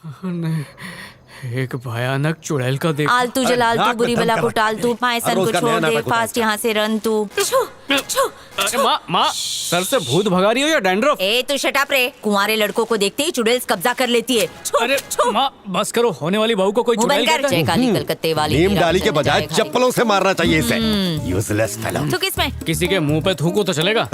नहीं, एक भयानक चुड़ैल का देख। आलतू जलालतू बुरी बला को टालतू पायसन को छोड़ दे फास्ट यहाँ से रन तू। अरे माँ सर से भूत भगा रही हो या डैंड्रफ? ए तू शट अप रे। कुंवारे लड़कों को देखते ही चुड़ैल कब्जा कर लेती है। अरे माँ बस करो, होने वाली बहू को कोई मुंह चुड़ैल बंद कर। कहता है? जय काली कलकत्ते वाली। नीम डाली के बजाय चप्पलों से मारना चाहिए इसे। Useless fellow. थूक इसमें। किसी के मुंह पे थूको तो चलेगा?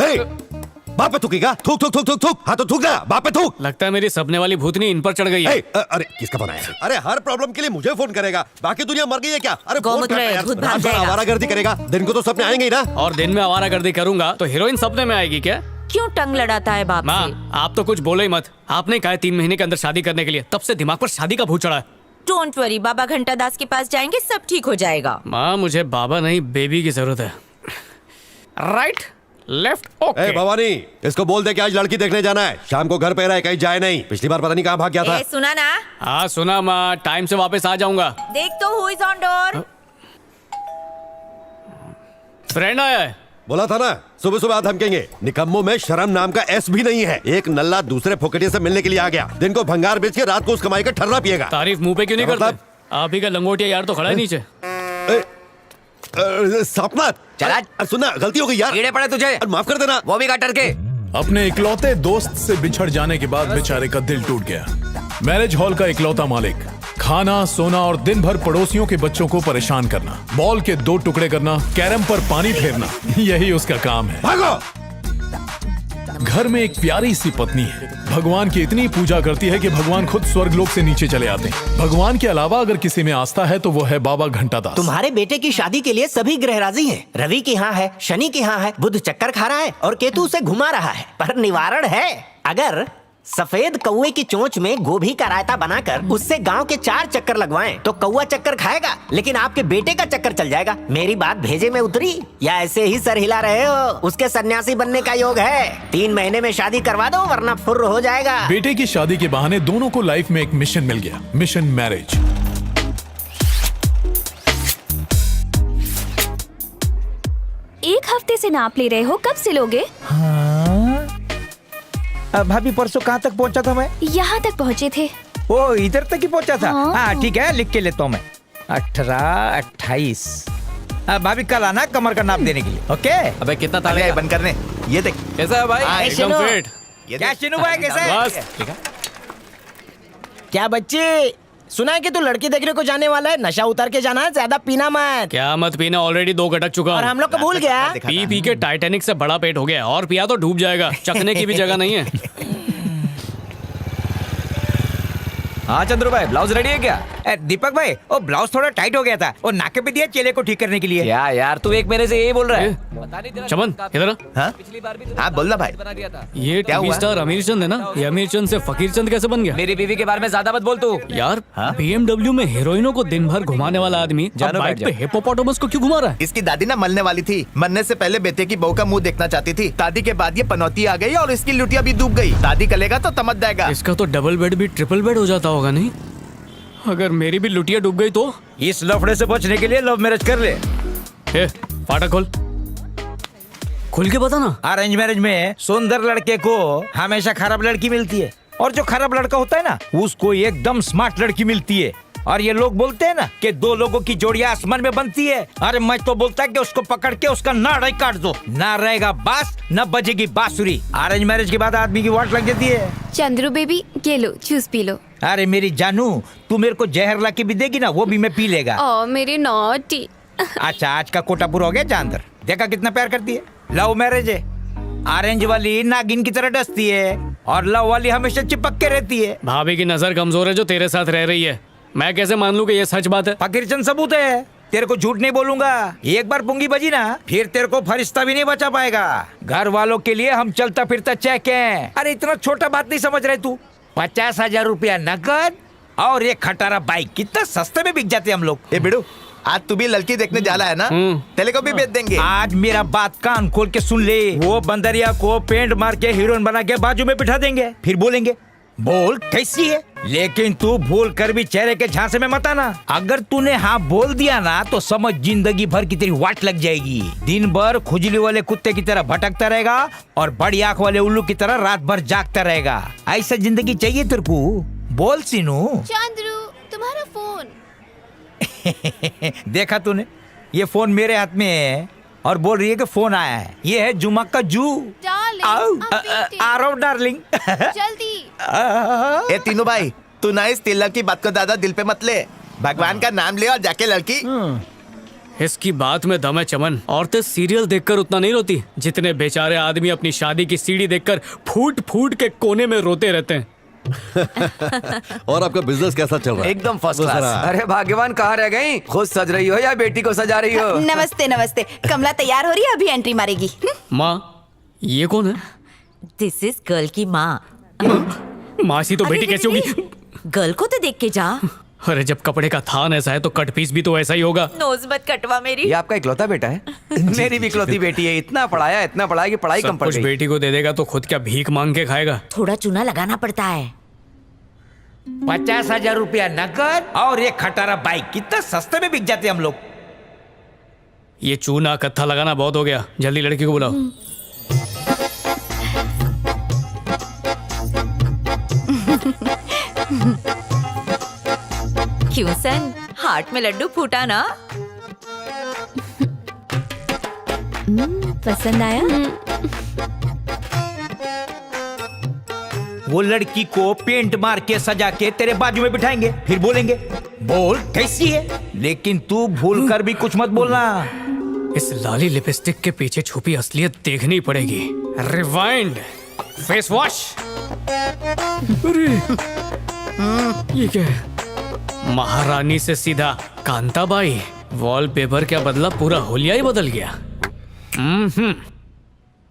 बाप पे थूकेगा? थूक थूक थूक थूक थूक। हाँ तो थूक ना, बाप पे थूक। लगता है मेरी सपने वाली भूतनी इन पर चढ़ गई है। अरे किसका फोन आया? अरे हर प्रॉब्लम के लिए मुझे फोन करेगा, बाकी दुनिया मर गई है क्या? अरे फोन गौमूत्र है, भूत भाग जाएगा। आवारागर्दी करेगा, दिन को तो सपने आएंगे ही ना। और दिन में आवारागर्दी करूंगा तो हीरोइन सपने में आएगी क्या? क्यों टंग लड़ाता है बाप से? माँ आप तो कुछ बोलो ही मत। आपने कहा 3 महीने के अंदर शादी करने के लिए, तब से दिमाग पर शादी का भूत चढ़ा है। डोंट वरी, बाबा घंटा दास के पास जाएंगे सब ठीक हो जाएगा। माँ मुझे बाबा नहीं बेबी की जरूरत है। Right left okay. भवानी इसको बोल दे कि आज लड़की देखने जाना है, शाम को घर पे रहे, कहीं जाए नहीं। पिछली बार पता नहीं कहाँ भाग गया था। सुना ना? हाँ सुना माँ, टाइम से वापस आ जाऊंगा। देख तो who is on door. Friend आया है। बोला था ना सुबह सुबह धमकेंगे। निकम्मों में शर्म नाम का एस भी नहीं है। एक नल्ला दूसरे फोकटिया से मिलने के लिए आ गया, दिन को भंगार बेच के रात को उस कमाई का ठर्रा पिएगा। तारीफ मुंह पे क्यों नहीं करते? आप ही का लंगोटिया यार तो खड़ा है नीचे। सपना चला सुनना, गलती हो गई यार। कीड़े पड़े तुझे, माफ कर देना। वो भी गटर के। अपने इकलौते दोस्त से बिछड़ जाने के बाद बेचारे का दिल टूट गया। मैरिज हॉल का इकलौता मालिक, खाना सोना और दिन भर पड़ोसियों के बच्चों को परेशान करना, बॉल के 2 टुकड़े करना, कैरम पर पानी फेरना, यही उसका काम है। भागो। घर में एक प्यारी सी पत्नी है, भगवान की इतनी पूजा करती है कि भगवान खुद स्वर्गलोक से नीचे चले आते हैं। भगवान के अलावा अगर किसी में आस्था है तो वो है बाबा घंटादास। तुम्हारे बेटे की शादी के लिए सभी ग्रह राजी हैं। रवि के यहाँ है, शनि के यहाँ है, बुध चक्कर खा रहा है और केतु उसे घुमा रहा है। पर निवारण है, अगर सफेद कौवे की चोंच में गोभी का रायता बनाकर उससे गांव के 4 चक्कर लगवाएं तो कौवा चक्कर खाएगा, लेकिन आपके बेटे का चक्कर चल जाएगा। मेरी बात भेजे में उतरी या ऐसे ही सर हिला रहे हो? उसके सन्यासी बनने का योग है। 3 महीने में शादी करवा दो वरना फुर्र हो जाएगा। बेटे की शादी के बहाने दोनों को लाइफ में एक मिशन मिल गया, मिशन मैरिज। एक हफ्ते से नाप ले रहे हो, कब सिलोगे? भाभी परसों कहाँ तक पहुँचा था मैं? यहाँ तक पहुँचे थे। ओ इधर तक ही पहुँचा था। हाँ। हाँ ठीक है, लिख के लेता हूँ मैं। 18 28। भाभी कल आना कमर का नाप देने के लिए। ओके। अबे कितना ताले बंद करने। ये देख कैसा है भाई? हाँ, एकदम फिट। क्या शिनू भाई कैसा है? बस क्या बच्चे, सुना है कि तू लड़की देखने को जाने वाला है? नशा उतार के जाना है, ज्यादा पीना मत। क्या मत पीना, ऑलरेडी 2 गटक चुका और हूँ। हम लोग को भूल गया। पी पी के टाइटैनिक से बड़ा पेट हो गया, और पिया तो डूब जाएगा, चखने की भी जगह नहीं है। हाँ चंद्रू भाई, ब्लाउज रेडी है क्या? दीपक भाई, वो ब्लाउज थोड़ा टाइट हो गया था, वो नाके पे दिया चेले को ठीक करने के लिए। क्या यार, तू एक महीने से यही बोल रहा है? चमन इधर आ। हाँ बोलना भाई। ये टीवी स्टार अमीर चंद है ना, ये अमीर चंद से फकीर चंद कैसे बन गया? मेरी बीवी के बारे में ज्यादा मत बोल तू। यार BMW में हीरोइनों को दिन भर घुमाने वाला आदमी जानो बाइक बैठ पे जा। हिप्पोपोटामस को क्यों घुमा रहा है? इसकी दादी ना मरने वाली थी। मरने से पहले बेटे की बहू का मुंह देखना चाहती थी। दादी के बाद ये पनौती आ गई और इसकी लुटिया भी डूब गई। दादी कलेगा तो तमत जाएगा। इसका तो डबल बेड भी ट्रिपल बेड हो जाता होगा नहीं? अगर मेरी भी लुटिया डूब गई तो? इस लफड़े से बचने के लिए लव मैरिज कर ले। ए, फाटक खोल, खुल के बता ना। अरेंज मैरिज में सुंदर लड़के को हमेशा खराब लड़की मिलती है, और जो खराब लड़का होता है ना उसको एकदम स्मार्ट लड़की मिलती है। और ये लोग बोलते हैं ना कि 2 लोगों की जोड़ियां आसमान में बनती है। अरे मैं तो बोलता है कि उसको पकड़ के उसका नाड़ा ही काट दो, ना रहेगा बांस न बजेगी बांसुरी। अरेंज मैरिज के बाद आदमी की वाट लग जाती है। चंद्रू बेबी, ये लो जूस पी लो। अरे मेरी जानू, तू मेरे को जहर ला के भी देगी ना, वो भी मैं पी लेगा। ओ मेरे नॉटी। अच्छा आज का कोटा पूरा हो गया जा अंदर। देखा कितना प्यार करती है। लव मैरिज है, ऑरेंज वाली नागिन की तरह डसती है और लव वाली हमेशा चिपक के रहती है। भाभी की नजर कमजोर है जो तेरे साथ रह रही है। मैं कैसे मान लूं कि ये सच बात है? फकीरचंद सबूत है, तेरे को झूठ नहीं बोलूंगा। एक बार पुंगी बजी ना, फिर तेरे को फरिश्ता भी नहीं बचा पाएगा। घर वालों के लिए हम चलता फिरता चेक हैं। अरे इतना छोटा बात नहीं समझ रहे तू। 50,000 रुपया नकद और एक खटारा बाइक, कितना सस्ते में बिक जाते हम लोग। ए बिडू, आज तू भी लड़की देखने जाला है ना? तेरे को भी बेच देंगे। आज मेरा बात कान खोल के सुन ले। वो बंदरिया को पेंट मार के हीरोइन बना के बाजू में बिठा देंगे, फिर बोलेंगे बोल कैसी है। लेकिन तू भूल कर भी चेहरे के झांसे में मत आना। अगर तूने हाँ बोल दिया ना तो समझ जिंदगी भर की तेरी वाट लग जाएगी। दिन भर खुजली वाले कुत्ते की तरह भटकता रहेगा और बड़ी आंख वाले उल्लू की तरह रात भर जागता रहेगा। ऐसा जिंदगी चाहिए तेरे को? बोल सीनू। चंद्रू, तुम्हारा फोन। देखा तूने, ये फोन मेरे हाथ में है और बोल रही है कि फोन आया है। ये है जुमा का जू। डार्लिंग, आओ, I'm waiting. आ रहा हूँ डार्लिंग। जल्दी। ए तीनों भाई, तू ना इस तिलक की बात को ज्यादा दिल पे मत ले। भगवान का नाम ले और जाके लड़की। इसकी बात में दम है चमन। औरतें सीरियल देखकर उतना नहीं रोती जितने बेचारे आदमी अपनी शादी की सीढ़ी देखकर फूट फूट के कोने में रोते रहते हैं। और आपका बिजनेस कैसा चल रहा है? एकदम फर्स्ट वो क्लास। जरा- अरे भाग्यवान, कहाँ रह गई? खुद सज रही हो या बेटी को सजा रही हो? नमस्ते नमस्ते। कमला तैयार हो रही है, अभी एंट्री मारेगी। माँ, ये कौन है? दिस इज गर्ल की माँ। मासी तो बेटी कैसी होगी? गर्ल को तो देख के जा। अरे जब कपड़े का थान ऐसा है तो कट पीस भी तो ऐसा ही होगा। नोज मत कटवा मेरी। ये आपका इकलौता बेटा है? मेरी भी इकलौती बेटी है। इतना पढ़ाया कि पढ़ाई कम सब पड़ कुछ गई। बेटी को दे देगा तो खुद क्या भीख मांग के खाएगा? थोड़ा चूना लगाना पड़ता है। 50,000 रुपया नकद और एक खटारा बाइक। कितना सस्ते में बिक जाते हम लोग। ये चूना कत्था लगाना बहुत हो गया। जल्दी लड़की को बुलाओ। क्यों सन, हार्ट में लड्डू फूटा ना? पसंद आया? वो लड़की को पेंट मार के सजा के तेरे बाजू में बिठाएंगे, फिर बोलेंगे बोल कैसी है, लेकिन तू भूल कर भी कुछ मत बोलना। इस लाली लिपस्टिक के पीछे छुपी असलियत देखनी पड़ेगी। Rewind, face wash. अरे ये क्या है? महारानी से सीधा कांताबाई। वॉलपेपर क्या बदला, पूरा होलिया ही बदल गया।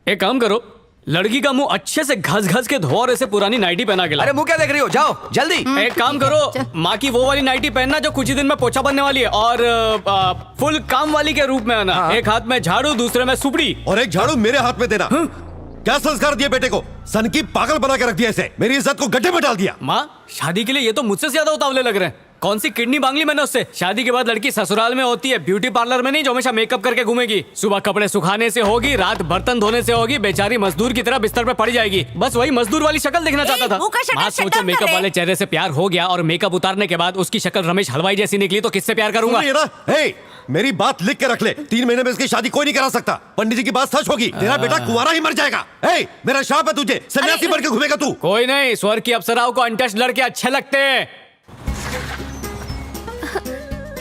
एक काम करो, लड़की का मुंह अच्छे से घस घस के धो और इसे पुरानी नाइटी पहना के लाओ। अरे मुंह क्या देख रही हो? जाओ जल्दी। एक काम करो, माँ की वो वाली नाइटी पहनना जो कुछ ही दिन में पोछा बनने वाली है, और फुल काम वाली के रूप में आना। एक हाथ में झाड़ू, दूसरे में सुपड़ी। और एक झाड़ू मेरे हाथ में देना। क्या संस्कार दिए बेटे को? सन की पागल बना के रख दिया इसे। मेरी इज्जत को गड्ढे में डाल दिया। माँ, शादी के लिए ये तो मुझसे ज्यादा उतावले लग रहे हैं। कौन सी किडनी मांग ली मैंने उससे? शादी के बाद लड़की ससुराल में होती है, ब्यूटी पार्लर में नहीं जो हमेशा मेकअप करके घूमेगी। सुबह कपड़े सुखाने से होगी, रात बर्तन धोने से होगी, बेचारी मजदूर की तरह बिस्तर पे पड़ जाएगी। बस वही मजदूर वाली शक्ल देखना चाहता था। मुंह का शटर माँ शटर सोचो, कर मेकअप ले। वाले चेहरे से प्यार हो गया और मेकअप उतारने के बाद उसकी शक्ल रमेश हलवाई जैसी निकली तो किससे प्यार करूंगा? सुन रही है ना? हे, मेरी बात लिख के रख ले। 3 महीने में इसकी शादी कोई नहीं करा सकता। पंडित जी की बात सच होगी, तेरा बेटा कुंवारा ही मर जाएगा। हे, मेरा शाप है तुझे, सन्यासी बन के घूमेगा तू। कोई नहीं, स्वर्ग की अप्सराओं को अनटच्ड लड़के अच्छे लगते हैं।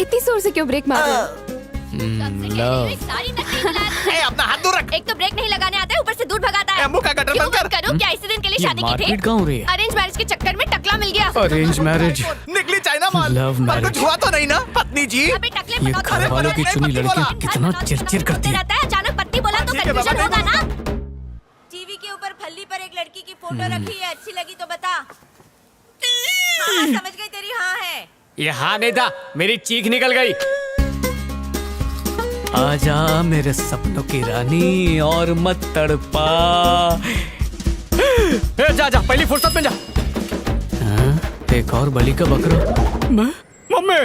इतनी जोर से क्यों ब्रेक मार रहे हो? ए, अपना हाथ दूर रख। एक तो ब्रेक नहीं लगाने आता है, ऊपर से दूर भगाता है। ए, मुंह का गटर क्यों बंद कर। करूं? क्या इसी दिन के लिए ये शादी की थी? मारपीट कहाँ हो रही है? अरेंज मैरिज के चक्कर में टकला मिल गया। अरेंज मैरिज, निकली चाइना माल। Love पर marriage। कुछ हुआ तो नहीं ना पत्नी जी? अबे टकले ये पटाखे घर वालों की बोला। चुनी लड़कियां दिन भर कितना पटाखे चिरचिर करती होते है। रहता है, अचानक पत्नी बोला तो ठीक है, बाबा, कंफ्यूजन होगा ना। टीवी के ऊपर फल्ली पर एक लड़की की फोटो रखी है, अच्छी लगी तो बता। हाँ, समझ गई तेरी हाँ है। ये हाँ नहीं था, मेरी चीख निकल गई। आजा मेरे सपनों की रानी और मत तड़पा। जा जा, पहली फुर्सत में जा। हाँ, एक और बलि का बकरा। मम्मी,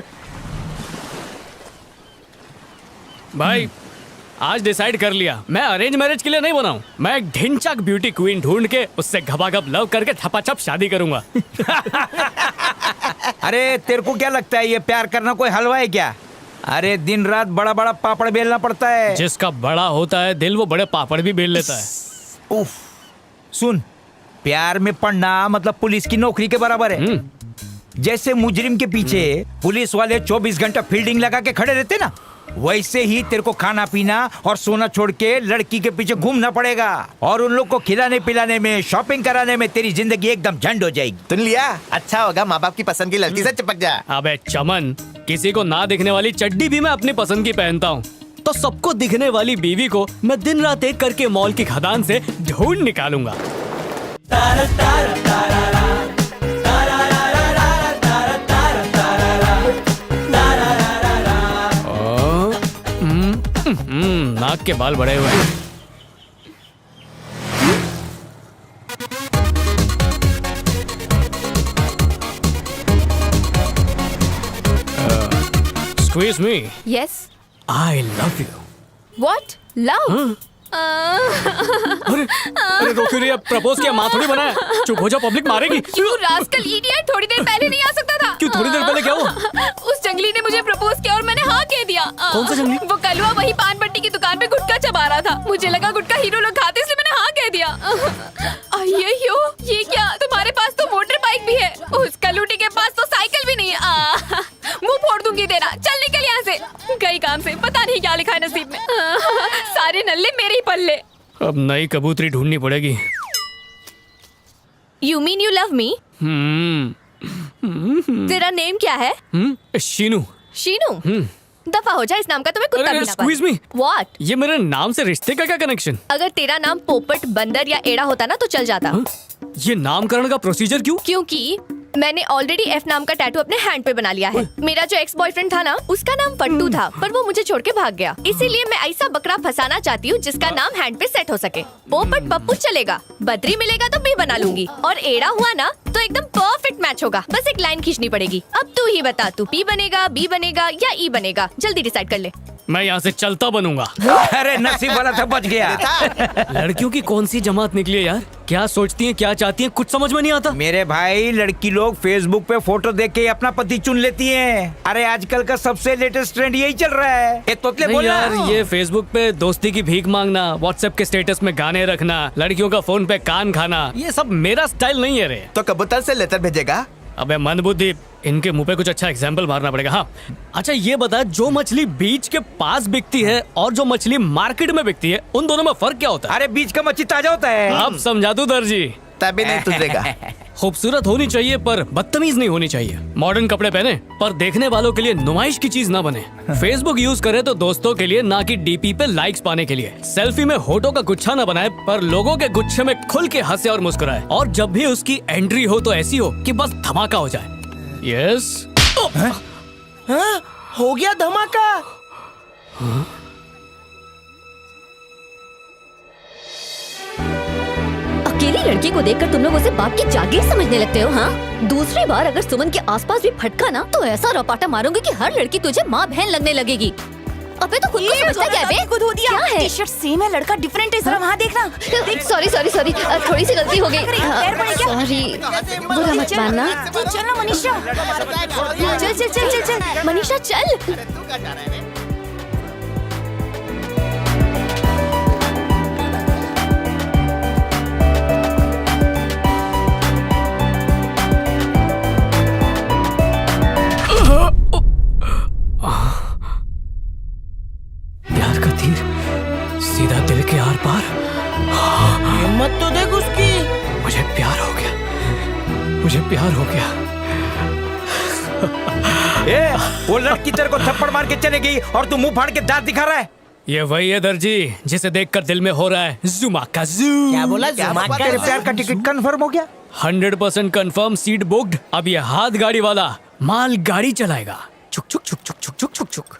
भाई आज डिसाइड कर लिया, मैं अरेंज मैरिज के लिए नहीं बनाऊं। मैं एक ढिंचाक ब्यूटी क्वीन ढूंढ के उससे घबाघब लव करके थपाचप शादी करूंगा। अरे तेरे को क्या लगता है ये प्यार करना कोई हलवा है क्या? अरे दिन रात बड़ा बड़ा पापड़ बेलना पड़ता है। जिसका बड़ा होता है दिल, वो बड़े पापड़ भी बेल लेता है। उफ, सुन, प्यार में पड़ना मतलब पुलिस की नौकरी के बराबर है। जैसे मुजरिम के पीछे पुलिस वाले 24 घंटा फील्डिंग लगा के खड़े रहते ना, वैसे ही तेरे को खाना पीना और सोना छोड़ के लड़की के पीछे घूमना पड़ेगा। और उन लोग को खिलाने पिलाने में, शॉपिंग कराने में तेरी जिंदगी एकदम झंड हो जाएगी। सुन लिया? अच्छा होगा माँ बाप की पसंद की लड़की से चिपक जा। अबे चमन, किसी को ना दिखने वाली चड्डी भी मैं अपनी पसंद की पहनता हूँ, तो सबको दिखने वाली बीवी को मैं दिन रात एक करके मॉल की खदान से ढूंढ निकालूंगा। नाक के बाल बड़े हुए हैं। Excuse me, Yes. I love you. What? Love? अरे अरे रोको रे, अब प्रपोज किया, माँ थोड़ी बनाया। चुप हो जाओ, पब्लिक मारेगी। क्यों रास्कल इडियट, थोड़ी देर पहले नहीं आ सकता था? क्यों थोड़ी देर पहले क्या हुआ? उस जंगली ने मुझे प्रपोज किया और मैंने हाँ कह दिया। कौन सा जंगली? वो कलुआ वही पान पट्टी की दुकान पे गुटखा चबा रहा था। मुझे लगा गुटखा हीरो लोग खाते, इसलिए मैंने हाँ कह दिया। अय्यो, ये क्या, तुम्हारे पास तो मोटर बाइक भी है, उस कलूटी के पास तो साइकिल भी नहीं है। मुंह फोड़ दूंगी तेरा, चल निकल यहाँ से। गई काम से, पता नहीं क्या लिखा है नसीब में। सारे नल्ले मेरे ही पल्ले। अब नई कबूतरी ढूंढनी पड़ेगी। You mean you love me? तेरा नेम क्या है? शीनू। शीनू? दफा हो जा, इस नाम का तुम्हें कुत्ता भी ना पाले। Excuse me. What? ये मेरे नाम से रिश्ते का क्या कनेक्शन? अगर तेरा नाम पोपट, बंदर या एड़ा होता ना तो चल जाता। ये नामकरण का प्रोसीजर क्यों? क्योंकि मैंने ऑलरेडी एफ नाम का टैटू अपने हैंड पे बना लिया है। मेरा जो एक्स बॉयफ्रेंड था ना, उसका नाम पट्टू था, पर वो मुझे छोड़ के भाग गया। इसीलिए मैं ऐसा बकरा फंसाना चाहती हूँ जिसका नाम हैंड पे सेट हो सके। पोपट पप्पू चलेगा, बद्री मिलेगा तो बी बना लूंगी, और एड़ा हुआ ना तो एकदम परफेक्ट मैच होगा। बस एक लाइन खींचनी पड़ेगी। अब तू ही बता, तू पी बनेगा, बी बनेगा या ई बनेगा? जल्दी डिसाइड कर ले। मैं यहाँ से चलता बनूंगा। अरे नसीब वाला था, बच गया। लड़कियों की कौन सी जमात निकली है यार? क्या सोचती हैं, क्या चाहती हैं, कुछ समझ में नहीं आता। मेरे भाई, लड़की लोग फेसबुक पे फोटो देख के अपना पति चुन लेती हैं। अरे आजकल का सबसे लेटेस्ट ट्रेंड यही चल रहा है। ये तोतले नहीं बोल यार, ये फेसबुक पे दोस्ती की भीख मांगना, व्हाट्सएप के स्टेटस में गाने रखना, लड़कियों का फोन पे कान खाना, ये सब मेरा स्टाइल नहीं है रे। तो कबूतर से लेटर भेजेगा? अबे मंदबुद्धि, इनके मुंह पे कुछ अच्छा एग्जाम्पल मारना पड़ेगा। हाँ, अच्छा ये बता, जो मछली बीच के पास बिकती है और जो मछली मार्केट में बिकती है, उन दोनों में फर्क क्या होता है? अरे बीच का मच्छी ताजा होता है। आप समझा दूं दर्जी? तभी नहीं तुझेगा। खूबसूरत होनी चाहिए पर बदतमीज नहीं होनी चाहिए। मॉडर्न कपड़े पहने पर देखने वालों के लिए नुमाइश की चीज ना बने। फेसबुक यूज करे तो दोस्तों के लिए, ना कि डीपी पे लाइक्स पाने के लिए। सेल्फी में होठों का गुच्छा ना बनाए पर लोगों के गुच्छे में खुल के हंसे और मुस्कुराए। और जब भी उसकी एंट्री हो तो ऐसी हो कि बस धमाका हो जाए। यस। हो गया धमाका। अकेली लड़की को देखकर तुम लोग उसे बाप की जागीर समझने लगते हो, हाँ? दूसरी बार अगर सुमन के आसपास भी फटका ना तो ऐसा रपाटा मारूंगी कि हर लड़की तुझे माँ बहन लगने लगेगी। अबे तो खुद को समझता क्या है बे? खुद हो दिया। क्या है? टी-शर्ट सेम है, लड़का डिफरेंट है। जरा वहाँ देखना। सॉरी सॉरी सॉरी, थोड़ी सी गलती हो गई। पैर पड़े क्या? सॉरी, बुरा मत मानना। चल ना मनीषा। चल चल चल चल चल मनीषा चल। प्यार का तीर सीधा दिल के आर पार। हिम्मत तो देख उसकी। मुझे प्यार हो गया, मुझे प्यार हो गया। वो लड़की तेरे को थप्पड़ मार के चले गई और तू मुंह फाड़ के दांत दिखा रहा है। ये वही है दर्जी जिसे देखकर दिल में हो रहा है जुमा का जू। क्या बोला? तेरे प्यार का टिकट कंफर्म हो गया? 100% कंफर्म, सीट बुक्ड। अब ये हाथ गाड़ी वाला माल गाड़ी चलाएगा। चुक चुक चुक चुक चुक चुक चुक चुक।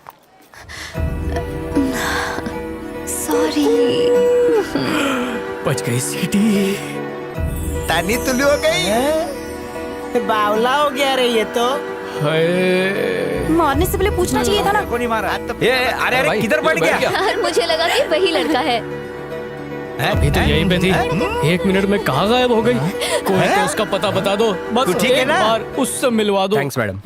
सॉरी। बच गई सीटी। तानी तुलू हो गई। बावला हो गया रे ये तो। हाय। मारने से पहले पूछना चाहिए था ना। को नहीं मारा। ये अरे अरे किधर बैठ गया? यार मुझे लगा कि वही लड़का है। अभी तो यहीं पे थी, 1 मिनट में कहाँ गायब हो गई? कोई तो उसका पता बता दो, बस ठीक है एक ना? बार उससे मिलवा दो। Thanks madam.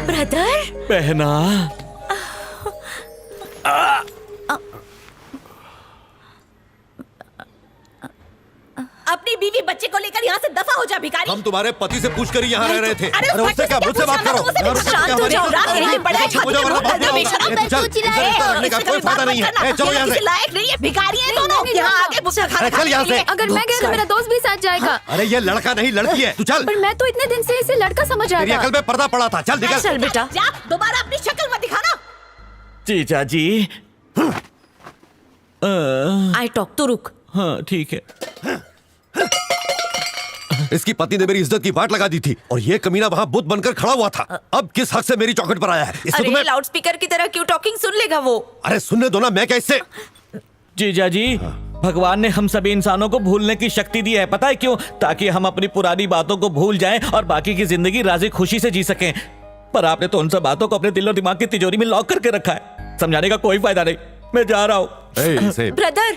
ब्रदर, बहना, अपनी बीवी बच्चे को लेकर यहाँ से दफा हो जा भिखारी। हम तुम्हारे पति से पूछ कर ही यहाँ रह रहे थे। अरे उससे क्या? मुझसे बात करो। शांत हो जाओ। रात यहीं पे पड़ा है, छाती पे बहुत दर्द है। चल, इनसे लड़ने का कोई फायदा नहीं है। ए, चलो यहाँ से। लायक नहीं है, भिखारी है दोनों। यहाँ आके मुझसे अरे चल यहाँ से। अगर मैं गया तो मेरा दोस्त भी साथ जाएगा। अरे ये लड़का नहीं लड़की है, तू चल। पर मैं तो इतने दिन से इसे लड़का समझ रहा तेरी था। अकल में पर्दा पड़ा था। चल निकल। चल बेटा, जा दोबारा अपनी शक्ल मत दिखाना। जीजा जी। आई टॉक तो रुक। हाँ ठीक है। इसकी पति ने मेरी इज्जत की वाट लगा दी थी और ये कमीना वहाँ बुत बनकर खड़ा हुआ था। अब किस हक से मेरी चौखट पर आया है? इससे अरे तुम्हें लाउड स्पीकर की तरह क्यों टॉकिंग सुन लेगा वो? अरे सुनने दो ना, मैं क्या इससे? जीजा जी भगवान ने हम सभी इंसानों को भूलने की शक्ति दी है, पता है क्यों? ताकि हम अपनी पुरानी बातों को भूल जाएं और बाकी की जिंदगी राजी खुशी से जी सकें। पर आपने तो उन सब बातों को अपने दिल और दिमाग की तिजोरी में लॉक करके रखा है। समझाने का कोई फायदा नहीं, मैं जा रहा हूँ। ब्रदर,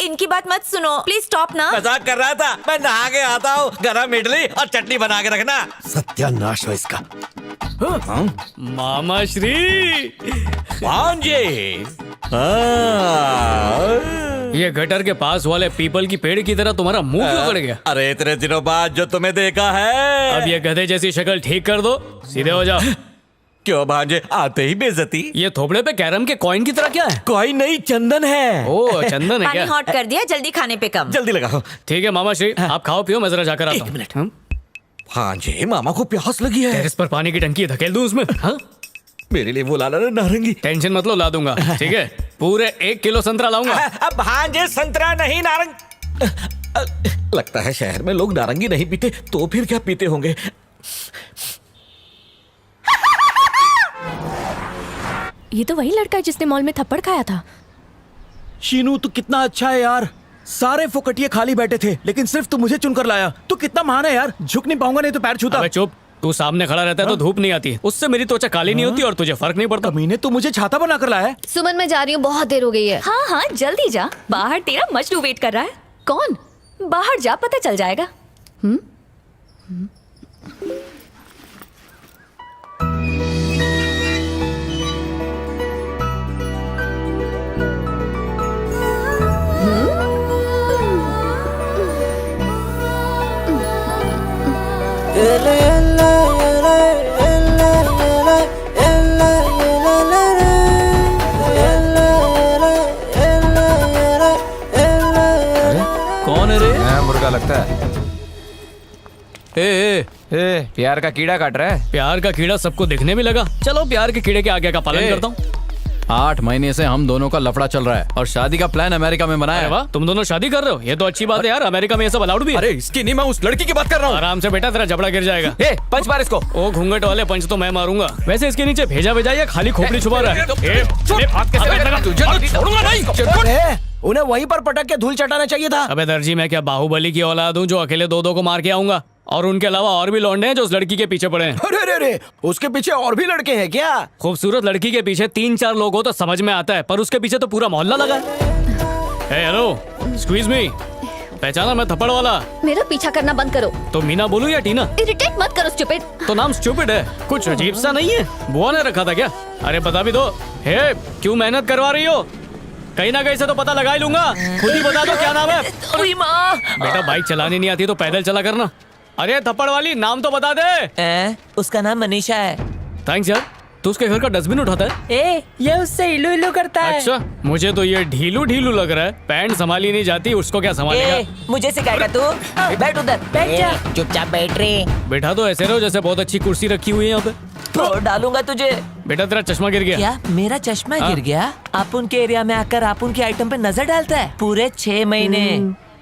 इनकी बात मत सुनो, प्लीज स्टॉप ना। मजाक कर रहा था, मैं नहा के आता हूँ। गरम इडली और चटनी बना के रखना। सत्यानाश हो इसका। मामा श्री भांजे, ये गटर के पास वाले पीपल की पेड़ की तरह तुम्हारा मुंह क्यों उगड़ गया? अरे इतने दिनों बाद जो तुम्हें देखा है। अब ये गधे जैसी शक्ल ठीक कर दो, सीधे हो जाओ। क्यों भांजे, आते ही बेइज्जती? ये थोपड़े पे कैरम के कॉइन की तरह क्या है? कॉइन नहीं, चंदन है। ओ चंदन है पानी क्या? हॉट कर दिया, जल्दी खाने पे कम। जल्दी लगाओ। ठीक है मामा श्री, आप खाओ पियो, मैं जरा जाकर आता हूँ। एक मिनट। भांजे, मामा को प्यास लगी है। टेरेस पर पानी की टंकी धकेल दूं उसमें? हाँ? मेरे लिए वो लाना नारंगी। टेंशन मत लो, ला दूंगा। ठीक है, पूरे 1 किलो संतरा लाऊंगा। अब भांजे, संतरा नहीं, नारंग। लगता है शहर में लोग नारंगी नहीं पीते, तो फिर क्या पीते होंगे? ये तो वही लड़का है जिसने मॉल में थप्पड़ खाया था। शीनू तू कितना अच्छा है यार। सारे फोकटिये खाली बैठे थे लेकिन सिर्फ तू मुझे चुनकर लाया। तू कितना महान है यार। झुक नहीं पाऊंगा नहीं तो पैर छूता। अबे चुप, तू सामने खड़ा रहता है तो धूप नहीं आती, उससे मेरी त्वचा काली नहीं होती और तुझे फर्क नहीं पड़ता। कमीने तू मुझे छाता बनाकर लाया है। सुमन, मैं जा रही हूँ, बहुत देर हो गई है। हाँ हाँ जल्दी जा, बाहर तेरा मजनू वेट कर रहा है। कौन? बाहर जा, पता चल जाएगा। कौन है रे? मुर्गा लगता है। ए, प्यार का कीड़ा काट रहा है। प्यार का कीड़ा सबको दिखने में लगा। चलो प्यार के कीड़े के आगे का पालन करता हूँ। 8 महीने से हम दोनों का लफड़ा चल रहा है और शादी का प्लान अमेरिका में बनाया अरे है। वाह, तुम दोनों शादी कर रहे हो, ये तो अच्छी बात है यार। अमेरिका में ये सब अलाउड भी है। अरे इसकी नहीं, मैं उस लड़की की बात कर रहा हूँ। आराम से बेटा, तेरा जबड़ा गिर जाएगा। पंच मार इसको। ओ घूंघट वाले पंच तो मैं मारूंगा। वैसे इसके नीचे भेजा भेजा या खाली खोपड़ी छुपा रहा है? उन्हें वहीं पर पटक के धूल चटाना चाहिए था। अबे दर्जी, मैं क्या बाहुबली की औलाद हूँ जो अकेले 2-2 को मार के आऊंगा? और उनके अलावा और भी लौंडे हैं जो उस लड़की के पीछे पड़े हैं। अरे उसके पीछे और भी लड़के हैं क्या? खूबसूरत लड़की के पीछे 3-4 लोग हो तो समझ में आता है, पर उसके पीछे तो पूरा मोहल्ला लगा है। हेलो, एक्सक्यूज मी, पहचाना मैं थप्पड़ वाला? मेरा पीछा करना बंद करो। तो मीना बोलूं या टीना? इरिटेट मत करो स्टूपिड। तो नाम स्टूपिड है, कुछ अजीब सा नहीं है? बुआ ने रखा था क्या? अरे बता भी दो। हे, क्यों मेहनत करवा रही हो? कहीं ना कहीं से तो पता लगा ही लूंगा। खुद ही बता दो क्या नाम है। बेटा बाइक चलानी नहीं आती तो पैदल चला करना। अरे थप्पड़ वाली, नाम तो बता दे। उसका नाम मनीषा है। थैंक्स यार। तू उसके घर का डस्टबिन उठाता है? ये उससे इलू इलू करता अच्छा, मुझे तो ये ढीलू ढीलू लग रहा है। पैंट संभाली नहीं जाती, उसको क्या संभालेगा? मुझे सिखाएगा तू? बैठ उधर, बैठ जा। चुपचाप बैठ रे। बेटा तो ऐसे रहो जैसे बहुत अच्छी कुर्सी रखी हुई है यहाँ पे। तो डालूंगा तुझे। बेटा तेरा चश्मा गिर गया। क्या मेरा चश्मा गिर गया? आप उनके एरिया में आकर आप उनके आइटम पे नजर डालता है। पूरे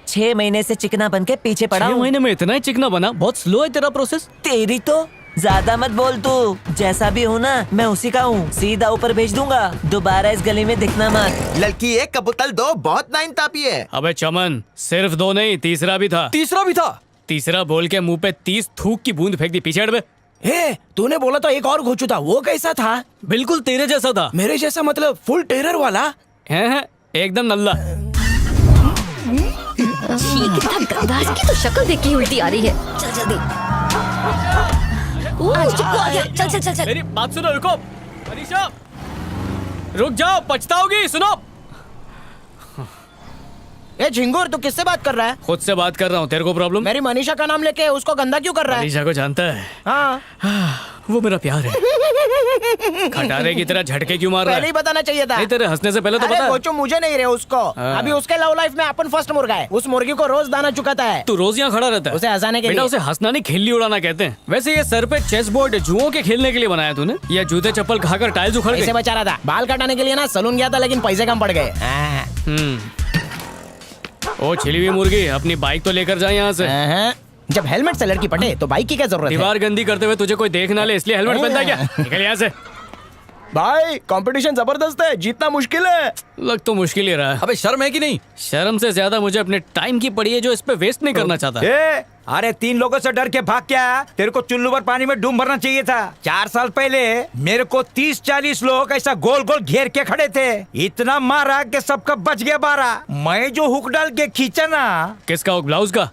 6 महीने से चिकना बन के पीछे पड़ा 6 महीने में इतना ही चिकना बना? बहुत स्लो है तेरा प्रोसेस। तेरी तो ज्यादा मत बोल तू। जैसा भी हूँ ना, मैं उसी का हूँ। सीधा ऊपर भेज दूंगा, दोबारा इस गली में दिखना मत। लड़की 1 कबूतर 2 बहुत नाइंसाफी है। अबे चमन, सिर्फ 2 नहीं, तीसरा भी था। तीसरा बोल के मुंह पे 30 थूक की बूंद फेंक दी। पीछे हट बे। तूने बोला तो एक और घोचू था, वो कैसा था? बिल्कुल तेरे जैसा था। मेरे जैसा मतलब फुल टेरर वाला? है एकदम नल्ला। कितना गंदा, इसकी तो शक्ल देख के उल्टी आ रही है। चल जल्दी। चल। मेरी बात सुनो, रुको। अनीशा, रुक जाओ, पछताओगी। सुनो। ए झिंगुर, तू किससे बात कर रहा है? खुद से बात कर रहा हूँ। तेरे को प्रॉब्लम? मेरी मनीषा का नाम लेके उसको गंदा क्यों कर रहा है? अनीशा को जानता है? हाँ। वो मेरा प्यार है। खटारे की तरह झटके क्यों मार रहा पहले है? ही बताना चाहिए था। नहीं, तेरे हंसने से पहले तो अरे बता। कोचो, मुझे नहीं रहे उसको। अभी उसके लव लाइफ में अपन फर्स्ट मुर्गा है। उस मुर्गी को रोज दाना चुकाता है। तू रोज यहाँ खड़ा रहता है? उसे हंसाने के बेटा लिए। उसे हंसना नहीं, खिल्ली उड़ाना कहते हैं। वैसे ये सर पे चेस बोर्ड जुओं के खेलने के लिए बनाया तूने, या जूते चप्पल खाकर टाइल्स उखड़ इसे गए? बचा रहा था। बाल कटाने के लिए ना सलून गया था, लेकिन पैसे कम पड़ गए। ओ छिली हुई मुर्गी, अपनी बाइक तो लेकर जा यहाँ से। जब हेलमेट से लड़की पटे तो बाइक की क्या जरूरत है? दीवार गंदी करते हुए तुझे कोई देख ना ले, इसलिए हेलमेट पहनता है क्या? निकल यहाँ से। भाई कंपटीशन जबरदस्त है, जीतना मुश्किल है। लग तो मुश्किल ही रहा है। अबे शर्म है कि नहीं? शर्म से ज्यादा मुझे अपने टाइम की पड़ी है जो इस पे वेस्ट नहीं करना चाहता। अरे 3 लोगों से डर के भाग के आया? तेरे को चुल्लू भर पानी में डूब मरना चाहिए था। 4 साल पहले मेरे को 30-40 लोग ऐसा गोल गोल घेर के खड़े थे। इतना मारा कि सबका बच गया 12। मैं जो हुक डाल के खींचा ना। किसका हुक? ब्लाउज का?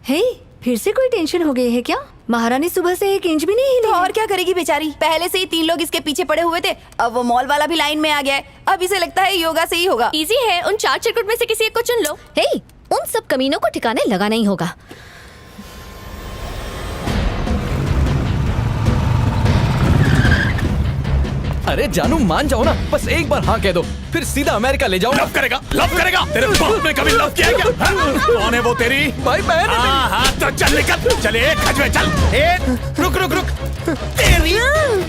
हे, फिर से कोई टेंशन हो गई है क्या? महारानी सुबह से 1 इंच भी नहीं हिली। तो और क्या करेगी बेचारी? पहले से ही 3 लोग इसके पीछे पड़े हुए थे, अब वो मॉल वाला भी लाइन में आ गया है। अब इसे लगता है योगा से ही होगा। इजी है, उन 4 चिरकुट में से किसी एक को चुन लो। हे, उन सब कमीनों को ठिकाने लगाना ही होगा। अरे जानू मान जाओ ना, बस एक बार हाँ कह दो, फिर सीधा अमेरिका ले जाओ। लव करेगा? लव करेगा? तेरे बाप ने कभी लव किया है क्या? कौन है वो तेरी? भाई बहन है हाँ हाँ तो चल निकल, चल एक खच में चल। रुक रुक रुक, तेरी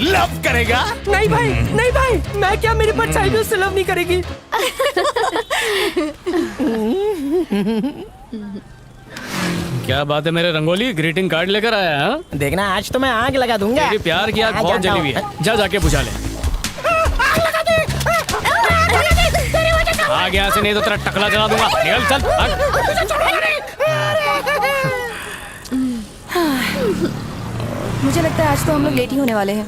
लव करेगा? नहीं भाई, नहीं भाई, मैं क्या, मेरी परछाई भी उससे लव नहीं करेगी। क्या बात है मेरे रंगोली, ग्रीटिंग कार्ड लेकर आया है? देखना आज तो मैं आग लगा दूंगा। तेरी प्यार की आग बहुत जली हुई है, जा जाके बुझा ले। आग यहाँ से, नहीं तो तेरा टकला जला दूंगा। निकल चल भाग। मुझे लगता है आज तो हम लोग लेट ही होने वाले हैं।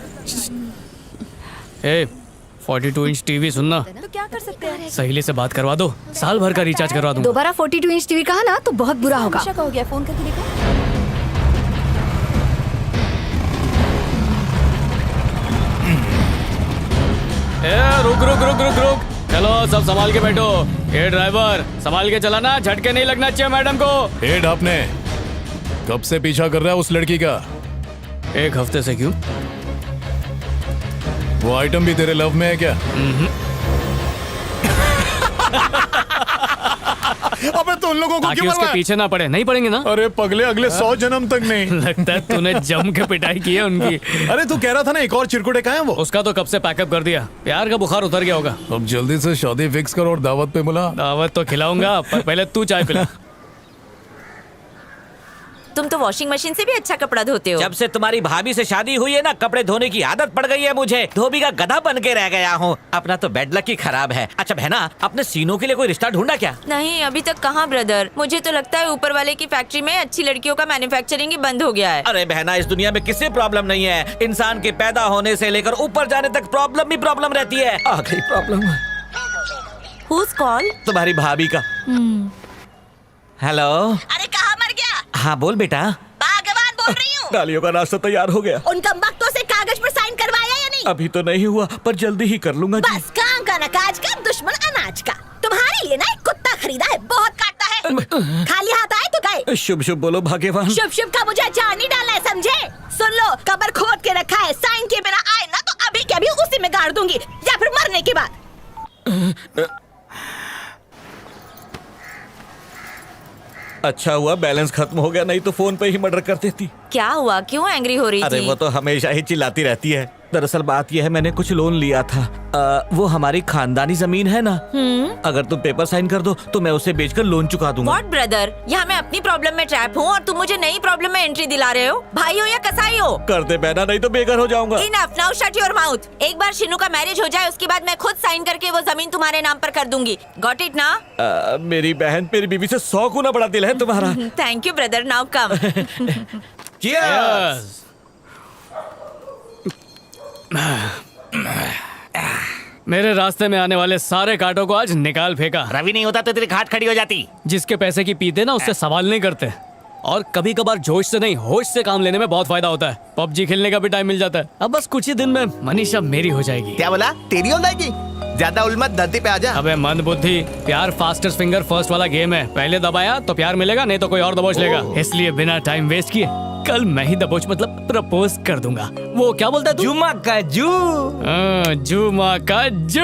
42 इंच टीवी सुनना, तो क्या कर सकते हैं? सहेली से बात करवा दो, साल भर का रिचार्ज करवा दूंगा। दोबारा 42 इंच टीवी कहा ना तो बहुत बुरा होगा। हमेशा का हो गया, फोन करके देखो। रुक रुक रुक रुक रुक, चलो सब संभाल के बैठो। ये ड्राइवर संभाल के चलाना, झटके नहीं लगना चाहिए मैडम को। आपने कब से पीछा कर रहा है उस लड़की का? 1 हफ्ते से। क्यों? वो आइटम भी तेरे लव में है क्या? अबे तो उन लोगों को ताकि क्यों उसके पीछे ना पड़े। नहीं पड़ेंगे ना? अरे पगले, अगले 100 जन्म तक नहीं। लगता है तूने जम के पिटाई की है उनकी। अरे तू कह रहा था ना एक और चिरकुटे कहाँ है वो? उसका तो कब से पैकअप कर दिया, प्यार का बुखार उतर गया होगा। अब जल्दी से शादी फिक्स कर और दावत पे बुला। दावत तो खिलाऊंगा, पर पहले तू चाय पिला। तुम तो वॉशिंग मशीन से भी अच्छा कपड़ा धोते हो। जब से तुम्हारी भाभी से शादी हुई है ना, कपड़े धोने की आदत पड़ गई है मुझे। धोबी का गधा बन के रह गया हूँ। अपना तो बेड लक ही खराब है। अच्छा बहना, अपने सीनों के लिए कोई रिश्ता ढूंढा क्या? नहीं, अभी तक कहाँ ब्रदर। मुझे तो लगता है ऊपर वाले की फैक्ट्री में अच्छी लड़कियों का मैन्युफैक्चरिंग ही बंद हो गया है। अरे बहना, इस दुनिया में किसी प्रॉब्लम नहीं है। इंसान के पैदा होने से लेकर ऊपर जाने तक प्रॉब्लम ही प्रॉब्लम रहती है। आखिरी प्रॉब्लम Who's call? तुम्हारी भाभी का। हेलो। अरे कहाँ मर गया? हाँ बोल बेटा। भगवान बोल रही हूँ। डालियों का नाश्ता तैयार हो गया। उन कमबख्तों से कागज पर साइन करवाया या नहीं? अभी तो नहीं हुआ, पर जल्दी ही कर लूंगा जी। बस काम का न काज का, दुश्मन अनाज का। तुम्हारे लिए ना एक कुत्ता खरीदा है, बहुत काटता है। खाली हाथ आए तो गए। शुभ शुभ बोलो भाग्यवान। शुभ शुभ का मुझे अचार नहीं डालना है, समझे? सुन लो, कबर खोद के रखा है, साइन के बिना आए ना तो अभी के अभी उसी में गाड़ दूंगी, या फिर मरने के बाद। अच्छा हुआ बैलेंस खत्म हो गया, नहीं तो फोन पे ही मर्डर कर देती। क्या हुआ? क्यों एंग्री हो रही अरे थी? वो तो हमेशा ही चिल्लाती रहती है। दरअसल बात यह है, मैंने कुछ लोन लिया था। वो हमारी खानदानी जमीन है ना। अगर तुम पेपर साइन कर दो तो मैं उसे बेचकर लोन चुका दूंगा। व्हाट ब्रदर, यहाँ मैं अपनी प्रॉब्लम में ट्रैप हूँ और तुम मुझे नई प्रॉब्लम में एंट्री दिला रहे हो। भाई हो या कसाई हो? कर दे बहना, नहीं तो बेघर हो जाऊंगा। Enough, now shut your mouth. एक बार शिनू का मैरिज हो जाए, उसके बाद मैं खुद साइन करके वो जमीन तुम्हारे नाम पर कर दूंगी। गॉट इट ना? मेरी बहन, मेरी बीवी से 100 गुना बड़ा दिल है तुम्हारा। Thank you brother, now come. Cheers! मेरे रास्ते में आने वाले सारे कांटों को आज निकाल फेंका। रवि नहीं होता तो तेरी घाट खड़ी हो जाती। जिसके पैसे की पीते ना, उससे सवाल नहीं करते। और कभी कभार जोश से नहीं, होश से काम लेने में बहुत फायदा होता है। पबजी खेलने का भी टाइम मिल जाता है। अब बस कुछ ही दिन में मनीषा मेरी हो जाएगी। क्या बोला? तेरी हो जाएगी? ज्यादा उल्मत, धरती पे आजा। अबे मंद बुद्धि, प्यार फास्टेस्ट फिंगर फर्स्ट वाला गेम है। पहले दबाया तो प्यार मिलेगा, नहीं तो कोई और दबोच लेगा। इसलिए बिना टाइम वेस्ट किए कल मैं ही दबोच मतलब प्रपोज कर दूंगा। वो क्या बोलता है तू? जुमा का जू। जुमा का जू।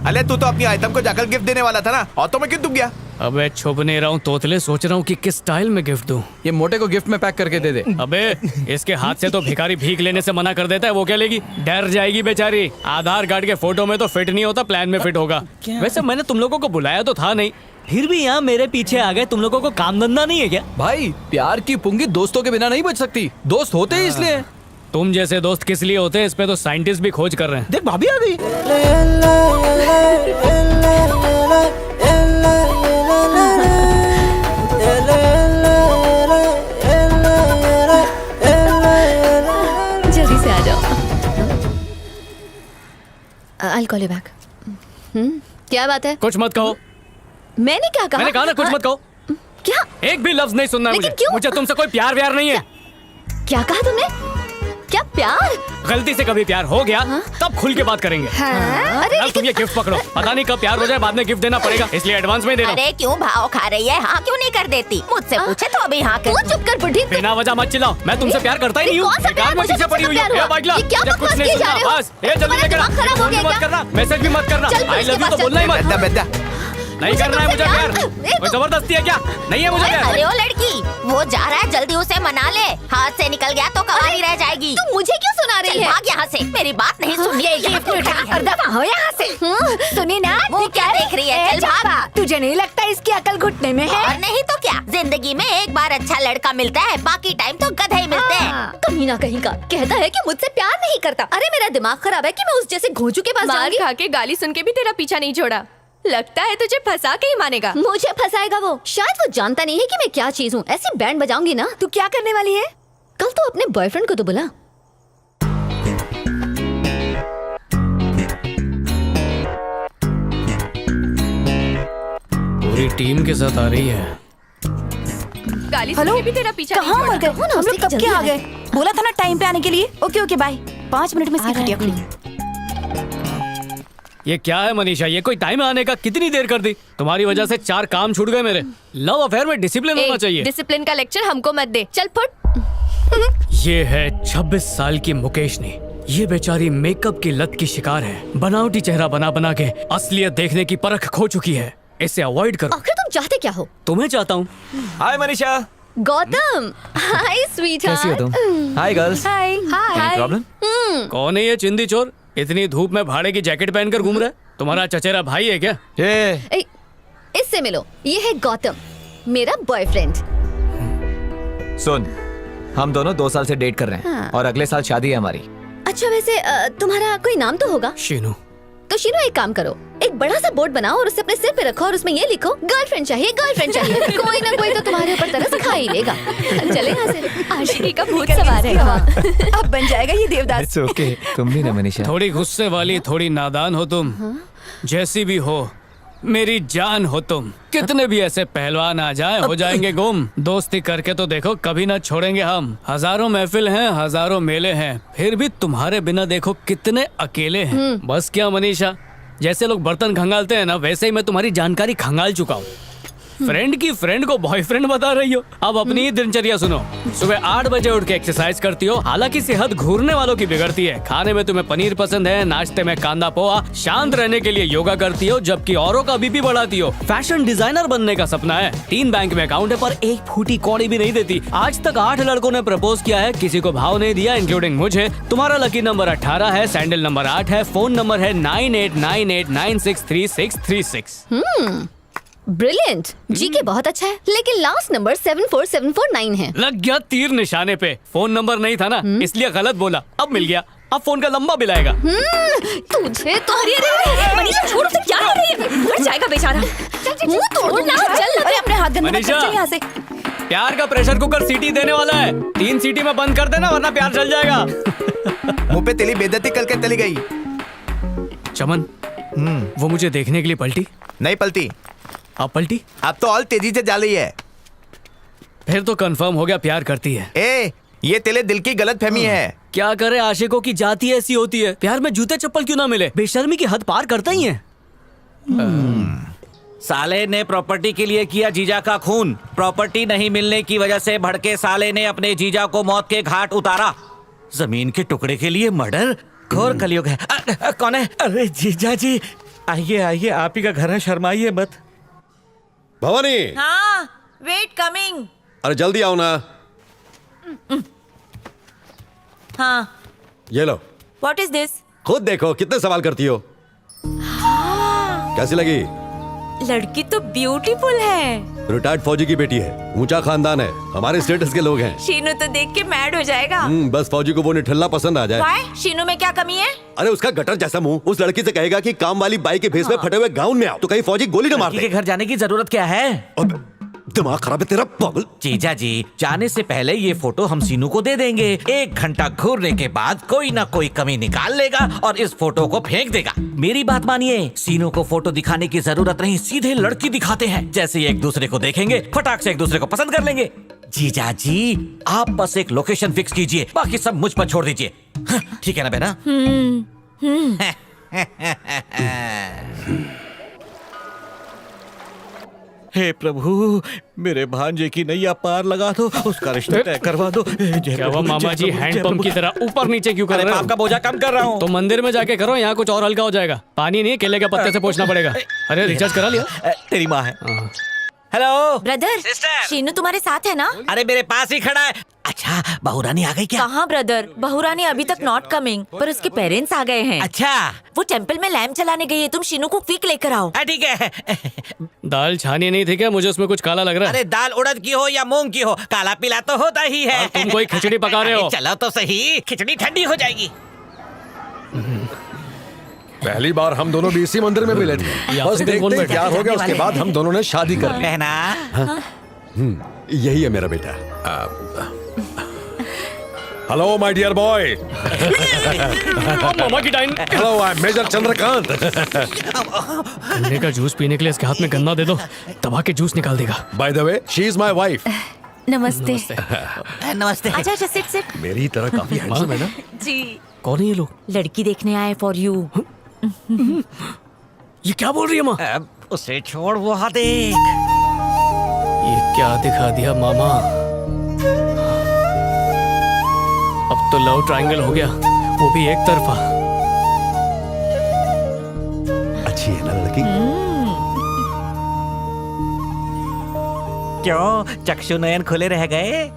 अरे तू तो अपनी आइटम को जाकर गिफ्ट देने वाला था ना, और तो मैं क्यों दुब गया? अबे छुप नहीं रहा हूँ तोतले, सोच रहा हूँ कि किस स्टाइल में गिफ्ट दूं। ये मोटे को गिफ्ट में पैक करके दे दे। अबे इसके हाथ से तो भिखारी भीख लेने से मना कर देता है, वो क्या लेगी? डर जाएगी बेचारी। आधार कार्ड के फोटो में तो फिट नहीं होता, प्लान में फिट होगा। वैसे मैंने तुम लोगों को बुलाया तो था नहीं, फिर भी यहाँ मेरे पीछे आ गए। तुम लोगों को काम धंधा नहीं है क्या? भाई प्यार की पुंगी दोस्तों के बिना नहीं बच सकती, दोस्त होते ही इसलिए। तुम जैसे दोस्त किस लिए होते हैं इस पे तो साइंटिस्ट भी खोज कर रहे हैं। देख भाभी आ गई। जल्दी से आ जाओ। I'll call you back. क्या बात है? कुछ मत कहो। मैंने क्या कहा? मैंने कहा ना कुछ मत कहो। क्या? एक भी लफ्ज नहीं सुनना है लेकिन मुझे। क्यों? मुझे तुमसे कोई प्यार व्यार नहीं है। क्या कहा तुमने? क्या प्यार? गलती से कभी प्यार हो गया तब खुल के बात करेंगे। अरे अब तुम ये गिफ्ट पकड़ो। पता नहीं कब प्यार हो जाए, बाद में गिफ्ट देना पड़ेगा, इसलिए एडवांस में दे रहा हूँ। अरे क्यों भाव खा रही है? हाँ क्यों नहीं कर देती? मुझसे पूछे तो अभी हाँ तू कर। चुप कर बुढ़ी। बिना वजह मत चिल्लाओ। मैं तुमसे प्यार करता ही नहीं हूँ। कौन सा प्यार? बेकार में मुझे पीछे पड़ी हुई प्यार है। हुआ? ए बाइकला, ये क्या मुझे बकवास कुछ नहीं किए जा सुनना। रहे हो? बस ये जल्दी तुम्हारा लेकर दिमाग खराब हो गया मत क्या? करना, मैसेज भी मत करना। चल, आई इसके लव यू तो पास बोलना ही मत। बेटा बेटा नहीं करना है मुझे प्यार। कोई जबरदस्ती है क्या? नहीं है मुझे प्यार। अरे ओ लड़की, वो जा रहा है, जल्दी उसे मना ले। हाथ से निकल गया तो कवानी रह जाएगी। तू मुझे क्यों सुना रही है? भाग यहाँ से, मेरी बात नहीं सुन रही है। दफा हो यहाँ से। सुनी ना, वो क्या देख रही है? चल भाग। तुझे नहीं लगता इसकी अकल घुटने में है? और नहीं तो क्या, जिंदगी में एक बार अच्छा लड़का मिलता है, बाकी टाइम तो गधे ही मिलते हैं। कमीना कहीं का कहता है कि मुझसे प्यार नहीं करता। अरे मेरा दिमाग खराब है कि मैं उस जैसे घोंचू के पास जाऊंगी। खा के गाली सुन के भी तेरा पीछा नहीं छोड़ा। लगता है तुझे फंसा के ही मानेगा। मुझे फंसाएगा वो। शायद वो जानता नहीं है कि मैं क्या चीज हूँ। ऐसी बैंड बजाऊंगी ना। तू क्या करने वाली है? कल तो अपने बॉयफ्रेंड को तो बुला। पूरी टीम के साथ आ रही है। गाली सुन के भी तेरा पीछा नहीं कहाँ मर गए? कहो ना, हम उससे लोग कि कब के जल्दी आ आए। गए? बोला था ना टाइम पे आने के लिए। Okay okay bye. 5 मिनट में इसकी खटिया खुली। ये क्या है मनीषा? ये कोई टाइम आने का? कितनी देर कर दी? तुम्हारी वजह से 4 काम छूट गए मेरे। लव अफेयर में डिसिप्लिन होना चाहिए। डिसिप्लिन का लेक्चर हमको मत दे। चल फुट। ये है 26 साल की मुकेशनी। ये बेचारी मेकअप की लत की शिकार है। बनावटी चेहरा बना बना के असलियत देखने की परख खो चुकी है। इसे अवॉइड करो। आखिर तुम चाहते क्या हो? तुम्हें चाहता हूँ। Hi Manisha. Gautam. Hi sweet कैसी हो तुम? Hi girls. Hi any problem? कौन है ये चिंदी चोर? इतनी धूप में भाड़े की जैकेट पहनकर घूम रहा है। तुम्हारा चचेरा भाई है क्या? ये इससे मिलो। ये है गौतम, मेरा बॉयफ्रेंड। सुन, हम दोनों 2 साल से डेट कर रहे हैं और अगले साल शादी है हमारी। अच्छा वैसे तुम्हारा कोई नाम तो होगा? शीनू। तो शीनू एक काम करो, एक बड़ा सा बोर्ड बनाओ और उसे अपने सिर पे रखो और उसमें ये लिखो गर्लफ्रेंड चाहिए, गर्लफ्रेंड चाहिए। कोई ना कोई तो तुम्हारे ऊपर तरस खा ही लेगा। चले यहाँ से। आशिकी का भूत सवार है। अब बन जाएगा ये देवदास। It's okay. तुम भी ना मनीषा। थोड़ी गुस्से वाली, थोड़ी नादान हो तुम। जैसी भी हो, मेरी जान हो तुम। कितने भी ऐसे पहलवान आ जाएं, हो जाएंगे गुम। दोस्ती करके तो देखो, कभी ना छोड़ेंगे हम। हजारों महफिल हैं, हजारों मेले हैं, फिर भी तुम्हारे बिना देखो कितने अकेले हैं। बस क्या मनीषा, जैसे लोग बर्तन खंगालते हैं ना, वैसे ही मैं तुम्हारी जानकारी खंगाल चुका हूँ। फ्रेंड की फ्रेंड को बॉयफ्रेंड बता रही हो। अब अपनी ही दिनचर्या सुनो। सुबह 8 बजे उठ के एक्सरसाइज करती हो। हालांकि सेहत घूरने वालों की बिगड़ती है। खाने में तुम्हें पनीर पसंद है, नाश्ते में कांदा पोहा। शांत रहने के लिए योगा करती हो, जबकि औरों का बीपी बढ़ाती हो। फैशन डिजाइनर बनने का सपना है। 3 बैंक में अकाउंट है, पर एक फूटी कौड़ी भी नहीं देती। आज तक 8 लड़कों ने प्रपोज किया है, किसी को भाव नहीं दिया, इंक्लूडिंग मुझे। तुम्हारा लकी नंबर 18 है, सैंडल नंबर 8 है, फोन नंबर है 9898963636। ब्रिलियंट। जीके बहुत अच्छा है, लेकिन लास्ट नंबर 74749 है। लग गया तीर निशाने पे। फोन नंबर नहीं था ना, इसलिए गलत बोला। अब मिल गया। अब फोन का लंबा बिल आएगा। तुझे तो मनीषा छोड़, उसे क्या हो रही है? मर जाएगा बेचारा। मुंह तोड़ना। चल अरे अपने हाथ गंदे मत कर, मनीषा। चल यहाँ से। प्यार का प्रेशर कुकर सीटी देने वाला है। 3 सीटी में बंद कर देना, वरना प्यार चल जाएगा। मुंह पे तेरी बेइज्जती करके चली गई। चमन, वो मुझे देखने के लिए पलटी? नहीं पलटी। अब पलटी? अब तो और तेजी से जा रही है। फिर तो कंफर्म हो गया, प्यार करती है। ए, ये तेरे दिल की गलतफहमी है। क्या करे, आशिकों की जाति ऐसी होती है। प्यार में जूते चप्पल क्यों ना मिले, बेशर्मी की हद पार करता ही है। साले ने प्रॉपर्टी के लिए किया जीजा का खून। प्रॉपर्टी नहीं मिलने की वजह से भड़के साले ने अपने जीजा को मौत के घाट उतारा। जमीन के टुकड़े के लिए मर्डर, घोर कलयुग है। कौन है? अरे जीजा जी, आइए आइए, आप ही का घर है, शर्माइए मत। भवानी। हाँ, वेट कमिंग। अरे जल्दी आओ ना। हाँ, ये लो। What is this? खुद देखो, कितने सवाल करती हो। कैसी लगी? लड़की तो ब्यूटीफुल है। रिटायर्ड फौजी की बेटी है, ऊंचा खानदान है, हमारे स्टेटस के लोग हैं। शीनू तो देख के मैड हो जाएगा। बस फौजी को वो निठल्ला पसंद आ जाए। वाई? शीनू में क्या कमी है? अरे उसका गटर जैसा मुंह उस लड़की से कहेगा कि काम वाली बाई के भेस में फटे हुए गाउन में आओ, तो कहीं फौजी गोली न मार लड़की दे। के घर जाने की जरूरत क्या है? दिमाग खराब है तेरा पागल। जीजा जी, जाने से पहले ये फोटो हम सीनू को दे देंगे। 1 घंटा घूरने के बाद कोई ना कोई कमी निकाल लेगा और इस फोटो को फेंक देगा। मेरी बात मानिए, सीनू को फोटो दिखाने की जरूरत नहीं, सीधे लड़की दिखाते हैं। जैसे ये एक दूसरे को देखेंगे, फटाक से एक दूसरे को पसंद कर लेंगे। जीजा जी, आप बस एक लोकेशन फिक्स कीजिए, बाकी सब मुझ पर छोड़ दीजिए। हाँ, ठीक है ना बेना? हे प्रभु, मेरे भांजे की नैया पार लगा दो, उसका रिश्ता तय करवा दो। क्या हुआ मामा जी, हैंडपंप की तरह ऊपर नीचे क्यों कर रहे हो? आपका बोझा कम कर रहा हूँ। तो मंदिर में जाके करो, यहाँ कुछ और हल्का हो जाएगा। पानी नहीं, केले के पत्ते से पोंछना पड़ेगा। अरे रिचार्ज करा लिया? तेरी माँ है। Hello brother, sister. शीनू तुम्हारे साथ है ना? अरे मेरे पास ही खड़ा है। अच्छा, बहुरानी आ गई क्या? कहाँ ब्रदर, बहुरानी अभी तक नॉट कमिंग, पर उसके पेरेंट्स आ गए हैं। अच्छा, वो टेंपल में लैम्प जलाने गई है, तुम शीनू को क्विक लेकर आओ। ठीक है। दाल छानी नहीं थी क्या? मुझे उसमें कुछ काला लग रहा है। अरे दाल उड़द की हो या मूंग की हो, काला पीला तो होता ही है। और तुम कोई खिचड़ी पका रहे हो। चलो तो सही, खिचड़ी ठंडी हो जाएगी। पहली बार हम दोनों भी इसी मंदिर में मिले थे। बस देखते ही प्यार हो गया, उसके बाद हम दोनों ने शादी कर ली। बहना, यही है मेरा बेटा। Hello my dear boy. मामा की time. Hello, I am major Chandrakant. गन्ने का जूस पीने के लिए इसके हाथ में गन्ना दे दो, दबा के जूस निकाल देगा। By the way, she is my wife. नमस्ते। नमस्ते। अच्छा अच्छा, सिट सिट। मेरी तरह काफी हैंडसम है ना? जी। कौन है ये लोग? लड़की देखने आए फॉर यू। ये क्या बोल रही है माँ? उसे छोड़, वो हाथ देख। ये क्या दिखा दिया मामा? अब तो लव ट्रायंगल हो गया, वो भी एक तरफा। अच्छी है ना लड़की? क्यों चक्षु नयन खुले रह गए?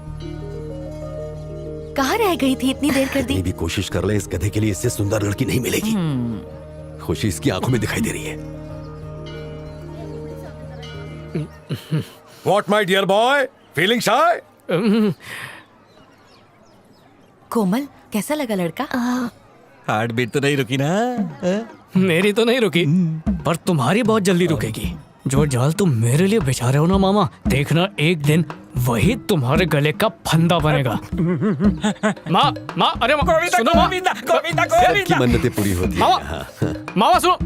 कहाँ रह गई थी, इतनी देर कर दी? कितनी भी कोशिश कर ले, इस गधे के लिए इससे सुंदर लड़की नहीं मिलेगी। खुशी इसकी आंखों में दिखाई दे रही है। What my dear boy? Feeling shy? कोमल, कैसा लगा लड़का? हार्ट बीट तो नहीं रुकी ना? मेरी तो नहीं रुकी, पर तुम्हारी बहुत जल्दी रुकेगी। जो जाल तुम मेरे लिए बिछा रहे हो ना मामा, देखना एक दिन वही तुम्हारे गले का फंदा बनेगा। माँ माँ, अरे सुनो माँ, सबकी मन्नतें पूरी होती है। मामा, मामा सुनो।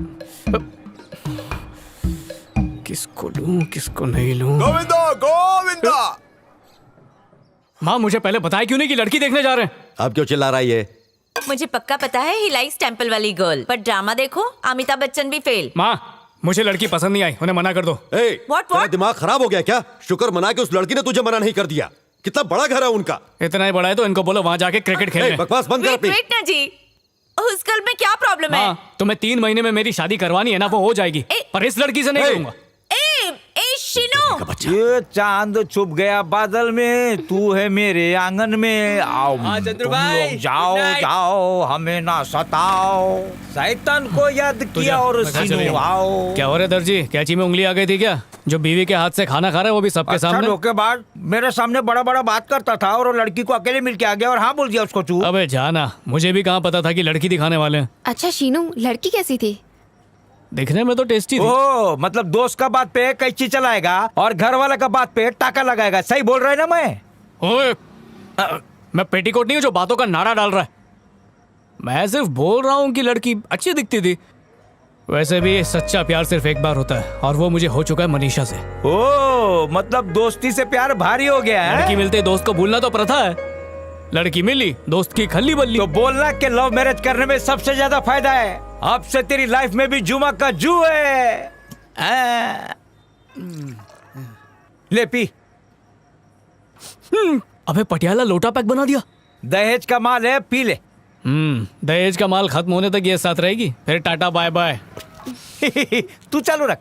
किसको लूं किसको नहीं लूं? गोविंदा, गोविंदा। माँ, मुझे पहले बताया क्यों नहीं कि लड़की देखने जा रहे हैं? अब क्यों चिल्ला रहा है ये? मुझे पक्का पता है ही लाइक्स टेंपल वाली गर्ल, पर ड्रामा देखो, अमिताभ बच्चन भी फेल। माँ, मुझे लड़की पसंद नहीं आई, उन्हें मना कर दो। तेरा दिमाग खराब हो गया क्या? शुक्र मना के उस लड़की ने तुझे मना नहीं कर दिया। कितना बड़ा घर है उनका। इतना ही बड़ा है तो इनको बोलो वहाँ जाके क्रिकेट खेलें। बकवास बंद कर अपनी। वेट ना जी, उस गर्ल में क्या प्रॉब्लम है? तुम्हें 3 महीने में मेरी शादी करवानी है ना, वो हो जाएगी, पर इस लड़की से नहीं करूंगा। ए शीनू, ये चांद छुप गया बादल में, तू है मेरे आंगन में। आओ चंद्रू तुम भाई, लोग जाओ good night। जाओ, हमें ना सताओ। शैतान को याद किया और सीनू आओ। क्या हो रहा है दर्जी, कैची में उंगली आ गई थी क्या? जो बीवी के हाथ से खाना खा रहा है वो भी सबके अच्छा, सामने। धोखेबाज मेरे सामने बड़ा बड़ा बात करता था और वो लड़की को अकेले मिल के आ गया और हाँ बोल दिया उसको चू। अबे जाना, मुझे भी कहाँ पता था कि लड़की दिखाने वाले हैं। अच्छा शीनू, लड़की कैसी थी? दिखने में तो टेस्टी थी। ओ, मतलब दोस्त का बात पे कैची चलाएगा और घर वाला का बात पे टाका लगाएगा। सही बोल रहा है ना मैं? ओए, मैं पेटीकोट नहीं हूँ जो बातों का नारा डाल रहा है। मैं सिर्फ बोल रहा हूँ कि लड़की अच्छी दिखती थी। वैसे भी सच्चा प्यार सिर्फ एक बार होता है और वो मुझे हो चुका है मनीषा से। ओ, मतलब दोस्ती से प्यार भारी हो गया है। लड़की मिलते दोस्त को भूलना तो प्रथा है। लड़की मिली, दोस्त की खल्ली बल्ली। तो बोलना कि लव मैरिज करने में सबसे ज्यादा फायदा है। अब से तेरी लाइफ में भी जुमा का जू है। ले पी। अबे पटियाला लोटा पैक बना दिया। दहेज का माल है, पी ले। दहेज का माल खत्म होने तक ये साथ रहेगी, फिर टाटा बाय बाय। तू चालू रख।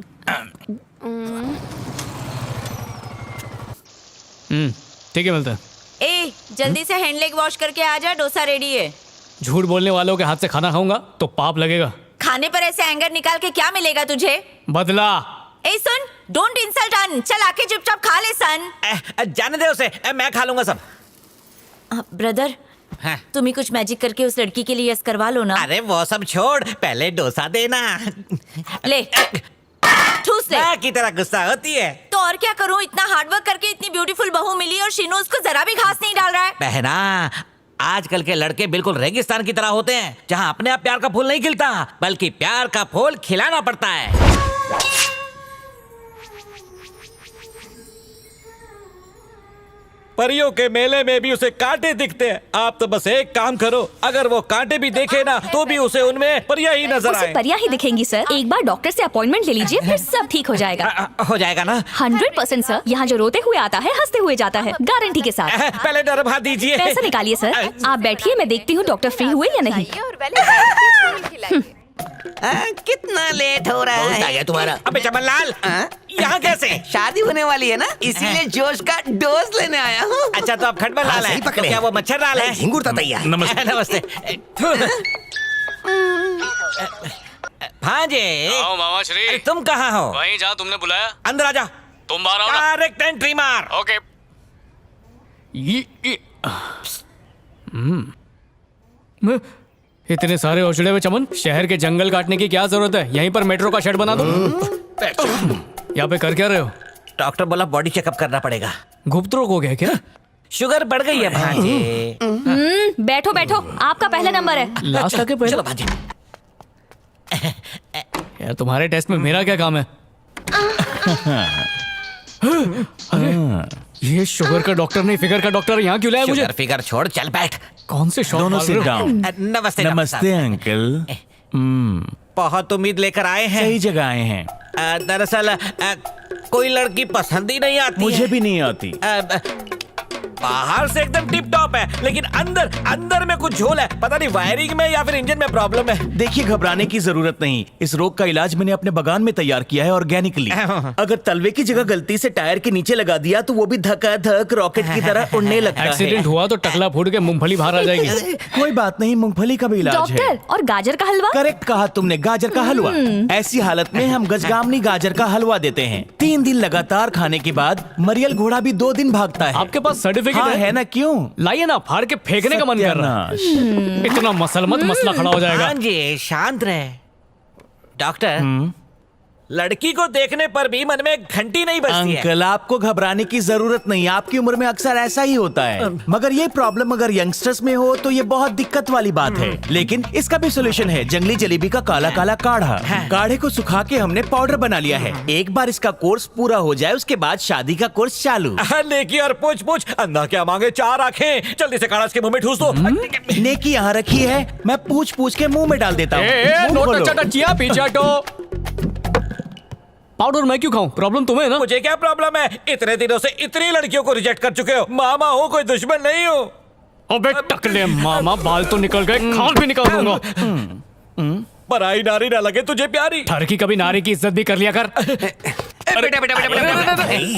ठीक है, मिलता है। ए जल्दी से हैंड लेग वॉश करके आ जा, डोसा रेडी है। झूठ बोलने वालों के हाथ से खाना खाऊंगा तो पाप लगेगा। खाने पर ऐसे एंगर निकाल के क्या मिलेगा तुझे? बदला। ए सुन, डोंट इंसल्ट अन, चल आके चुपचाप खा ले सन। जाने दे उसे, मैं खा लूंगा सब। ब्रदर, तुम ही कुछ मैजिक करके उस लड़की के लिए यस करवा लो ना। अरे वो सब छोड़, पहले डोसा देना। ले ठूस ले। की तरह गुस्सा होती है तो और क्या करूं, इतना हार्डवर्क करके इतनी ब्यूटीफुल बहू मिली और शीनू उसको जरा भी घास नहीं डाल रहा है। बहना, आजकल के लड़के बिल्कुल रेगिस्तान की तरह होते हैं, जहाँ अपने आप प्यार का फूल नहीं खिलता, बल्कि प्यार का फूल खिलाना पड़ता है। परियों के मेले में भी उसे कांटे दिखते हैं। आप तो बस एक काम करो, अगर वो कांटे भी देखे ना तो भी उसे उनमें परियां ही नजर आए। उसे परियां ही दिखेंगी सर। एक बार डॉक्टर से अपॉइंटमेंट ले लीजिए, फिर सब ठीक हो जाएगा। हो जाएगा ना? 100% सर। यहाँ जो रोते हुए आता है हंसते हुए जाता है, गारंटी के साथ। पहले डरभा दीजिए। पैसा निकालिए सर। आप बैठिए, मैं देखती हूँ डॉक्टर फ्री हुए या नहीं। कितना लेट हो रहा है तुम्हारा? अबे चमनलाल, यहाँ कैसे? शादी होने वाली है ना, इसीलिए जोश का डोज लेने आया हूँ। अच्छा, तो आप खटमल लाल है? तो क्या वो मच्छर लाल है? झिंगुर तैयार। नमस्ते। नमस्ते। भांजे, आओ मामा श्री। अरे तुम कहाँ हो? वहीं जहाँ तुमने बुलाया। अंदर आ जा। तुम बाहर आओ ना। डायरेक्ट एंट्री मार। ओके। इतने सारे औषधे हुए चमन, शहर के जंगल काटने की क्या जरूरत है? यहीं पर मेट्रो का शेड बना दो। यहाँ पे कर क्या रहे हो? डॉक्टर बोला बॉडी चेकअप करना पड़ेगा। गुप्त रोग हो गया क्या? शुगर बढ़ गई है भांजे। बैठो बैठो, आपका पहला नंबर है। लास्ट आके पहले। चलो भांजे। यार तुम्हारे टेस्ट में मेरा क्या काम है? अरे ये शुगर का डॉक्टर नहीं, फिगर का डॉक्टर यहाँ क्यों लाया मुझे? शुगर फिगर छोड़, चल बैठ। कौन से शौक दोनों पाल रहे सिट हो? डाउन। नमस्ते। नमस्ते अंकल। बहुत उम्मीद लेकर आए हैं। सही जगह आए हैं। दरअसल कोई लड़की पसंद ही नहीं आती मुझे है। भी नहीं आती। बाहर से एकदम टिप टॉप है, लेकिन अंदर अंदर में कुछ झोल है। पता नहीं वायरिंग में या फिर इंजन में प्रॉब्लम है। देखिए, घबराने की जरूरत नहीं। इस रोग का इलाज मैंने अपने बागान में तैयार किया है, ऑर्गेनिकली। अगर तलवे की जगह गलती से टायर के नीचे लगा दिया तो वो भी धक्का धक रॉकेट की तरह उड़ने लगता है। एक्सीडेंट हुआ तो टकला फूट के मूंगफली बाहर आ जाएगी। कोई बात नहीं, मूंगफली का भी इलाज है। डॉक्टर, और गाजर का हलवा? करेक्ट कहा तुमने, गाजर का हलवा। ऐसी हालत में हम गजगामनी गाजर का हलवा देते हैं। 3 दिन लगातार खाने के बाद मरियल घोड़ा भी 2 दिन भागता है। आपके पास सर्टिफिकेट है ना? क्यों? लाइए ना, फाड़ के फेंकने का मन कर रहा है। इतना मसल मत, मसला खड़ा हो जाएगा। हाँ जी, शांत रहे। डॉक्टर, लड़की को देखने पर भी मन में घंटी नहीं बजती है। अंकल, आपको घबराने की जरूरत नहीं। आपकी उम्र में अक्सर ऐसा ही होता है। मगर ये प्रॉब्लम अगर यंगस्टर्स में हो तो ये बहुत दिक्कत वाली बात है। लेकिन इसका भी सोल्यूशन है। जंगली जलेबी का काला काला काढ़ा। काढ़े को सुखा के हमने पाउडर बना लिया है। एक बार इसका कोर्स पूरा हो जाए, उसके बाद शादी का कोर्स चालू। नेकी और पूछ पूछ, अंधा क्या मांगे 4 आंखें। जल्दी से काढ़ा इसके मुंह में ठूस दो। नेकी यहाँ रखी है, मैं पूछ पूछ के मुंह में डाल देता हूँ। पाउडर मैं क्यों खाऊं? प्रॉब्लम तुम्हें है ना? मुझे क्या प्रॉब्लम है? इतने दिनों से इतनी लड़कियों को रिजेक्ट कर चुके हो। मामा हो, कोई दुश्मन नहीं हो। अबे टकले मामा, बाल तो निकल गए, खाल भी निकाल दूंगा। पराई नारी ना लगे तुझे प्यारी। ठरकी कभी नारी की इज्जत भी कर लिया कर।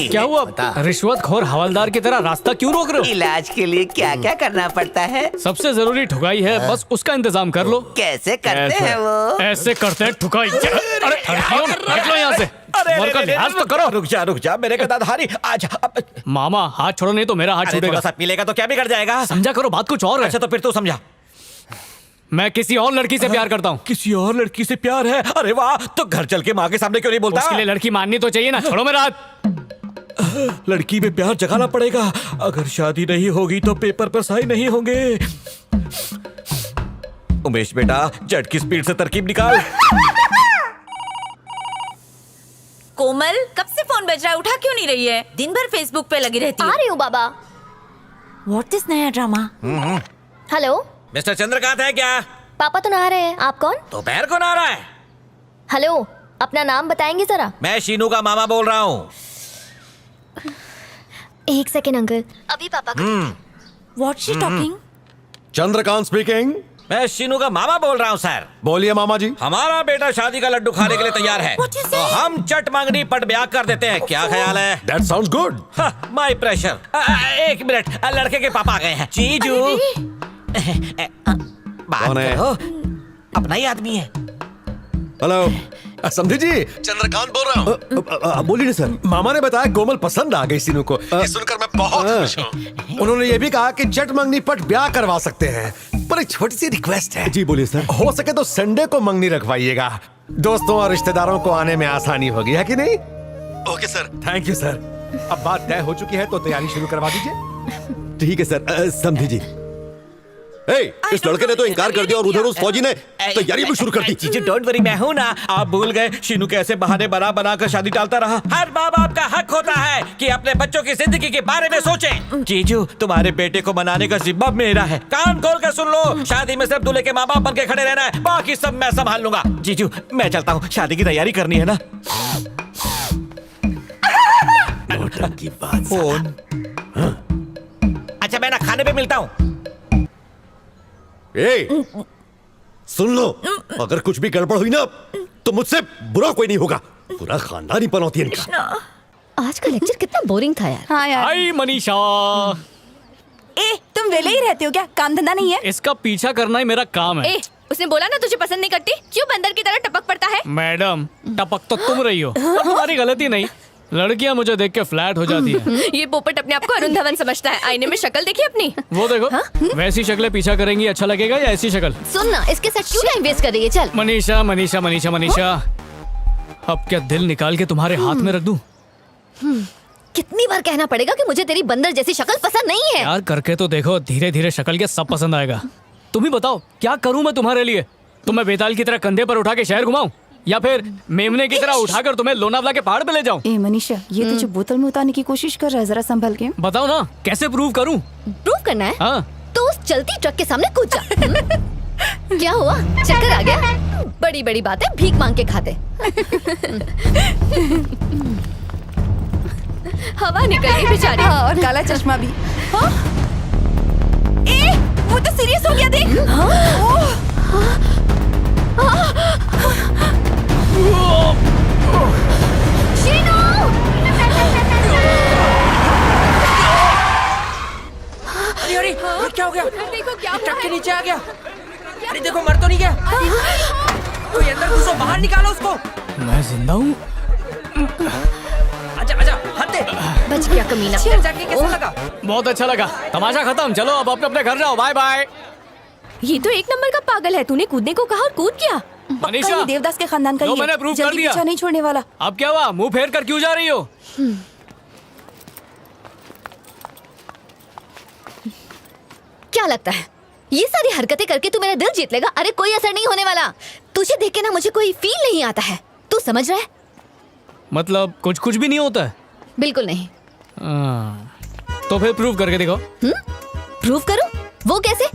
क्या हुआ? रिश्वतखोर हवलदार की तरह रास्ता क्यों रोक रहे हो? इलाज के लिए क्या क्या करना पड़ता है? सबसे जरूरी ठुकाई है, बस उसका इंतजाम कर लो। कैसे करते हैं वो? ऐसे करते हैं ठुकाई। अरे निकलो यहाँ से। का लिहाज तो करो। रुक जा मेरे गद्दाधारी। आजा। मामा हाथ छोड़ो, नहीं तो मेरा हाथ छूटेगा। थोड़ा सा पीलेगा तो क्या बिगड़ जाएगा? समझा करो, बात कुछ और है। अच्छा तो फिर तू समझा। मैं किसी और लड़की से प्यार करता हूँ। किसी और लड़की से प्यार है? अरे वाह, तो घर चल के माँ के सामने क्यों नहीं बोलता? उसके लिए लड़की माननी तो चाहिए ना। छोड़ो मेरा हाथ। लड़की में प्यार जगाना पड़ेगा। अगर शादी नहीं होगी तो पेपर पर साइन नहीं होंगे। उमेश बेटा, जेट की स्पीड से तरकीब निकाल। कोमल, कब से फोन बज रहा है, उठा क्यों नहीं रही है? दिन भर फेसबुक पे लगी रहती है। आ रही हूँ बाबा। व्हाट दिस नया ड्रामा? हेलो मिस्टर चंद्रकांत है क्या? पापा तो नहा रहे हैं। आप कौन? दोपहर को नहा रहा है। हेलो, अपना नाम बताएंगे जरा? मैं शीनू का मामा बोल रहा हूँ। 1 सेकेंड अंकल, अभी पापा का। What she talking? Chandrakant speaking. मैं शीनू का मामा बोल रहा हूँ सर। बोलिए मामा जी। हमारा बेटा शादी का लड्डू खाने के लिए तैयार है, तो हम चट मांगनी पट ब्याह कर देते हैं। क्या ख्याल है? That sounds good. My pressure. 1 minute, लड़के के पापा आ गए हैं। जीजू बात कौन है? करो, अपना ही आदमी है। हेलो। समझे जी? चंद्रकांत बोल रहा हूँ। बोलिए ना सर। मामा ने बताया कोमल पसंद आ गई सीनू को। ये सुनकर मैं बहुत खुश हूँ। उन्होंने ये भी कहा कि चट मंगनी पट ब्याह करवा सकते हैं, पर एक छोटी सी रिक्वेस्ट है। जी बोलिए सर। हो सके तो संडे को मंगनी रखवाइएगा, दोस्तों और रिश्तेदारों को आने में आसानी होगी, है कि नहीं? Okay sir. Thank you sir. अब बात तय हो चुकी है तो तैयारी शुरू करवा दीजिए। ठीक है सर। समझी जी। इस लड़के ने तो इनकार कर दिया और उधर उस फौजी ने तैयारी भी शुरू कर दी। जीजू डोंट वरी, मैं हूँ ना। आप भूल गए शीनू कैसे बहाने बना बना कर शादी टालता रहा। हर माँ बाप का हक होता है कि अपने बच्चों की जिंदगी के बारे में सोचें। जीजू तुम्हारे बेटे को मनाने का जिम्मा मेरा है। कान खोल कर सुन लो, शादी में सिर्फ दूल्हे के माँ बाप बन के खड़े रहना है, बाकी सब मैं संभाल लूंगा। जीजू मैं चलता हूँ, शादी की तैयारी करनी है ना। की बात। फोन। अच्छा मैं ना खाने पे मिलता हूँ। सुन लो, अगर कुछ भी गड़बड़ हुई ना तो मुझसे बुरा कोई नहीं होगा। पूरा खानदान ही पनौती है इनका। आज का लेक्चर कितना बोरिंग था यार। हाँ यार। हाय मनीषा। तुम वेले ही रहते हो क्या? काम धंधा नहीं है? इसका पीछा करना ही मेरा काम है। उसने बोला ना तुझे पसंद नहीं करती, क्यों बंदर की तरह टपक पड़ता है? मैडम टपक तो तुम रही हो, तुम्हारी गलती नहीं। लड़कियां मुझे देख के फ्लैट हो जाती है। ये पोपट अपने आप को अरुण धवन समझता है। आईने में शक्ल देखी अपनी? वो देखो। वैसी शक्लें पीछा करेंगी अच्छा लगेगा या ऐसी शक्ल? सुन ना, इसके साथ क्यों टाइम वेस्ट कर रही है? चल। मनीषा मनीषा मनीषा मनीषा, अब क्या दिल निकाल के तुम्हारे हाथ में रख दूं? कितनी बार कहना पड़ेगा कि मुझे तेरी बंदर जैसी शक्ल पसंद नहीं है? यार करके तो देखो, धीरे धीरे शक्ल के सब पसंद आएगा। तुम ही बताओ क्या करूं मैं तुम्हारे लिए? तुम्हें बेताल की तरह कंधे पर उठा के शहर घुमाऊं या फिर मेमने की तरह उठाकर तुम्हें लोनावला के पहाड़ पे ले जाऊं? मनीषा, ये तुझे बोतल में उतारने की कोशिश कर रहा है, जरा संभल के। बताओ ना कैसे प्रूव करूं? प्रूव करना है? हाँ। तो उस चलती ट्रक के सामने कूद जा। क्या हुआ? चक्कर आ गया? बड़ी बड़ी बातें भीख मांग के खाते। हवा निकल गई बेचारी। और काला चश्मा भी। वो तो सीरियस हो गया, देख। शीनू! अरे क्या हो गया? देखो क्या ट्रक के नीचे आ गया। अरे देखो मर तो नहीं गया। कोई अंदर घुसो, बाहर निकालो उसको। मैं जिंदा हूँ। आजा आजा, हाथ दे। बच गया कमीना। जाके कैसा लगा? बहुत अच्छा लगा। तमाशा खत्म, चलो अब अपने अपने घर जाओ। Bye bye. ये तो एक नंबर का पागल है। तूने कूदने को कहा और कूद गया। मनीषा, ये देवदास के खानदान का ही है। मैंने प्रूव कर जल्दी दिया। पीछा नहीं छोड़ने वाला। अब क्या हुआ? मुंह फेर कर क्यों जा रही हो? क्या लगता है ये सारी हरकतें करके तू मेरा दिल जीत लेगा? अरे कोई असर नहीं होने वाला। तुझे देख के ना मुझे कोई फील नहीं आता है। तू समझ रहा है? मतलब कुछ भी नहीं होता है? बिल्कुल नहीं। तो फिर प्रूव करके देखो। प्रूव करूं? वो कैसे?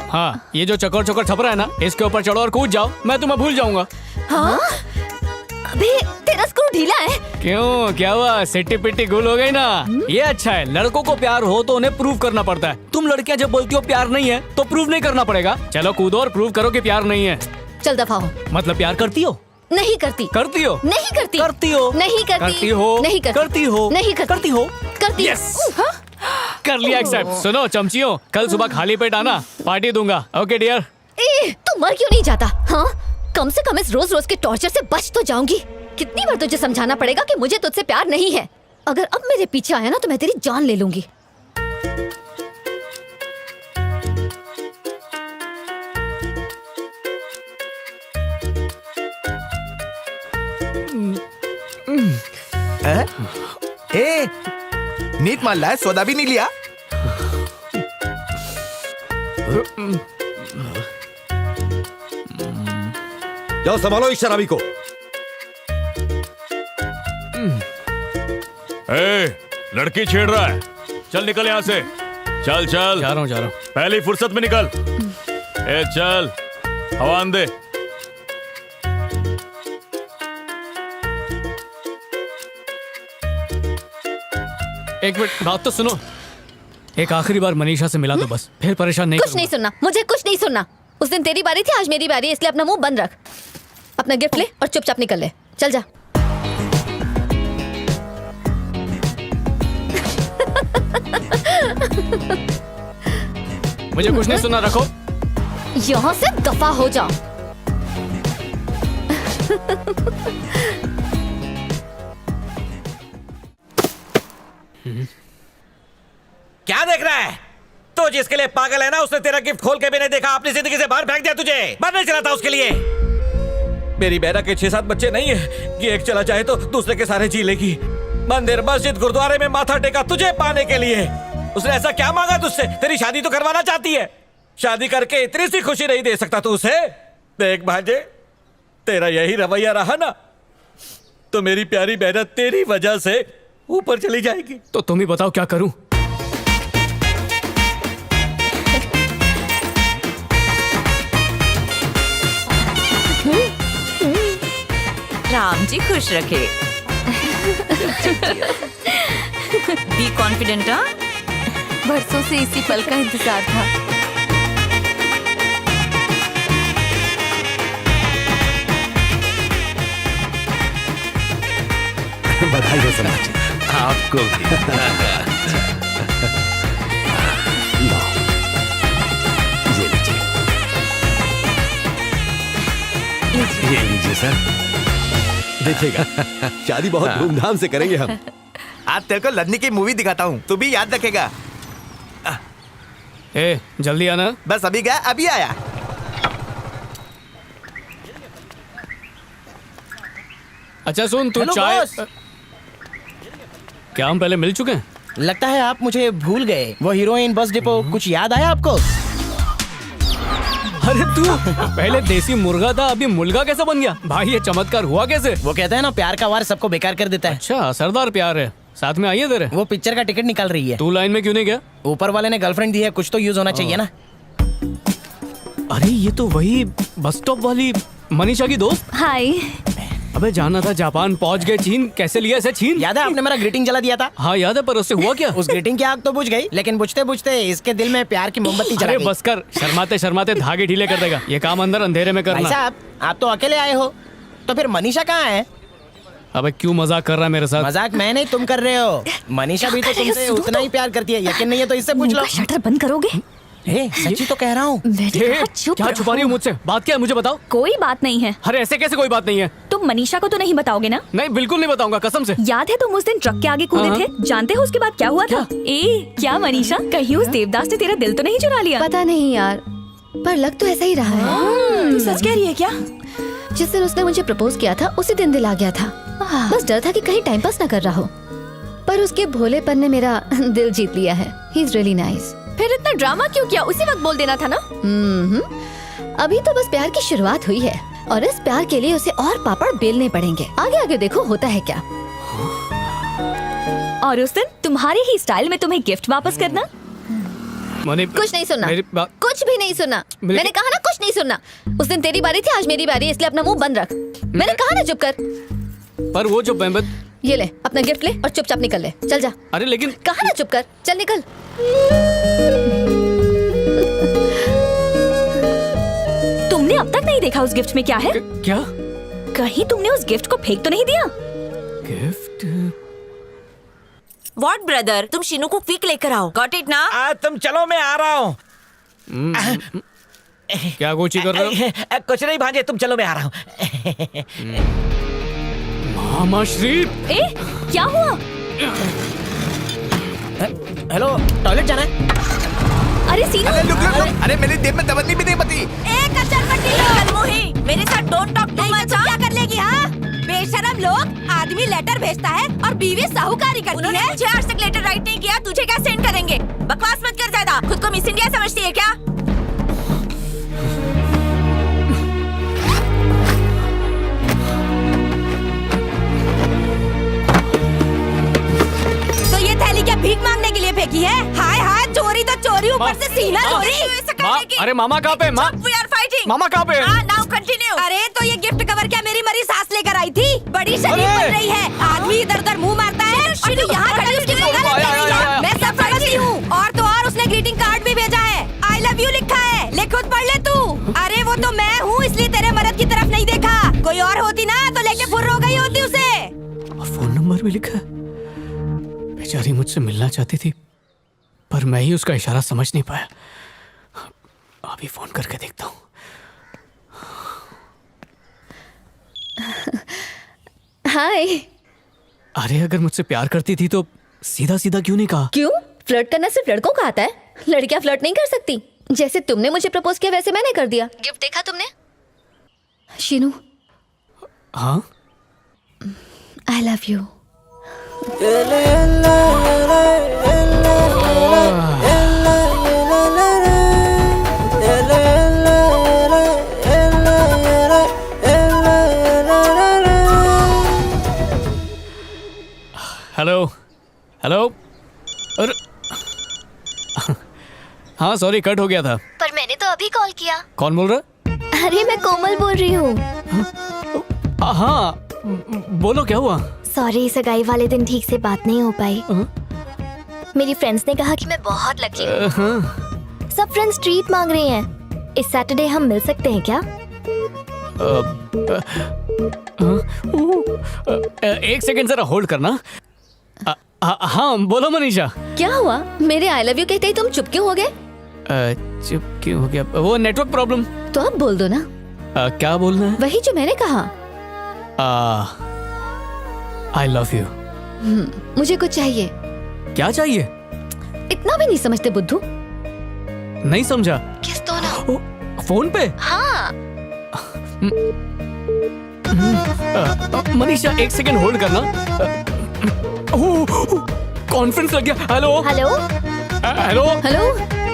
हाँ, ये जो चकोर चकोर छपरा है ना, इसके ऊपर चढ़ो और कूद जाओ, मैं तुम्हें भूल जाऊंगा। हाँ? अबे तेरा स्क्रू ढीला है। क्यों, क्या हुआ? सिट्टी पिट्टी गुल हो गई ना? ये अच्छा है, लड़कों को प्यार हो तो उन्हें प्रूव करना पड़ता है। तुम लड़कियां जब बोलती हो प्यार नहीं है तो प्रूव नहीं करना पड़ेगा। चलो कूदो और प्रूव करो कि प्यार नहीं है। चल दफा हो। मतलब प्यार करती हो? नहीं करती। करती हो? नहीं करती। करती हो? नहीं करती। करती हो? नहीं करती। करती हो? नहीं करती। करती हो? करती। Yes! कर लिया एक्सेप्ट। सुनो चमचियों, कल सुबह खाली पेट आना, पार्टी दूंगा। Okay dear. तू मर क्यों नहीं जाता? हाँ, कम से कम इस रोज रोज के टॉर्चर से बच तो जाऊंगी। कितनी बार तुझे समझाना पड़ेगा कि मुझे तुझसे प्यार नहीं है? अगर अब मेरे पीछे आया ना तो मैं तेरी जान ले लूंगी। नीट मान ला है, सौदा भी नहीं लिया। जाओ संभालो इस शराबी को। लड़की छेड़ रहा है, चल निकल यहाँ से। चल चल। जा रहा हूँ। पहली फुर्सत में निकल। चल हवान दे। एक मिनट बात तो सुनो। एक आखिरी बार मनीषा से मिला दो बस, फिर परेशान नहीं कुछ नहीं सुनना, मुझे कुछ नहीं सुनना। उस दिन तेरी बारी थी, आज मेरी बारी है, इसलिए अपना मुंह बंद रख। अपना गिफ्ट ले और चुपचाप निकल ले। चल जा। मुझे कुछ नहीं सुनना, रखो। यहाँ से दफा हो जाओ। क्या देख रहा है तो? जिसके लिए पागल है ना, उसने तेरा गिफ्ट खोल के भी नहीं देखा, अपनी जिंदगी से बाहर फेंक दिया तुझे। मरने चला था उसके लिए। मेरी बहना के 6-7 बच्चे नहीं है कि एक चला जाए तो दूसरे के सारे जी लेगी। मंदिर, मस्जिद, गुरुद्वारे में माथा टेका तुझे पाने के लिए। उसने ऐसा क्या मांगा तुझसे? तेरी शादी तो करवाना चाहती है। शादी करके इतनी सी खुशी नहीं दे सकता तू उसे? देख भांजे, तेरा यही रवैया रहा ना तो मेरी प्यारी बहना तेरी वजह से ऊपर चली जाएगी। तो तुम ही बताओ क्या करूं? राम जी खुश रखे। Be confident. हाँ, बरसों से इसी पल का इंतजार था। बधाई हो सना जी। आपको भी। लो, ये लीजिए। ये लीजिए सर। देखिएगा, शादी बहुत धूमधाम से करेंगे हम। आज तेरे को लड़ने की मूवी दिखाता हूँ, तू भी याद रखेगा। ए, जल्दी आना। बस अभी गया, अभी आया। अच्छा सुन, तू चाय। क्या हम पहले मिल चुके हैं? लगता है आप मुझे भूल गए। वो हीरोइन, बस डिपो, कुछ याद आया आपको? अरे तू पहले देसी मुर्गा था, अभी मुर्गा कैसे बन गया? भाई ये चमत्कार हुआ कैसे? वो कहते हैं ना, प्यार का वार सबको बेकार कर देता है। अच्छा, असरदार प्यार है। साथ में आइए तेरे। वो पिक्चर का टिकट निकाल रही है। तू लाइन में क्यों नहीं गया? ऊपर वाले ने गर्लफ्रेंड दी है, कुछ तो यूज होना चाहिए ना। अरे ये तो वही बस स्टॉप वाली मनीषा की दोस्त। हाय। अबे जाना था जापान, पहुंच गए चीन। कैसे लिया इसे चीन? याद है आपने मेरा ग्रीटिंग जला दिया था? हाँ याद है, पर उससे हुआ क्या? उस ग्रीटिंग की आग तो बुझ गई, लेकिन बुझते बुझते इसके दिल में प्यार की मोमबत्ती जला अरे गई। बस कर, शर्माते शर्माते धागे ढीले कर देगा। ये काम अंदर अंधेरे में भाई करना। साहब, आप तो अकेले आए हो, तो फिर मनीषा कहाँ है? अबे क्यों मजाक कर रहा है मेरे साथ? मजाक मैं नहीं, तुम कर रहे हो। मनीषा भी तो तुमसे उतना ही प्यार करती है। यकीन नहीं है तो इससे पूछ लो। शटर बंद करोगे? सच्ची तो कह रहा हूँ। क्या छुपा रही हो मुझसे? बात क्या है मुझे बताओ। कोई बात नहीं है। अरे ऐसे कैसे कोई बात नहीं है? तुम मनीषा को तो नहीं बताओगे ना? नहीं, बिल्कुल नहीं बताऊंगा, कसम से। याद है तुम उस दिन ट्रक के आगे कूदे थे? जानते हो उसके बाद क्या हुआ था? क्या मनीषा, कहीं उस देवदास ने तेरा दिल तो नहीं चुरा लिया? पता नहीं यार, पर लग तो ऐसा ही रहा है। तू सच कह रही है क्या? जिस दिन उसने मुझे प्रपोज किया था उसी दिन दिल आ गया था। बस डर था कि कहीं टाइम पास न कर रहा हो, पर उसके भोलेपन ने मेरा दिल जीत लिया है। He is really nice. फिर इतना ड्रामा क्यों किया? उसी वक्त बोल देना था ना। अभी तो बस प्यार की शुरुआत हुई है और इस प्यार के लिए उसे और पापड़ बेलने पड़ेंगे। आगे आगे देखो होता है क्या। और उस दिन तुम्हारे ही स्टाइल में तुम्हें गिफ्ट वापस करना। कुछ नहीं सुनना, कुछ भी नहीं सुनना। मैंने कहा ना कुछ नहीं सुनना। उस दिन तेरी बारी थी, आज मेरी बारी है, इसलिए अपना मुंह बंद रख। मैंने कहा ना चुप कर। पर वो जो ये ले अपना गिफ्ट ले और चुपचाप निकल ले। चल जा। अरे लेकिन कहा ना चुप कर, चल निकल। तुमने अब तक नहीं देखा उस गिफ्ट में क्या है? क्या? कहीं तुमने उस गिफ्ट को फेंक तो नहीं दिया? गिफ्ट? व्हाट ब्रदर, तुम शीनू को क्विक लेकर आओ। गॉट इट ना? तुम चलो, मैं आ रहा हूँ। क्या कोची कर रहे हो? कुछ नहीं भांजे, तुम चलो, मैं आ रहा हूँ। मामा श्री, क्या हुआ? हेलो, टॉयलेट जाना है? अरे सीनू, अरे मेरी देह में दबनी भी नहीं बती। मेरे साथ डोंट टॉक टू मच। क्या कर लेगी? हाँ, बेशरम लोग। आदमी लेटर भेजता है और बीवी साहूकारी करती उन्होंने है। मुझे आज तक लेटर राइट नहीं किया, तुझे क्या सेंड करेंगे? बकवास मत कर ज्यादा। खुद को मिस इंडिया समझती है क्या? तो ये थैली क्या भीख मांगने के लिए फेंकी है? हाय हाय, चोरी तो चोरी, ऊपर से सीना चोरी। अरे मामा कहाँ पे? मामा कहाँ पे? Now continue. अरे तो ये गिफ्ट कवर क्या मेरी मरी सास लेकर आई थी? बड़ी शरीफ बन रही है। आदमी इधर उधर मुंह मारता है और तू यहाँ खड़ी उसकी वकालत कर रही है। मैं सब समझती हूँ। और तो और उसने ग्रीटिंग कार्ड भी भेजा है, आई लव यू लिखा है। ले खुद पढ़ ले तू। अरे वो तो मैं हूँ, इसलिए तेरे मर्द की तरफ नहीं देखा। कोई और होती ना तो लेके फुर्र हो गई होती उसे। और फोन नंबर भी लिखा है। बेचारी मुझसे मिलना चाहती थी, पर मैं ही उसका इशारा समझ नहीं पाया। अभी फोन करके देखता हूँ। हाय। अरे अगर मुझसे प्यार करती थी तो सीधा सीधा क्यों नहीं कहा? क्यों? फ्लर्ट करना सिर्फ लड़कों का आता है, लड़कियां फ्लर्ट नहीं कर सकती। जैसे तुमने मुझे प्रपोज किया वैसे मैंने कर दिया। गिफ्ट देखा तुमने? शीनू, हाँ आई लव यू। Hello hello. अरे हाँ सॉरी, कट हो गया था। पर मैंने तो अभी कॉल किया। कौन बोल रहा? अरे मैं कोमल बोल रही हूँ। हाँ बोलो, क्या हुआ? सॉरी, सगाई वाले दिन ठीक से बात नहीं हो पाई। मेरी फ्रेंड्स ने कहा कि मैं बहुत लकी हूँ। सब फ्रेंड्स ट्रीट मांग रही हैं। इस सैटरडे हम मिल सकते हैं क्या? एक सेकंड जरा होल्ड करना। हाँ बोलो मनीषा। क्या हुआ? मेरे आई लव यू कहते ही तुम चुप क्यों हो गए? चुप क्यों हो गया? वो नेटवर्क प्रॉब्लम। तो अब बोल दो ना। क्या बोलना है? वही जो मैंने कहा। आई लव यू। मुझे कुछ चाहिए। क्या चाहिए? इतना भी नहीं समझते बुद्धू। नहीं समझा। किस दो ना। फोन पे? हाँ। मनीषा एक सेकंड होल्ड करना। कॉन्फ्रेंस लग गया। Hello hello hello hello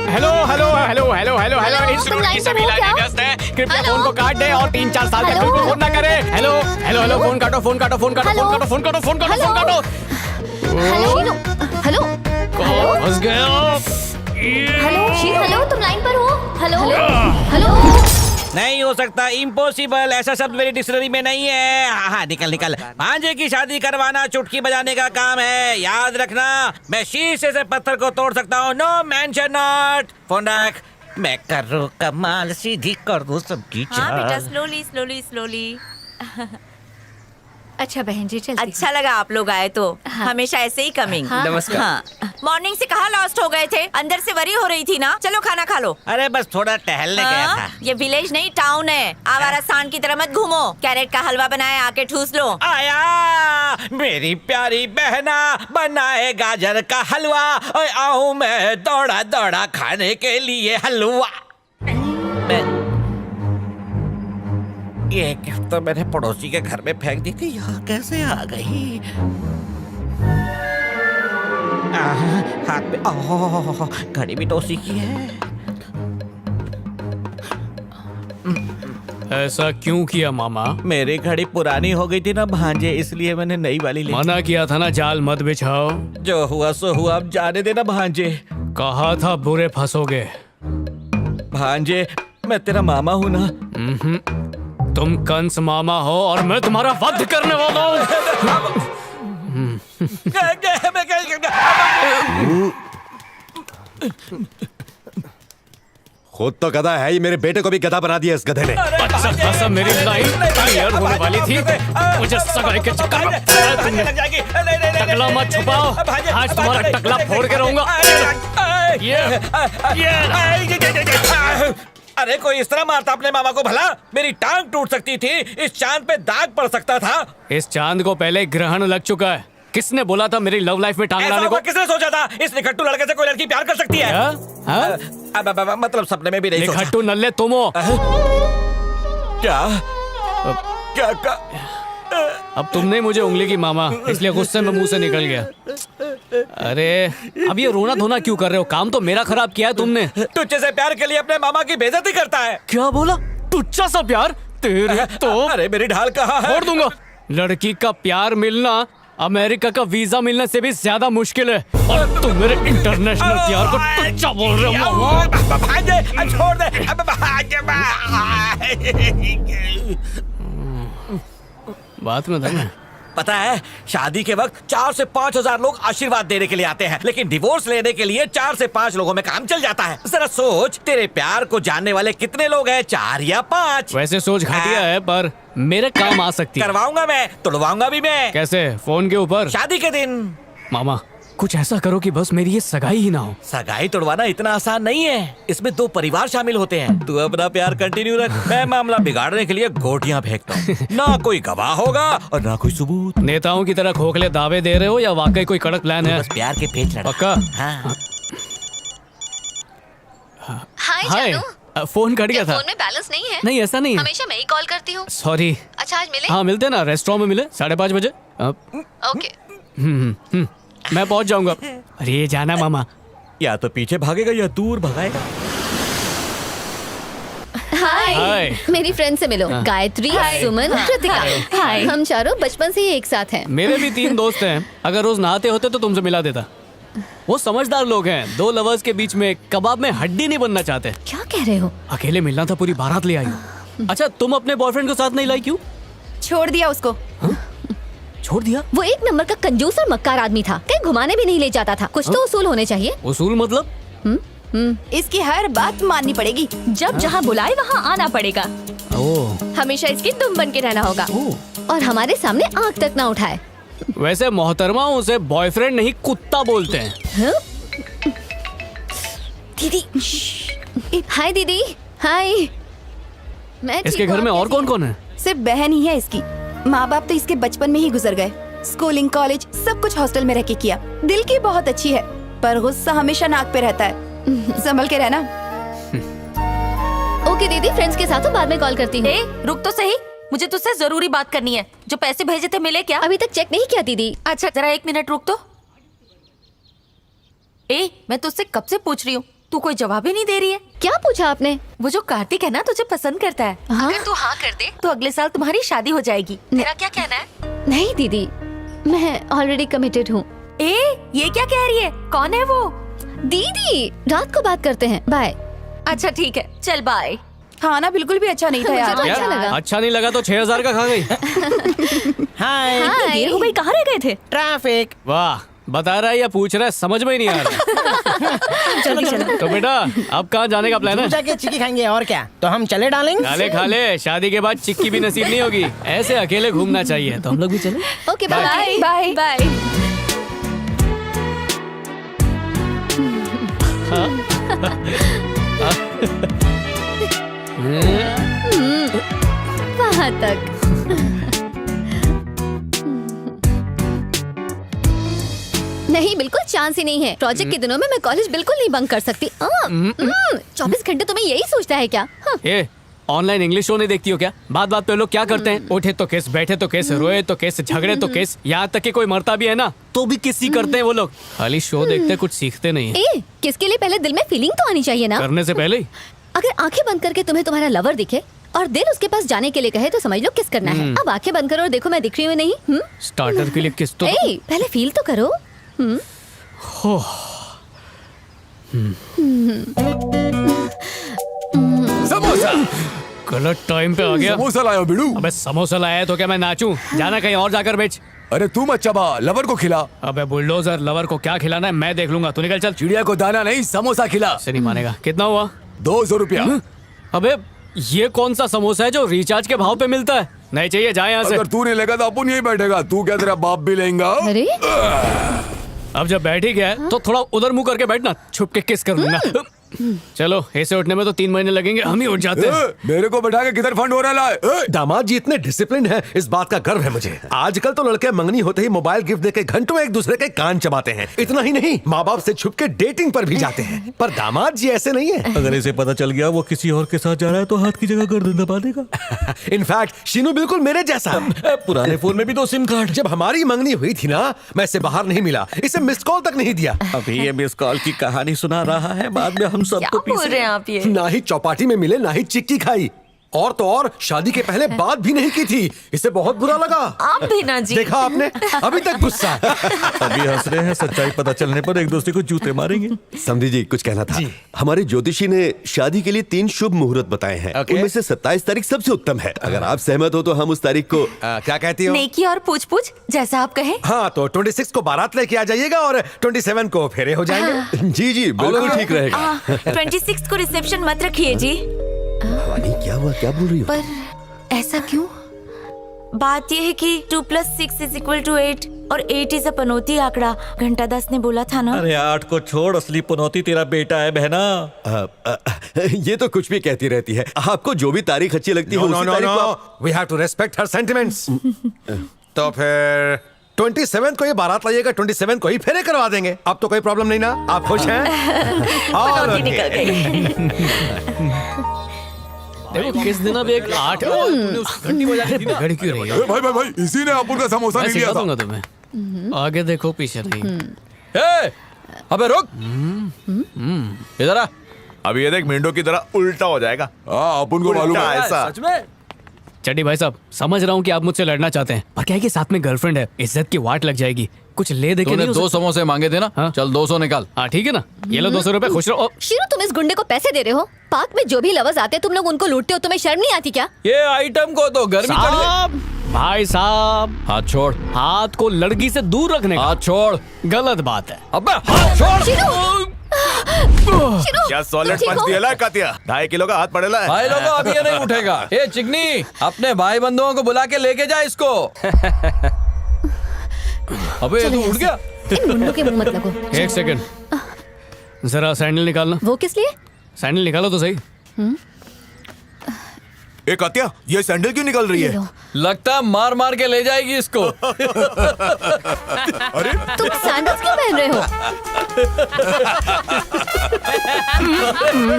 hello hello hello hello hello hello. इस तुम रोड की लाइन सभी पर हो लाइनें क्या? व्यस्त हैं। कृपया फोन को काट दे और 3-4 साल तक बिल्कुल फोन ना करे। Hello hello hello. फोन काटो फोन काटो फोन काटो फोन काटो फोन काटो फोन काटो फोन काटो। हेलो हेलो कॉल फंस गया। हेलो हेलो, तुम लाइन पर हो? Hello hello. नहीं हो सकता, इम्पॉसिबल, ऐसा शब्द मेरी डिक्शनरी में नहीं है। हाँ हाँ, निकल निकल। भांजे की शादी करवाना चुटकी बजाने का काम है, याद रखना। मैं शीशे से पत्थर को तोड़ सकता हूँ, नो मेंशन नॉट। फोन रख। मैं करूँ कमाल, सीधी कर दूँ सबकी हाँ बेटा, चाल। Slowly slowly slowly. अच्छा बहन जी, चलती अच्छा लगा आप लोग आए तो। हमेशा ऐसे ही कमिंग। हाँ। नमस्कार। हाँ। मॉर्निंग से कहाँ लॉस्ट हो गए थे? अंदर से वरी हो रही थी ना। चलो खाना खा लो। अरे बस थोड़ा टहलने गया था। ये विलेज नहीं टाउन है। आवारा सांड की तरह मत घूमो। कैरेट का हलवा बनाया, आके ठूस लो। आया मेरी प्यारी बहना, बनाए गाजर का हलवा। ओए आऊं मैं दौड़ा दौड़ा खाने के लिए हलवा। ये गिफ्ट तो मैंने पड़ोसी के घर में फेंक दी थी, यहाँ कैसे आ गई? हाथ में घड़ी भी टोसी की है। ऐसा क्यों किया मामा? मेरी घड़ी पुरानी हो गई थी ना भांजे, इसलिए मैंने नई वाली ली। मना किया था ना, जाल मत बिछाओ। जो हुआ सो हुआ, अब जाने देना भांजे। कहा था बुरे फंसोगे। भांजे मैं तेरा मामा हूँ ना। तुम कंस मामा हो और मैं तुम्हारा वध करने वाला हूँ। खुद तो गधा है, ये मेरे बेटे को भी गधा बना दिया इस गधे ने। अच्छा खासा मेरी लाइन क्लियर होने वाली थी, मुझे सगाई के चक्कर में पड़ा तुमने। टकला मत छुपाओ, आज तुम्हारा टकला फोड़ के रहूंगा। अरे कोई इस तरह मारता अपने मामा को भला? मेरी टांग टूट सकती थी, इस चांद पे दाग पड़ सकता था। इस चांद को पहले ग्रहण लग चुका है। किसने बोला था मेरी लव लाइफ में टांग लाने को? किसने सोचा था इस निखट्टू लड़के से कोई लड़की प्यार कर सकती है? मतलब सपने में भी नहीं सोचा। निखट्टू नल्ले तुम हो। क्या क्या क्या? अब तुमने मुझे उंगली की मामा, इसलिए गुस्से में मुंह से निकल गया। अरे अब ये रोना धोना क्यों कर रहे हो? काम तो मेरा खराब किया है तुमने। टुच्चे से प्यार के लिए अपने मामा की बेइज्जती करता है। क्या बोला? टुच्चा सा प्यार? तेरे तो अरे मेरी ढाल कहाँ है? छोड़ दूंगा। लड़की का प्यार मिलना अमेरिका का वीजा मिलने से भी ज्यादा मुश्किल है, और तुम मेरे इंटरनेशनल प्यार को टुच्चा बोल रहे हो। छोड़ दे। बात में दम है। पता है, शादी के वक्त 4 से 5 हजार लोग आशीर्वाद देने के लिए आते हैं, लेकिन डिवोर्स लेने के लिए 4 से 5 लोगों में काम चल जाता है। जरा सोच, तेरे प्यार को जानने वाले कितने लोग हैं? 4 या 5? वैसे सोच घटिया है, पर मेरे काम आ सकती है। करवाऊंगा मैं, तुड़वाऊंगा भी मैं। कैसे? फोन के ऊपर? शादी के दिन। मामा कुछ ऐसा करो कि बस मेरी ये सगाई ही ना हो। सगाई तोड़वाना इतना आसान नहीं है, इसमें 2 परिवार शामिल होते हैं। तू अपना प्यार कंटिन्यू रख, मैं मामला बिगाड़ने के लिए गोटियां फेंकता हूँ। ना कोई गवाह होगा और ना कोई सबूत। नेताओं की तरह खोखले दावे दे रहे हो या वाकई कोई कड़क प्लान है? बस प्यार के पेच लड़ा। पक्का? हाँ। हाय फोन कट गया था। फोन में बैलेंस नहीं है? नहीं ऐसा नहीं है। हमेशा मैं ही कॉल करती हूँ। सॉरी। अच्छा आज मिले? हाँ मिलते हैं ना, रेस्टोरेंट में मिले 5:30 बजे। ओके। मैं पहुंच जाऊंगा। अरे ये जाना मामा। या तो पीछे भागेगा या दूर भगाएगा। हाय। मेरी फ्रेंड से मिलो, गायत्री, सुमन, कृतिका। हाय। हम चारों बचपन से ही एक साथ हैं। मेरे भी 3 दोस्त हैं, अगर रोज नहाते होते तो तुमसे मिला देता। वो समझदार लोग हैं, 2 लवर्स के बीच में कबाब में हड्डी नहीं बनना चाहते। क्या कह रहे हो? अकेले मिलना था, पूरी बारात ले आई हो। अच्छा तुम अपने बॉयफ्रेंड को साथ नहीं लाई क्यों? छोड़ दिया उसको। छोड़ दिया? वो एक नंबर का कंजूस और मक्कार आदमी था, कहीं घुमाने भी नहीं ले जाता था। कुछ तो उसूल होने चाहिए। उसूल मतलब? इसकी हर बात माननी पड़ेगी। जब जहाँ बुलाए वहाँ आना पड़ेगा। हमेशा इसकी तुम बन के रहना होगा। और हमारे सामने आँख तक ना उठाए। वैसे मोहतरमा उसे बॉयफ्रेंड नहीं कुत्ता बोलते हैं। दीदी। हाय दीदी। हाय। मैं इसके घर में और कौन कौन है? सिर्फ बहन ही है इसकी। माँ बाप तो इसके बचपन में ही गुजर गए। स्कूलिंग, कॉलेज सब कुछ हॉस्टल में रह के किया। दिल की बहुत अच्छी है, पर गुस्सा हमेशा नाक पे रहता है। संभल के रहना। ओके दीदी, फ्रेंड्स के साथ बाद में कॉल करती हूँ। रुक तो सही, मुझे तुझसे जरूरी बात करनी है। जो पैसे भेजे थे मिले क्या? अभी तक चेक नहीं किया दीदी। अच्छा जरा 1 मिनट रुक तो। मैं तुझसे कब से पूछ रही हूँ, तू कोई जवाब ही नहीं दे रही है। क्या पूछा आपने? वो जो कार्तिक है ना, तुझे पसंद करता है। हाँ? अगर तू हाँ कर दे तो अगले साल तुम्हारी शादी हो जाएगी। तेरा क्या कहना है? नहीं दीदी, मैं ऑलरेडी कमिटेड हूँ। ये क्या कह रही है? कौन है वो? दीदी रात को बात करते हैं, बाय। अच्छा ठीक है, चल बाय। खाना बिल्कुल भी अच्छा नहीं था यार। मुझे तो अच्छा लगा। अच्छा नहीं लगा तो 6000 का खा गई। हाय। देर हो गई, कहाँ रह गए थे? ट्रैफिक। वाह, बता रहा है या पूछ रहा है समझ में ही नहीं आ रहा। चलो तो बेटा अब कहाँ जाने का प्लान है? जाके चिक्की खाएंगे और क्या। तो हम चले डालेंगे। खा ले, शादी के बाद चिक्की भी नसीब नहीं होगी। ऐसे अकेले घूमना चाहिए। तो हम लोग भी चले। Okay bye bye bye. वहाँ तक। नहीं, बिल्कुल चांस ही नहीं है। प्रोजेक्ट के दिनों में मैं कॉलेज बिल्कुल नहीं बंक कर सकती। 24 घंटे तुम्हें यही सोचता है क्या? ये ऑनलाइन इंग्लिश शो नहीं देखती हो क्या? बात पे लोग क्या करते हैं? उठे तो केस, बैठे तो केस, रोए तो केस, झगड़े तो केस, यहाँ तक कि कोई मरता भी है ना तो भी किसी करते हैं वो लोग। खाली शो देखते कुछ सीखते नहीं है। किसके लिए पहले दिल में फीलिंग तो आनी चाहिए ना। करने से पहले ही अगर आंखें बंद करके तुम्हें तुम्हारा लवर दिखे और दिल उसके पास जाने के लिए कहे तो समझ लो किस करना है। अब आंखें बंद करो और देखो मैं दिख रही हूँ नहीं। स्टार्टर के लिए किस तो पहले फील तो करो। समोसा गलत टाइम पे आ गया। समोसा लाया बिड़ू। अबे समोसा लाया है तो क्या मैं नाचूं? जाना कहीं और जाकर बेच। अरे तू मत चबा, लवर को खिला। अबे बुलडोजर, लवर को क्या खिलाना है मैं देख लूंगा। तू निकल चल। चिड़िया को दाना नहीं, समोसा खिला। से नहीं मानेगा। कितना हुआ? 200 रुपया। अबे ये कौन सा समोसा है जो रिचार्ज के भाव पे मिलता है? नहीं चाहिए, जा यहाँ से। अगर तू नहीं लेगा तो अपन यही बैठेगा। तू क्या तेरा बाप भी लेगा? अरे अब जब बैठ ही गया है तो थोड़ा उधर मुंह करके बैठना, छुप के किस कर लूंगा। चलो ऐसे उठने में तो 3 महीने लगेंगे, हम ही उठ जाते हैं। मेरे को बैठा के किधर फंड हो रहा है? दामाद जी इतने डिसिप्लिन है, इस बात का गर्व है मुझे। आजकल तो लड़के मंगनी होते ही मोबाइल गिफ्ट देके घंटों एक दूसरे के कान चबाते हैं। इतना ही नहीं, माँ बाप से छुप के डेटिंग पर भी जाते हैं। पर दामाद जी ऐसे नहीं है। अगर इसे पता चल गया वो किसी और के साथ जा रहा है तो हाथ की जगह गर्दन दबा देगा। इनफैक्ट शीनू बिल्कुल मेरे जैसा। पुराने फोन में भी 2 सिम कार्ड। जब हमारी मंगनी हुई थी ना, मैं इसे बाहर नहीं मिला, इसे मिस्ड कॉल तक नहीं दिया। अभी ये मिस कॉल की कहानी सुना रहा है, बाद में हम सबको पीछे। आप ये ना ही चौपाटी में मिले, ना ही चिक्की खाई, और तो और शादी के पहले बात भी नहीं की थी। इसे बहुत बुरा लगा। आप भी ना जी। देखा आपने, अभी तक गुस्सा। अभी हंस रहे हैं, सच्चाई पता चलने पर एक दूसरे को जूते मारेंगे। समझी जी कुछ कहना था। हमारे ज्योतिषी ने शादी के लिए 3 शुभ मुहूर्त बताए हैं। उनमें से 27 तारीख सबसे उत्तम है। अगर आप सहमत हो तो हम उस तारीख को क्या कहती हो? नेकी और पूछ जैसा आप कहें। हाँ तो 26 को बारात लेके आ जाइएगा और 27 को फेरे हो जाएंगे। जी जी बिल्कुल ठीक रहेगा। 26 को रिसेप्शन मत रखिए जी। क्या हुआ, क्या बोल रही हो? पर ऐसा क्यों? बात यह है कि 2 + 6 = 8 और 8 इज अ पनौती आंकड़ा, घंटा दास ने बोला था ना। अरे 8 को छोड़, असली पनौती तेरा बेटा है बहना। ये तो कुछ भी कहती रहती है। आपको जो भी तारीख अच्छी लगती है उसी तारीख को आप... we have to respect her sentiments. तो फिर 27 को ये बारात लाइएगा, 27 को ही फेरे करवा देंगे। अब तो कोई प्रॉब्लम नहीं ना? आप खुश हैं? पनौती निकल गई। देखो किस दिन अब एक 8 घंटी बजा के बिगड़ क्यों रही है? भाई भाई भाई, इसी ने अपुन का समोसा मैं नहीं लिया सिखा था। दूंगा तुम्हें। आगे देखो पीछे नहीं। ए, अबे रुक, इधर आ। अब ये देख, मेंढो की तरह उल्टा हो जाएगा। अपुन को मालूम है ऐसा। सच में? चड्डी भाई साहब, समझ रहा हूँ कि आप मुझसे लड़ना चाहते हैं, पर क्या है कि साथ में गर्लफ्रेंड है, इज्जत की वाट लग जाएगी। कुछ ले दे के तूने नहीं 2 समोसे मांगे थे ना? हाँ? चल 200 निकाल। हाँ ठीक है ना, ये लो 200 रुपए, खुश रहो। शीरू, तुम इस गुंडे को पैसे दे रहे हो? पार्क में जो भी लवर्स आते हैं तुम लोग उनको लूटते हो, तुम्हें शर्म नहीं आती क्या? ये आइटम को तो गर्मी चढ़ गई। साहब, भाई साहब, हाथ छोड़। हाथ को लड़की से दूर रखने का। हाथ छोड़। गलत बात है। अबे हाथ छोड़। शीरू! क्या सॉलिड ठीक पंच हो? दिया ला कातिया? 2.5 किलो का हाथ पड़ेला है। भाई लोगों, अब ये नहीं उठेगा। ए चिकनी, अपने भाई बंधुओं को बुला के लेके जा इसको। अबे ये तो उठ गया। इन मुंडों के मुंह मत लगो। एक सेकंड, जरा सैंडल निकालना। वो किस लिए? सैंडल निकालो तो सही। ए कातिया, ये सैंडल क्यों निकल रही है? लगता मार मार के ले जाएगी इसको। अरे तुम सैंडल्स क्यों पहन रहे हो?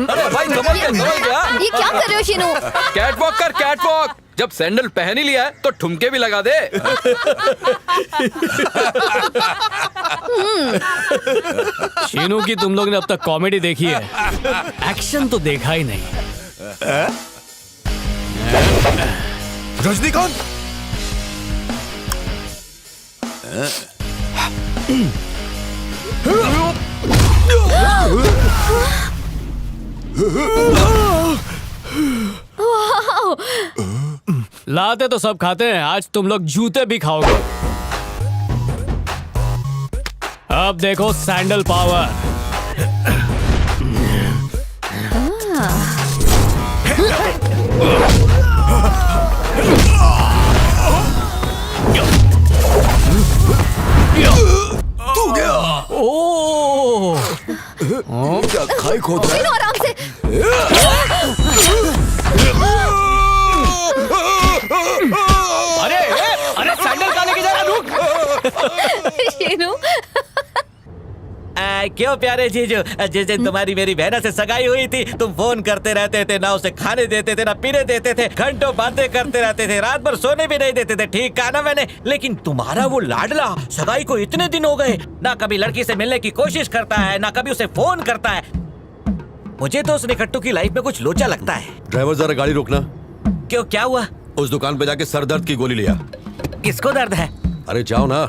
अरे भाई कमल क्या? ये क्या कर रहे हो शीनू? कैटवॉक कर, कैटवॉक। जब सैंडल पहन ही लिया है तो ठुमके भी लगा दे। शीनू की तुम लोग ने अब तक कॉमेडी देखी है, एक्शन तो देखा ही नहीं। रजनीकांत, लाते तो सब खाते हैं, आज तुम लोग जूते भी खाओगे। अब देखो सैंडल पावर। तू गया। ओह, क्या खाई खोद रहा है? शीनू, आराम से। अरे अरे सैंडल कहाँ लेके जा रहा? रुक। शीनू, क्यों प्यारे जीजू, जिस दिन तुम्हारी मेरी बहना से सगाई हुई थी, तुम फोन करते रहते थे, ना उसे खाने देते थे, ना पीने देते थे, घंटों बातें करते रहते थे, रात भर सोने भी नहीं देते थे। ठीक कहा ना मैंने? लेकिन तुम्हारा वो लाडला सगाई को इतने दिन हो गए, ना कभी लड़की से मिलने की कोशिश करता है, ना कभी उसे फोन करता है। मुझे तो उस निकट्टू की लाइफ में कुछ लोचा लगता है। ड्राइवर जरा गाड़ी रोकना। क्यों, क्या हुआ? उस दुकान पे जाके सर दर्द की गोली लिया। किसको दर्द है? अरे जाओ ना।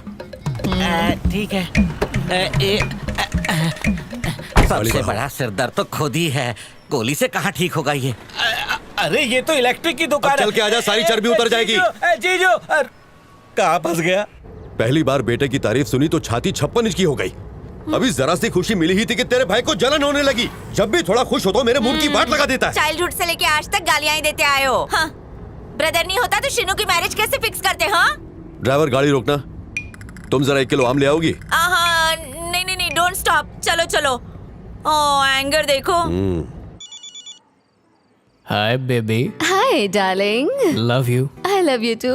ठीक है। सबसे बड़ा सिर दर्द तो खुद ही है, गोली से कहाँ ठीक होगा ये? अरे ये तो इलेक्ट्रिक की दुकान है। चल के आजा, सारी चर्बी उतर जाएगी। जीजू, कहाँ फंस गया? पहली बार बेटे की तारीफ सुनी तो छाती 56 इंच की हो गई। अभी जरा सी खुशी मिली ही थी कि तेरे भाई को जलन होने लगी। जब भी थोड़ा खुश हो तो मेरे मूड की बात लगा देता है। चाइल्डहुड से लेके आज तक गालियां ही देते आए हो। हाँ, ब्रदर नहीं होता तो शिनू की मैरिज कैसे फिक्स करते? हाँ ड्राइवर गाड़ी रोकना। तुम जरा 1 किलो आम ले आओगी? नहीं, डोंट स्टॉप, चलो चलो। ओह, एंगर देखो। Hi baby. Hi darling. Love you. I love you too.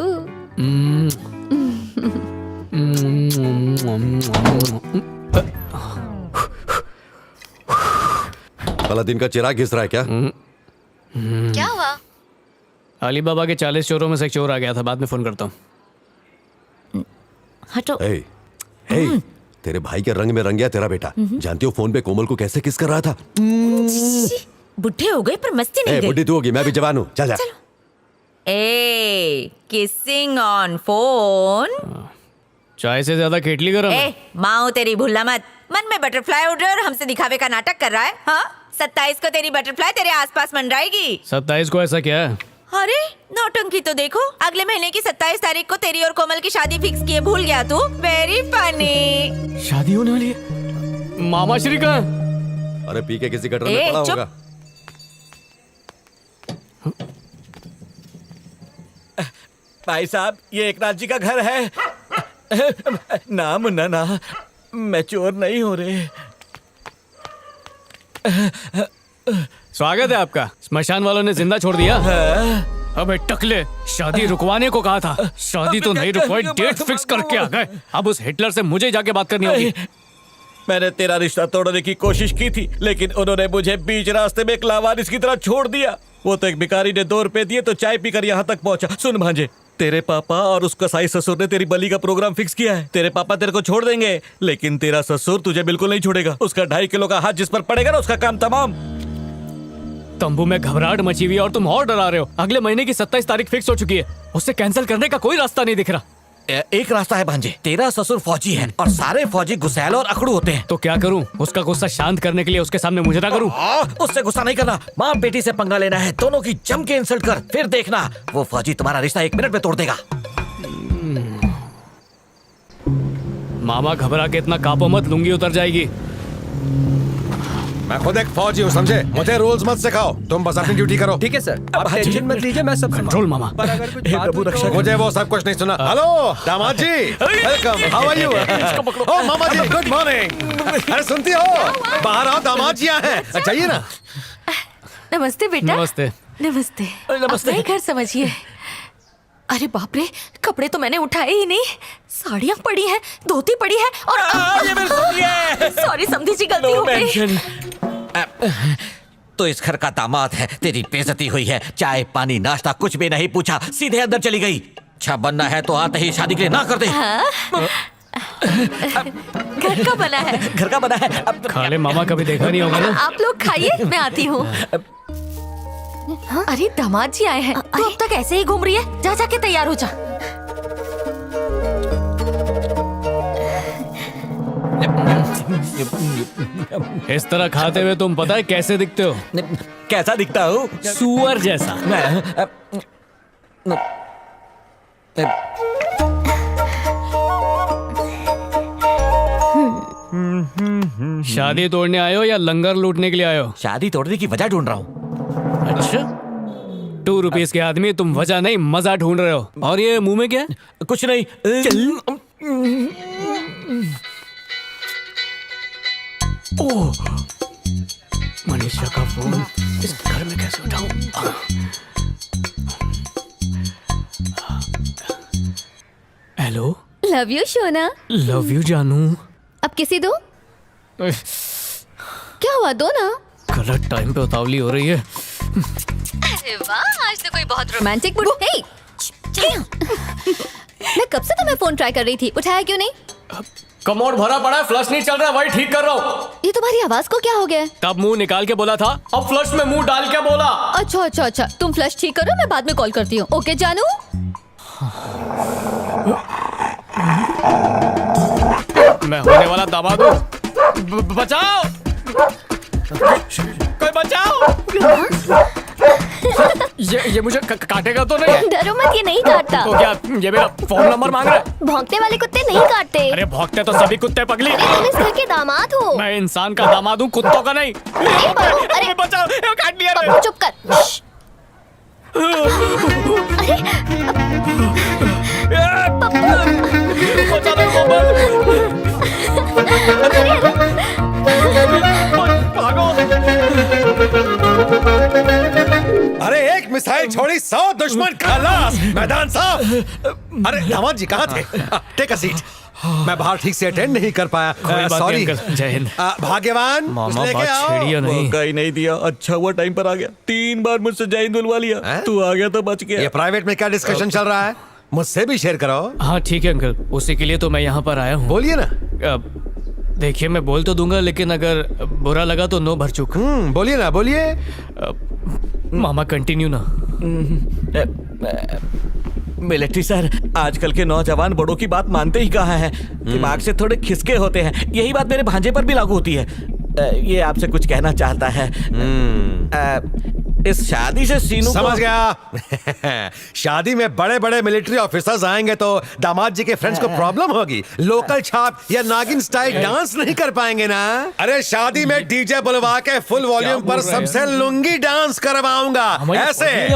Aladdin का चिराग घिस रहा है क्या? क्या हुआ? अली बाबा के 40 चोरों में से एक चोर आ गया था, बाद में फोन करता हूँ। हटो। तेरे भाई के रंग में रंग गया तेरा बेटा। जानती हो फोन पे कोमल को कैसे किस कर रहा था? बुढ़े हो गए पर मस्ती नहीं गई। बुढ़ी तू होगी, मैं भी जवान हूँ। चल। Kissing on phone. चाय से ज्यादा केटली गरम है। माँ तेरी भूलना मत। मन में बटरफ्लाई उड़ रहा है और हमसे दिखावे का नाटक कर रहा है। हाँ, 27 को तेरी बटरफ्लाई तेरे आसपास मंडराएगी। 27 को ऐसा क्या है? अरे नौटंकी तो देखो, अगले महीने की 27 तारीख को तेरी और कोमल की शादी फिक्स किए, भूल गया तू? Very funny. शादी होने वाली है? मामा श्री का? अरे पी के किसी गटर में पड़ा होगा। भाई साहब, ये एकनाथ जी का घर है। ना मुन्ना ना, मैं चोर नहीं हो रहे। स्वागत है आपका। स्मशान वालों ने जिंदा छोड़ दिया। अबे टकले, शादी रुकवाने को कहा था, शादी तो नहीं रुकवाई, डेट फिक्स करके आ गए। अब उस हिटलर से मुझे जाके बात करनी होगी। मैंने तेरा रिश्ता तोड़ने की कोशिश की थी, लेकिन उन्होंने मुझे बीच रास्ते में एक लावारिस की तरह छोड़ दिया। वो तो एक भिखारी ने 2 रुपए दिए तो चाय पीकर यहाँ तक पहुंचा। सुन भांजे, तेरे पापा और उसका साई ससुर ने तेरी बलि का प्रोग्राम फिक्स किया है। तेरे पापा तेरे को छोड़ देंगे, लेकिन तेरा ससुर तुझे बिल्कुल नहीं छोड़ेगा। उसका 2.5 किलो का हाथ जिस पर पड़ेगा ना, उसका काम तमाम। तंबू में घबराहट मची हुई है और तुम और डरा रहे हो। अगले महीने की 27 तारीख फिक्स हो चुकी है, उससे कैंसिल करने का कोई रास्ता नहीं दिख रहा। एक रास्ता है भांजे, तेरा ससुर फौजी है और सारे फौजी गुस्सैल और अकड़ू होते हैं। तो क्या करूं? उसका गुस्सा शांत करने के लिए उसके सामने मुझे ना करूं? उससे गुस्सा नहीं करना, माँ बेटी से पंगा लेना है। दोनों की जम के इंसल्ट कर, फिर देखना वो फौजी तुम्हारा रिश्ता 1 मिनट में तोड़ देगा। मामा घबरा के इतना कांपो मत, लुंगी उतर जाएगी। मैं खुद एक फौजी हूँ, समझे? मुझे रूल्स मत सिखाओ, तुम बस अपनी ड्यूटी करो। ठीक है सर, आप टेंशन मत लीजिए, मैं सब कंट्रोल मामा। पर अगर कुछ प्रभु रक्षा, मुझे वो सब कुछ नहीं सुना। हेलो दामाद जी, वेलकम, हाउ आर यू? ओ मामा जी, गुड मॉर्निंग। अरे सुनती हो, बाहर आओ, दामाद जी आए हैं, चाहिए ना? नमस्ते बेटा। नमस्ते। नमस्ते। अपना घर समझिए। अरे बाप रे, कपड़े तो मैंने उठाए ही नहीं, साड़ियाँ पड़ी हैं, धोती पड़ी है और सॉरी समधी जी, गलती हो गई। तो इस घर का दामाद है, तेरी बेइज्जती हुई है। चाय पानी नाश्ता कुछ भी नहीं पूछा, सीधे अंदर चली गई। अच्छा बनना है तो आते ही शादी के लिए ना कर दे। घर का बना है। घर का बना है। खा ले मामा, कभी देखा नहीं होगा ना। आप लोग खाइए, मैं आती हूँ। अरे दामाद जी आए हैं, तू अब तक ऐसे ही घूम रही है, जा जाके तैयार हो जा। इस तरह खाते हुए तुम पता है कैसे दिखते हो? कैसा दिखता हूँ? सुअर जैसा। शादी तोड़ने आए हो या लंगर लूटने के लिए आए हो? शादी तोड़ने की वजह ढूंढ रहा हूँ। अच्छा, 2 रुपीस के आदमी, तुम वजह नहीं मजा ढूंढ रहे हो। और ये मुंह में क्या है? कुछ नहीं। ओह, मनीषा का फोन, इस घर में कैसे उठाऊं? हेलो। लव यू शोना। लव यू जानू। अब किसी दो। क्या हुआ, दो ना। गलत टाइम पे उतावली हो रही है। अरे वाह, आज तो कोई बहुत रोमांटिक मूड। हे, मैं कब से तुम्हें फोन ट्राई कर रही थी, उठाया क्यों नहीं? कमोड भरा पड़ा है, फ्लश नहीं चल रहा, वही ठीक कर रहा हूँ। ये तुम्हारी आवाज को क्या हो गया? तब मुंह निकाल के बोला था, अब फ्लश में मुंह डाल के बोला। अच्छा अच्छा अच्छा, तुम फ्लश ठीक करो, मैं बाद में कॉल करती हूँ। ओके जानू। मैं होने वाला दामाद हूँ। बचाओ, कोई बचाओ। ये मुझे काटेगा तो नहीं? डरो मत, ये नहीं काटता। तो क्या ये मेरा फोन नंबर मांग रहा है? भौंकने वाले कुत्ते नहीं काटते। अरे भौंकते तो सभी कुत्ते पगली। तुम इस घर के दामाद हो। मैं इंसान का दामाद हूँ, कुत्तों का नहीं। अरे बचाओ, काट लिया। पप्पू चुप कर। अरे एक मिसाइल छोड़ी 100 दुश्मन खलास। मैदान साफ। अरे दामाद जी कहाँ थे? Take a seat. मैं बाहर ठीक से अटेंड नहीं कर पाया, सॉरी। जय हिंद। भाग्यवान, मामा लेके बात आओ। छेड़ियो नहीं। मौका ही नहीं दिया, अच्छा हुआ टाइम पर आ गया। 3 बार मुझसे जय हिंद बुलवा लिया। तू आ गया तो बच गया। ये प्राइवेट में क्या डिस्कशन चल रहा है, मुझसे भी शेयर करो। हाँ ठीक है अंकल, उसी के लिए तो मैं यहाँ पर आया हूँ। बोलिए ना। देखिए मैं बोल तो दूंगा, लेकिन अगर बुरा लगा तो नो भर चूक। बोलिए ना, बोलिए। मामा कंटिन्यू ना। मिलिट्री सर, आजकल के नौजवान बड़ों की बात मानते ही कहाँ हैं, दिमाग से थोड़े खिसके होते हैं। यही बात मेरे भांजे पर भी लागू होती है। ये आपसे कुछ कहना चाहता है। इस शादी से सीनू समझ गया। शादी में बड़े बड़े मिलिट्री ऑफिसर्स आएंगे तो दामाद जी के फ्रेंड्स को प्रॉब्लम होगी। लोकल छाप या नागिन स्टाइल डांस नहीं कर पाएंगे ना। अरे शादी में डीजे बुलवा के फुल वॉल्यूम पर सबसे लुंगी डांस करवाऊंगा, ऐसे।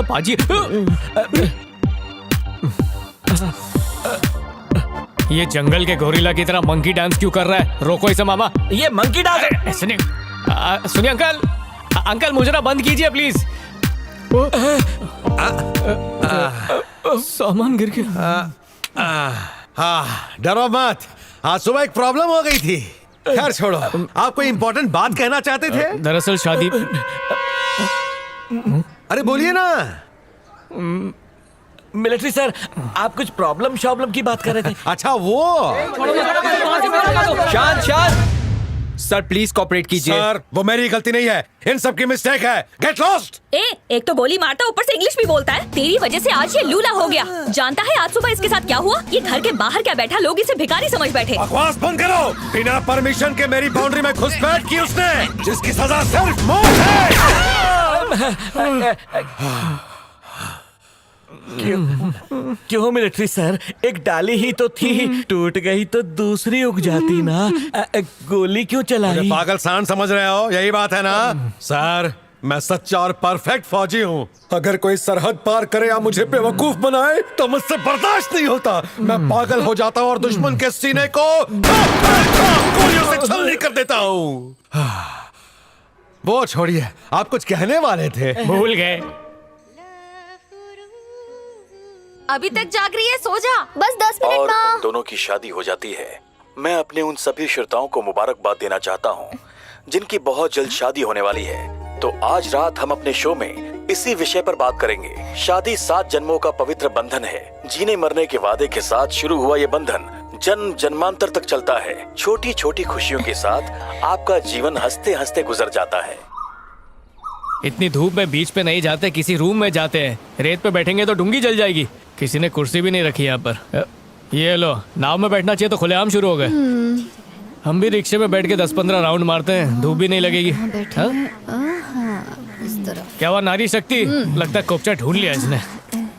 ये जंगल के गोरिल्ला की तरह मंकी डांस क्यों कर रहा है? रोको इसे मामा। ये मंकी डांस है। सुनिए सुनिए अंकल, अंकल मुझे ना बंद कीजिए प्लीज। सामान गिर गया। डरो मत, आज सुबह एक प्रॉब्लम हो गई थी। खैर छोड़ो, आप कोई इंपॉर्टेंट बात कहना चाहते थे? दरअसल शादी। अरे बोलिए ना। मिलिट्री सर, आप कुछ प्रॉब्लम शॉब्लम की बात कर रहे थे। अच्छा वो। शांत शांत। सर प्लीज कोऑपरेट कीजिए। सर वो मेरी गलती नहीं है, इन सब की मिस्टेक है। Get lost. एक तो गोली मारता ऊपर से इंग्लिश भी बोलता है। तेरी वजह से आज ये लूला हो गया। जानता है आज सुबह इसके साथ क्या हुआ? ये घर के बाहर क्या बैठा, लोग इसे भिखारी समझ बैठे। बकवास बंद करो। बिना परमिशन के मेरी बाउंड्री में घुसपैठ की उसने, जिसकी सजा सिर्फ मौत है। क्यों मिलिट्री सर, एक डाली ही तो थी, टूट गई तो दूसरी उग जाती ना। गोली क्यों चलाई? पागल सांड समझ रहे हो, यही बात है ना? सर मैं सच्चा और परफेक्ट फौजी हूँ। अगर कोई सरहद पार करे या मुझे बेवकूफ बनाए तो मुझसे बर्दाश्त नहीं होता। मैं पागल हो जाता हूँ और दुश्मन के सीने को गोलियों से छलनी कर देता हूँ। वो छोड़िए, आप कुछ कहने वाले थे। भूल गए। अभी तक जाग रही है, सो जा। बस 10 मिनट और माँ। उन दोनों की शादी हो जाती है। मैं अपने उन सभी श्रोताओं को मुबारकबाद देना चाहता हूँ जिनकी बहुत जल्द शादी होने वाली है। तो आज रात हम अपने शो में इसी विषय पर बात करेंगे। शादी 7 जन्मों का पवित्र बंधन है। जीने मरने के वादे के साथ शुरू हुआ ये बंधन जन्म जन्मांतर तक चलता है। छोटी छोटी खुशियों के साथ आपका जीवन हंसते हंसते गुजर जाता है। इतनी धूप में बीच पे नहीं जाते, किसी रूम में जाते हैं। रेत पे बैठेंगे तो डूंगी जल जाएगी। किसी ने कुर्सी भी नहीं रखी यहाँ पर। ये लो, नाव में बैठना चाहिए तो खुलेआम शुरू हो गए। हम भी रिक्शे में बैठ के 10-15 राउंड मारते हैं, धूप भी नहीं लगेगी। क्या हुआ नारी शक्ति? लगता है कोपचा ढूंढ लिया इसने।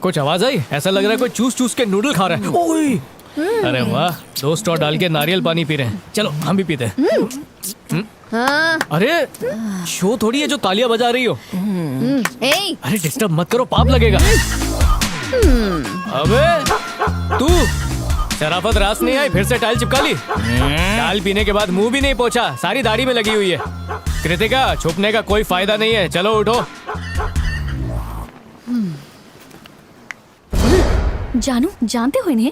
कुछ आवाज आई? ऐसा लग रहा है कोई चूस चूस के नूडल खा रहा है। ओए! अरे वाह, 2 स्ट्रॉ डाल के नारियल पानी पी रहे हैं। चलो हम भी पीते हैं। अरे शो थोड़ी है जो तालियां बजा रही हो। अरे डिस्टर्ब मत करो, पाप लगेगा। अबे तू शराफत रास नहीं आई, फिर से टाइल चिपका ली। टाइल पीने के बाद मुंह भी नहीं पोछा, सारी दाढ़ी में लगी हुई है। कृतिका, छुपने का कोई फायदा नहीं है, चलो उठो। जानू, जानते हो इन्हें?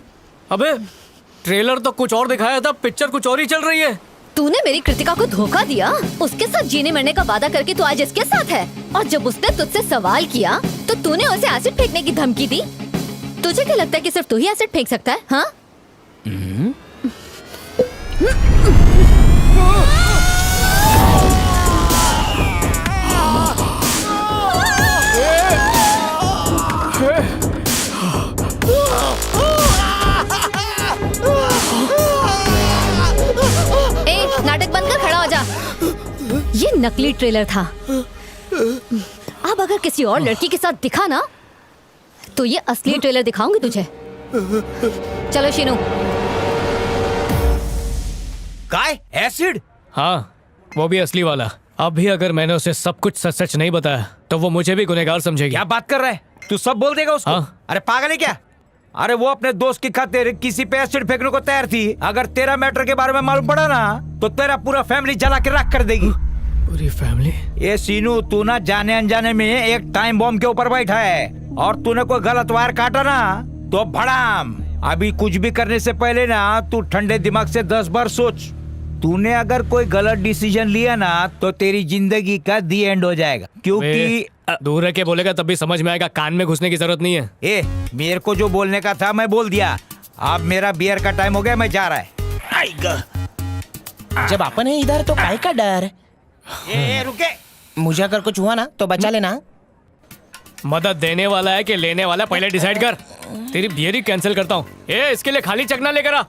अबे ट्रेलर तो कुछ और दिखाया था, पिक्चर कुछ और ही चल रही है। तूने मेरी कृतिका को धोखा दिया। उसके साथ जीने मरने का वादा करके तू आज इसके साथ है। और जब उसने तुझसे सवाल किया तो तूने उसे एसिड फेंकने की धमकी दी। तुझे क्या लगता है कि सिर्फ तू ही एसिड फेंक सकता है? हाँ? नाटक बंद कर, खड़ा हो जा। ये नकली ट्रेलर था। अब अगर किसी और लड़की के साथ दिखा ना तो ये असली ट्रेलर दिखाऊंगी तुझे। चलो शीनू। काय एसिड? हाँ, वो भी असली वाला। अब भी अगर मैंने उसे सब कुछ सच सच नहीं बताया तो वो मुझे भी गुनहगार समझेगी। क्या बात कर रहा है? तू सब बोल देगा उसको? हाँ। अरे पागल है क्या? अरे वो अपने दोस्त की खातिर किसी पे एसिड फेंकने को तैयार थी। अगर तेरा मैटर के बारे में मालूम पड़ा ना तो तेरा पूरा फैमिली जला के राख कर देगी। पूरी फैमिली? ये सीनू, तू ना जाने अनजाने में एक टाइम बॉम्ब के ऊपर बैठा है और तूने कोई गलत वायर काटा ना तो भड़ाम। अभी कुछ भी करने से पहले ना तू ठंडे दिमाग से 10 बार सोच। तूने अगर कोई गलत डिसीजन लिया ना तो तेरी जिंदगी का दी एंड हो जाएगा। क्योंकि दूर रह के बोलेगा तब भी समझ में आएगा, कान में घुसने की जरूरत नहीं है। ए, मेरे को जो बोलने का था मैं बोल दिया। अब मेरा बियर का टाइम हो गया, मैं जा रहा है। जब अपन है इधर तो काहे का डर? रुके, मुझे अगर कुछ हुआ ना तो बचा लेना। मदद देने वाला है कि लेने वाला, पहले डिसाइड कर। तेरी बियर ही कैंसिल करता हूँ। इसके लिए खाली चकना लेकर आ।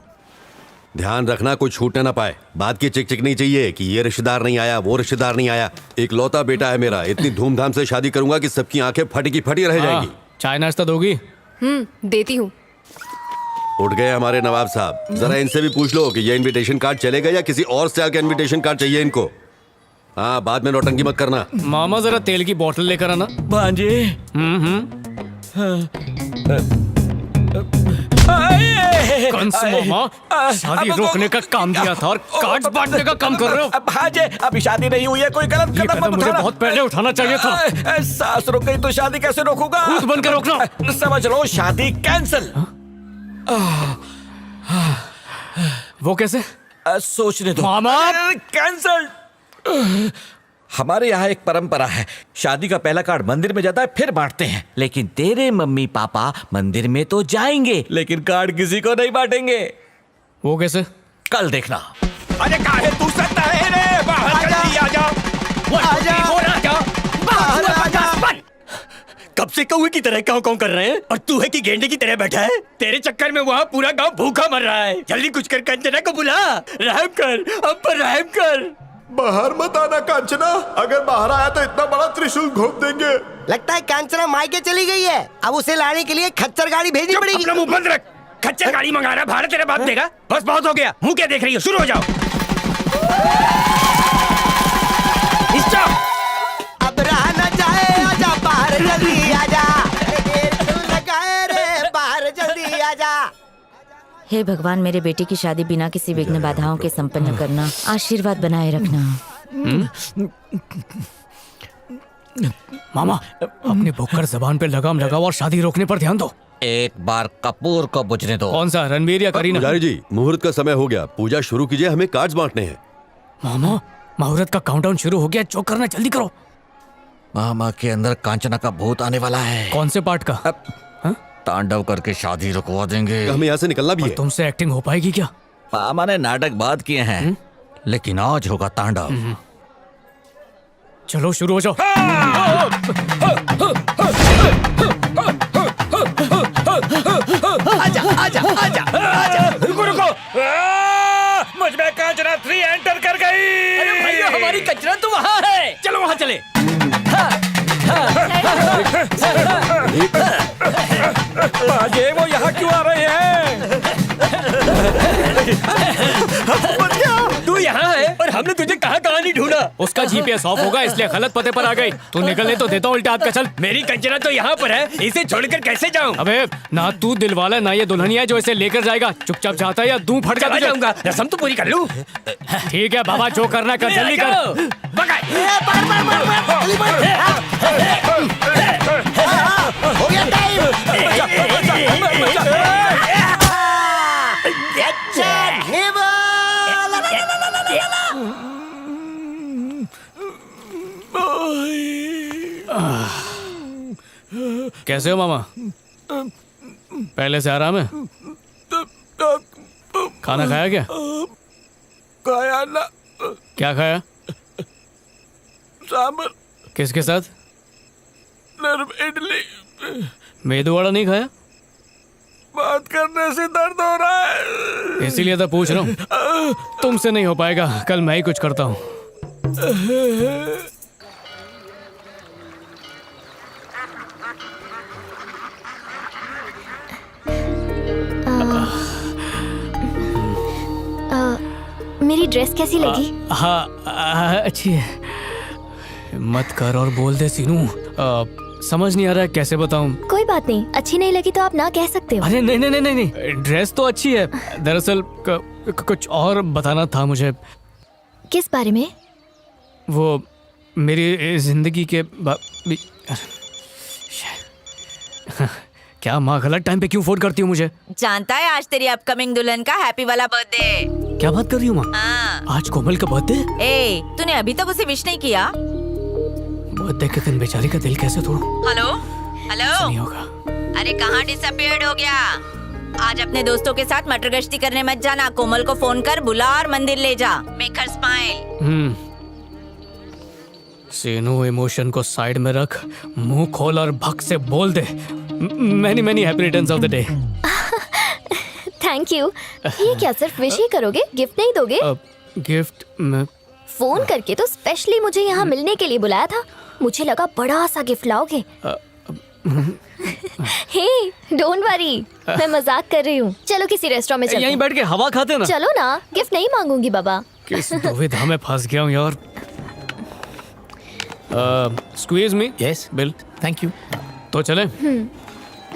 ध्यान रखना कोई छूटने ना पाए। बात की चिक चिक नहीं चाहिए कि ये रिश्तेदार नहीं आया, वो रिश्तेदार नहीं आया। एक लौता बेटा है मेरा, इतनी धूमधाम से शादी करूंगा कि सबकी आंखें फटी की फटी रह जाएंगी। चाय नाश्ता दोगी? देती हूँ। उठ गए हमारे नवाब साहब। जरा इनसे भी पूछ लो कि ये इनविटेशन कार्ड चलेगा या किसी और से आके इनविटेशन कार्ड चाहिए इनको। हाँ, बाद में नौटंकी मत करना। मामा जरा तेल की बोतल लेकर आना। भांजे। कंस मामा, शादी रोकने का काम दिया था और कार्ड्स बांटने का काम कर रहे हो। भाजे, अभी शादी नहीं हुई है, कोई गलत ये कदम कदम मत मुझे उठाना। बहुत पहले उठाना चाहिए था। सास रुक गई तो शादी कैसे रोकूंगा? भूत बनकर रोकना। समझ लो, शादी कैंसिल। वो कैसे? सोचने दो मामा। कैंसिल। हमारे यहाँ एक परंपरा है, शादी का पहला कार्ड मंदिर में जाता है फिर बांटते हैं, लेकिन तेरे मम्मी पापा मंदिर में तो जाएंगे लेकिन कार्ड किसी को नहीं बांटेंगे। वो कैसे? कल देखना। अरे काहे तू सकता है रे? बाहर जल्दी आ जा। कब से कौवे की तरह काऊ काऊ कर रहे हैं और तू है कि गेंडे की तरह बैठा है? तेरे चक्कर में वहाँ पूरा गांव भूखा मर रहा है। जल्दी कुछ कर, कंचना को बुला, रहम कर, अब पर रहम कर। बाहर मत आना कांचना, अगर बाहर आया तो इतना बड़ा त्रिशूल घोंप देंगे। लगता है कांचना मायके चली गई है, अब उसे लाने के लिए खच्चर गाड़ी भेजनी पड़ेगी। अपना मुंह बंद रख। खच्चर गाड़ी मंगाना भारत तेरा बाप देगा। बस बहुत हो गया, मुंह क्या देख रही हो? शुरू हो जाओ। अब रहा न जाए, आजा बाहर जल्दी आजा, लगाए रे बाहर जल्दी आजा। हे भगवान, मेरे बेटे की शादी बिना किसी विघ्न बाधाओं के संपन्न करना, आशीर्वाद बनाए रखना। मामा, अपनी भुक्कड़ जबान पे लगाम लगाओ और शादी रोकने पर ध्यान दो। एक बार कपूर को बुझने दो। कौन सा, रणवीर या करीना? पुजारी जी, मुहूर्त का समय हो गया, पूजा शुरू कीजिए, हमें कार्ड्स बांटने हैं। मामा, मुहूर्त का काउंटडाउन शुरू हो गया, जो करना जल्दी करो। मामा के अंदर कांचना का भूत आने वाला है। कौन से पार्ट का? तांडव करके शादी रुकवा देंगे। हमें यहाँ से निकलना भी है। तुमसे एक्टिंग हो पाएगी क्या? मामा ने नाटक बात किए हैं, लेकिन आज होगा तांडव। चलो शुरू हो जाओ। आजा आजा आजा आजा। रुको रुको, मुझ में कांचना 3 एंटर कर गई। अरे भैया, हमारी कंचना तो वहाँ है, चलो वहाँ चले। बाजे, वो यहाँ क्यों आ रहे हैं? तू यहाँ है और हमने तुझे कहाँ नहीं ढूंढा। उसका जीपीएस ऑफ होगा इसलिए गलत पते पर आ गई। तू निकलने तो देता उल्टा हाथ का चल। मेरी कंचना तो यहाँ पर है, इसे छोड़कर कैसे जाऊँ? अबे ना तू दिल वाला ना ये दुल्हनिया जो इसे लेकर जाएगा। चुपचाप जाता है या दूं फट जाऊंगा। रस्म तो पूरी कर लूं। ठीक है बाबा, जो करना कर, जल्दी कर। हो गया टाइम। कैसे हो मामा? पहले से आराम है? खाना खाया क्या? खाया ना। क्या खाया? सांबर। किसके साथ? नरम इडली। मेदू वड़ा नहीं खाया? बात करने से दर्द हो रहा है। इसीलिए तो पूछ रहा हूँ। तुमसे नहीं हो पाएगा, कल मैं ही कुछ करता हूँ। मेरी ड्रेस कैसी लगी? हाँ, अच्छी है। मत कर और बोल दे सीनू। समझ नहीं आ रहा है कैसे बताऊं। कोई बात नहीं, अच्छी नहीं लगी तो आप ना कह सकते हो। अरे नहीं नहीं नहीं नहीं, ड्रेस तो अच्छी है। दरअसल कुछ और बताना था मुझे। किस बारे में? वो मेरी जिंदगी के क्या माँ, गलत टाइम पे क्यों फोन करती हूँ मुझे? जानता है आज तेरी अपकमिंग दुल्हन का हैप्पी वाला बर्थडे। क्या बात कर रही हूँ माँ? आज कोमल का बर्थडे? ए, तूने अभी तक उसे विश नहीं किया? बर्थडे के दिन बेचारी का दिल कैसे तोड़ूं? हेलो हेलो, नहीं होगा। अरे कहाँ डिसअपीयर्ड हो गया? आज अपने दोस्तों के साथ मटर गश्ती करने मत जाना। कोमल को फोन कर बुला और मंदिर ले जा। Make her smile. Seenu, emotion को साइड में रख, मुंह खोल और भक से बोल दे many many happy returns of the day. Thank you. ये क्या सिर्फ विश ही करोगे, गिफ्ट नहीं दोगे? गिफ्ट में फोन करके तो स्पेशली मुझे यहाँ मिलने के लिए बुलाया था। मुझे लगा बड़ा सा गिफ्ट लाओगे। हे, डोंट वरी, मैं मजाक कर रही हूँ। चलो किसी रेस्टोरेंट में चलते हैं। यहीं बैठ के हवा खाते ना। चलो ना, गिफ्ट नहीं मांगूंगी बाबा। किस दुविधा में फंस गया हूँ यार। Squeeze me. Yes bill. Thank you. तो चले?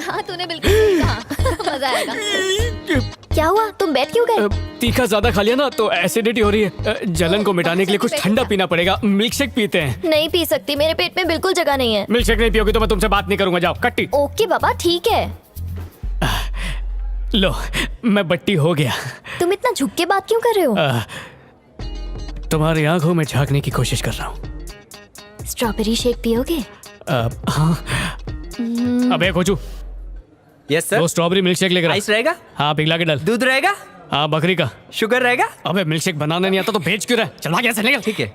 हाँ तूने बिल्कुल सही कहा। मजा आएगा। क्या हुआ, तुम बैठ क्यों गए? तीखा ज्यादा खा लिया ना तो एसिडिटी हो रही है। जलन को मिटाने के लिए कुछ ठंडा पीना पड़ेगा। मिल्क शेक पीते हैं। नहीं पी सकती, मेरे पेट में बिल्कुल जगह नहीं है। मिल्क शेक नहीं पियोगी तो मैं तुमसे बात नहीं करूंगा। जाओ कट्टी। ओके बाबा ठीक है। लो मैं बट्टी हो गया। तुम इतना झुक के बात क्यों कर रहे हो? तुम्हारी आंखों में झांकने की कोशिश कर रहा हूँ। स्ट्रॉबेरी शेक पियोगे? हाँ। अबे कोचू। Yes sir. दो स्ट्रॉबेरी मिल्क शेक लेकर। आइस रहेगा? हाँ पिघला के डाल। दूध रहेगा? हाँ बकरी का। शुगर रहेगा? अबे मिल्क शेक बनाने नहीं आता तो भेज क्यों रहा? चला गया चलेगा। ठीक है।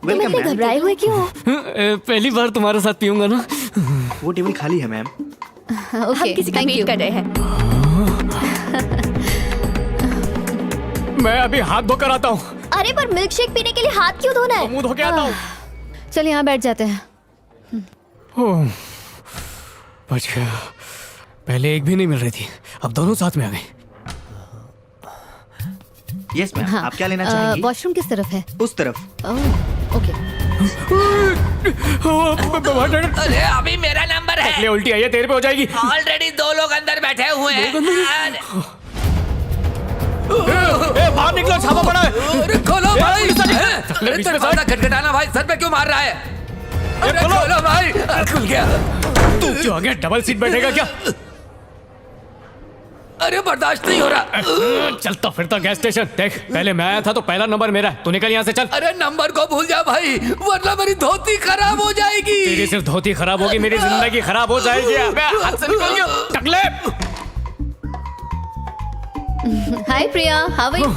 तुम इतने घबराए हुए क्यों हो? पहली बार तुम्हारे साथ पीऊंगा ना। वो टेबल खाली है मैम। हम किसी का वेट कर रहे हैं। मैं अभी हाथ धोकर आता हूँ। अरे पर मिल्क शेक पीने के लिए हाथ क्यों धोना है? मुंह धो के आता हूँ। चल यहाँ बैठ जाते हैं। बच गया। पहले एक भी नहीं मिल रही थी, अब दोनों साथ में आ गए। Yes ma'am. आप क्या लेना चाहेंगी? वॉशरूम किस तरफ है? उस तरफ। ओके। अरे अभी मेरा नंबर है। उल्टी आई है, तेरे पे हो जाएगी। ऑलरेडी 2 लोग अंदर बैठे हुए हैं। बाहर निकलो, छापा पड़ा है। अरे खोलो भाई। अरे दरवाजा खटखटाना भाई, सर पे क्यों मार रहा है? अरे खोलो भाई। खुल गया। तू क्यों आ गया? डबल सीट बैठेगा क्या? अरे बर्दाश्त नहीं हो रहा। चलता फिरता गैस स्टेशन। देख पहले मैं आया था तो पहला नंबर मेरा है। तू निकल यहाँ से चल। अरे नंबर को भूल जा भाई, वरना मेरी धोती खराब हो जाएगी। तेरी सिर्फ धोती खराब होगी, मेरी जिंदगी खराब हो जाएगी। हाथ से निकल गया टकले। हाय प्रिया, हाउ आर यू?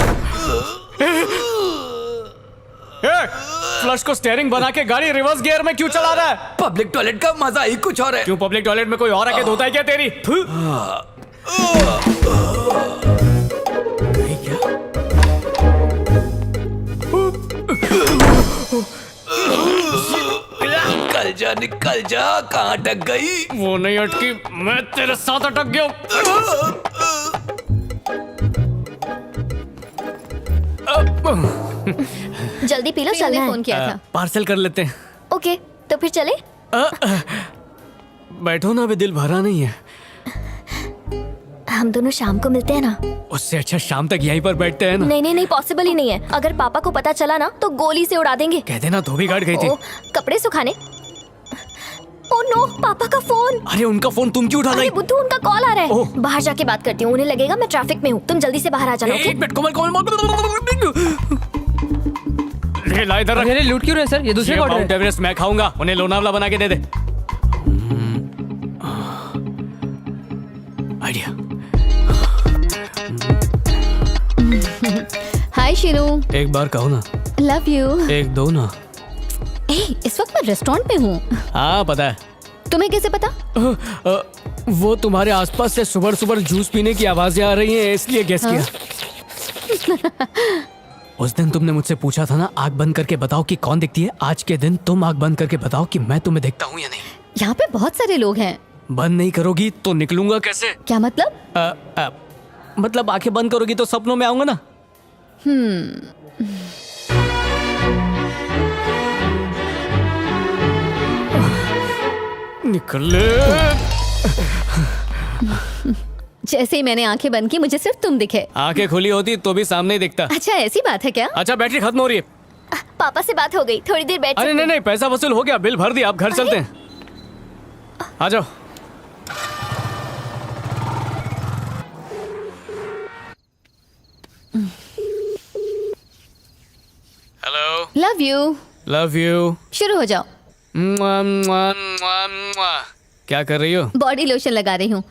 फ्लश को स्टीयरिंग बना के गाड़ी रिवर्स गियर में क्यों चला रहा है? पब्लिक टॉयलेट का मजा ही कुछ और है। क्यों पब्लिक टॉयलेट में कोई और आके धोता है क्या तेरी? निकल जा, कहाँ अटक गई? वो नहीं अटकी, मैं तेरे साथ अटक गया। जल्दी पी लो, चलना है। फोन किया था। पार्सल कर लेते हैं। ओके तो फिर चले? बैठो ना, अभी दिल भरा नहीं है। हम दोनों शाम को मिलते हैं ना? उससे अच्छा शाम तक यहीं पर बैठते हैं ना। नहीं नहीं नहीं, पॉसिबल ही नहीं है। अगर पापा को पता चला ना तो गोली से उड़ा देंगे। कह देना धोबी गाड़ गई थी। कपड़े सुखाने। ओह नो, पापा का फोन। अरे उनका फोन तुम क्यों उठा लाई? बुद्धू, उनका कॉल आ रहा है। बाहर जाके बात करती हूँ, उन्हें लगेगा मैं ट्रैफिक में हूँ। तुम जल्दी से बाहर आ जाना। एक मिनट, कोमल ला इधर रख। लूट क्यों रहे सर? ये दूसरे ऑर्डर माउंट एवरेस्ट मैं खाऊंगा, उन्हें लोनावला बना के दे दे। आइडिया। हाय शिरू। एक बार कहो ना। Love you. एक दो ना। इस वक्त मैं रेस्टोरेंट पे हूँ। हाँ पता है। तुम्हें कैसे पता? वो तुम्हारे आसपास से सुबह सुबह जूस पीने की आवाजें आ रही हैं, इसलिए गेस किया। उस दिन तुमने मुझसे पूछा था ना, आग बंद करके बताओ कि कौन दिखती है। आज के दिन तुम आग बंद करके बताओ कि मैं तुम्हें देखता हूँ या नहीं। यहाँ पे बहुत सारे लोग हैं। बंद नहीं करोगी तो निकलूंगा कैसे? क्या मतलब? मतलब आंखें बंद करोगी तो सपनों में आऊंगा ना। निकल। जैसे ही मैंने आंखें बंद की मुझे सिर्फ तुम दिखे। आंखें खुली होती तो भी सामने ही दिखता। अच्छा ऐसी बात है क्या? अच्छा बैटरी खत्म हो रही है। पापा से बात हो गई, थोड़ी देर बैठ अरे नहीं नहीं, पैसा वसूल हो गया, बिल भर दिया, आप घर चलते हैं। आ जाओ। Hello. Love you. Love you. शुरू हो जाओ। क्या कर रही हो? बॉडी लोशन लगा रही हूँ।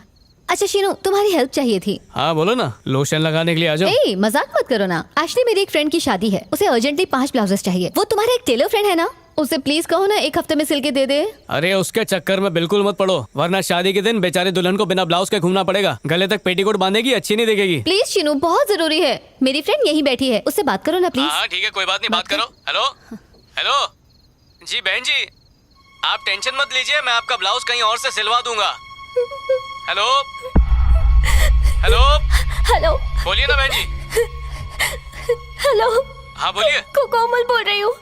अच्छा शीनू, तुम्हारी हेल्प चाहिए थी। हाँ बोलो ना, लोशन लगाने के लिए आ जाओ। ए, मजाक मत करो ना। एक्चुअली मेरी एक फ्रेंड की शादी है, उसे अर्जेंटली 5 ब्लाउजेस चाहिए। वो तुम्हारा एक टेलर फ्रेंड है ना, उसे प्लीज कहो ना 1 हफ्ते में सिल के दे दे। अरे उसके चक्कर में बिल्कुल मत पड़ो, वरना शादी के दिन बेचारे दुल्हन को बिना ब्लाउज के घूमना पड़ेगा। गले तक पेटीकोट बांधेगी, अच्छी नहीं दिखेगी। प्लीज शीनू, बहुत जरूरी है। मेरी फ्रेंड यहीं बैठी है, उससे बात करो ना प्लीज। हाँ ठीक है, कोई बात नहीं, बात करो। हेलो हेलो जी बहन जी, आप टेंशन मत लीजिए, मैं आपका ब्लाउज कहीं और से सिलवा दूंगा। हेलो हेलो हेलो, बोलिए ना बहन जी। हेलो। हाँ बोलिए। कोमल बोल रही हूँ।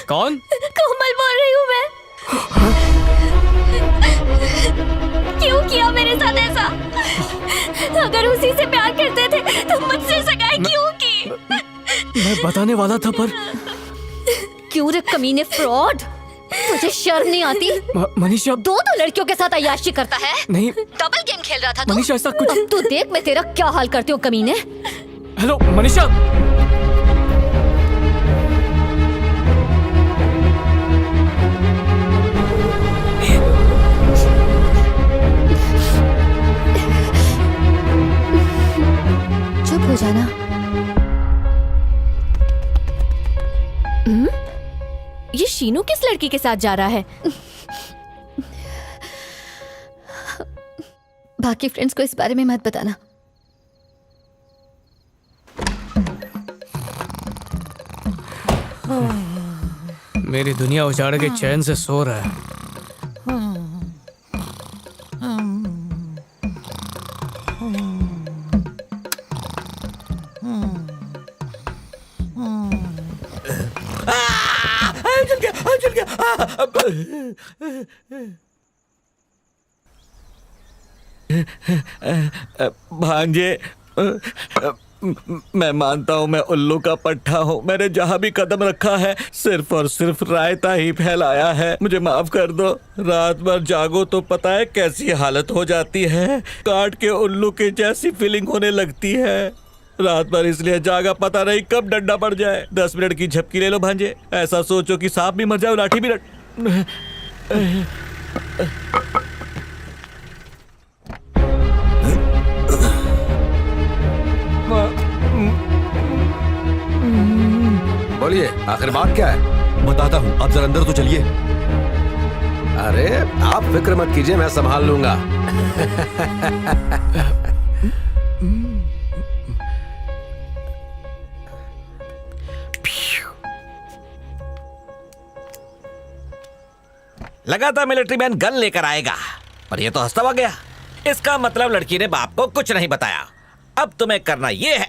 कौन? कोमल बोल रही हूँ मैं। क्यों किया मेरे साथ ऐसा? अगर उसी से प्यार करते थे तो मुझसे सगाई क्यों की? मैं बताने वाला था पर क्यों रे कमीने फ्रॉड, तुझे शर्म नहीं आती? मनीषा दो लड़कियों के साथ अय्याशी करता है। नहीं, डबल गेम खेल रहा था तू। मनीषा ऐसा कुछ। अब तू देख मैं तेरा क्या हाल करती हूँ कमीने। हेलो मनीषा। चुप हो जाना। ये शीनू किस लड़की के साथ जा रहा है? बाकी फ्रेंड्स को इस बारे में मत बताना। मेरी दुनिया उजाड़ के चैन से सो रहा है। चल गया। भांजे, मैं मानता हूँ मैं उल्लू का पट्टा हूँ। मैंने जहाँ भी कदम रखा है सिर्फ और सिर्फ रायता ही फैलाया है। मुझे माफ कर दो। रात भर जागो तो पता है कैसी हालत हो जाती है। काट के उल्लू के जैसी फीलिंग होने लगती है। रात भर इसलिए जागा, पता नहीं कब डंडा पड़ जाए। 10 मिनट की झपकी ले लो भांजे। ऐसा सोचो कि सांप भी मर जाए, लाठी भी बोलिए, आखिर बात क्या है? बताता हूँ, आप जरा अंदर तो चलिए। अरे आप फिक्र मत कीजिए, मैं संभाल लूंगा। लगा था मिलिट्री मैन गन लेकर आएगा, पर ये तो हंसता हुआ गया। इसका मतलब लड़की ने बाप को कुछ नहीं बताया। अब तुम्हें करना ये है।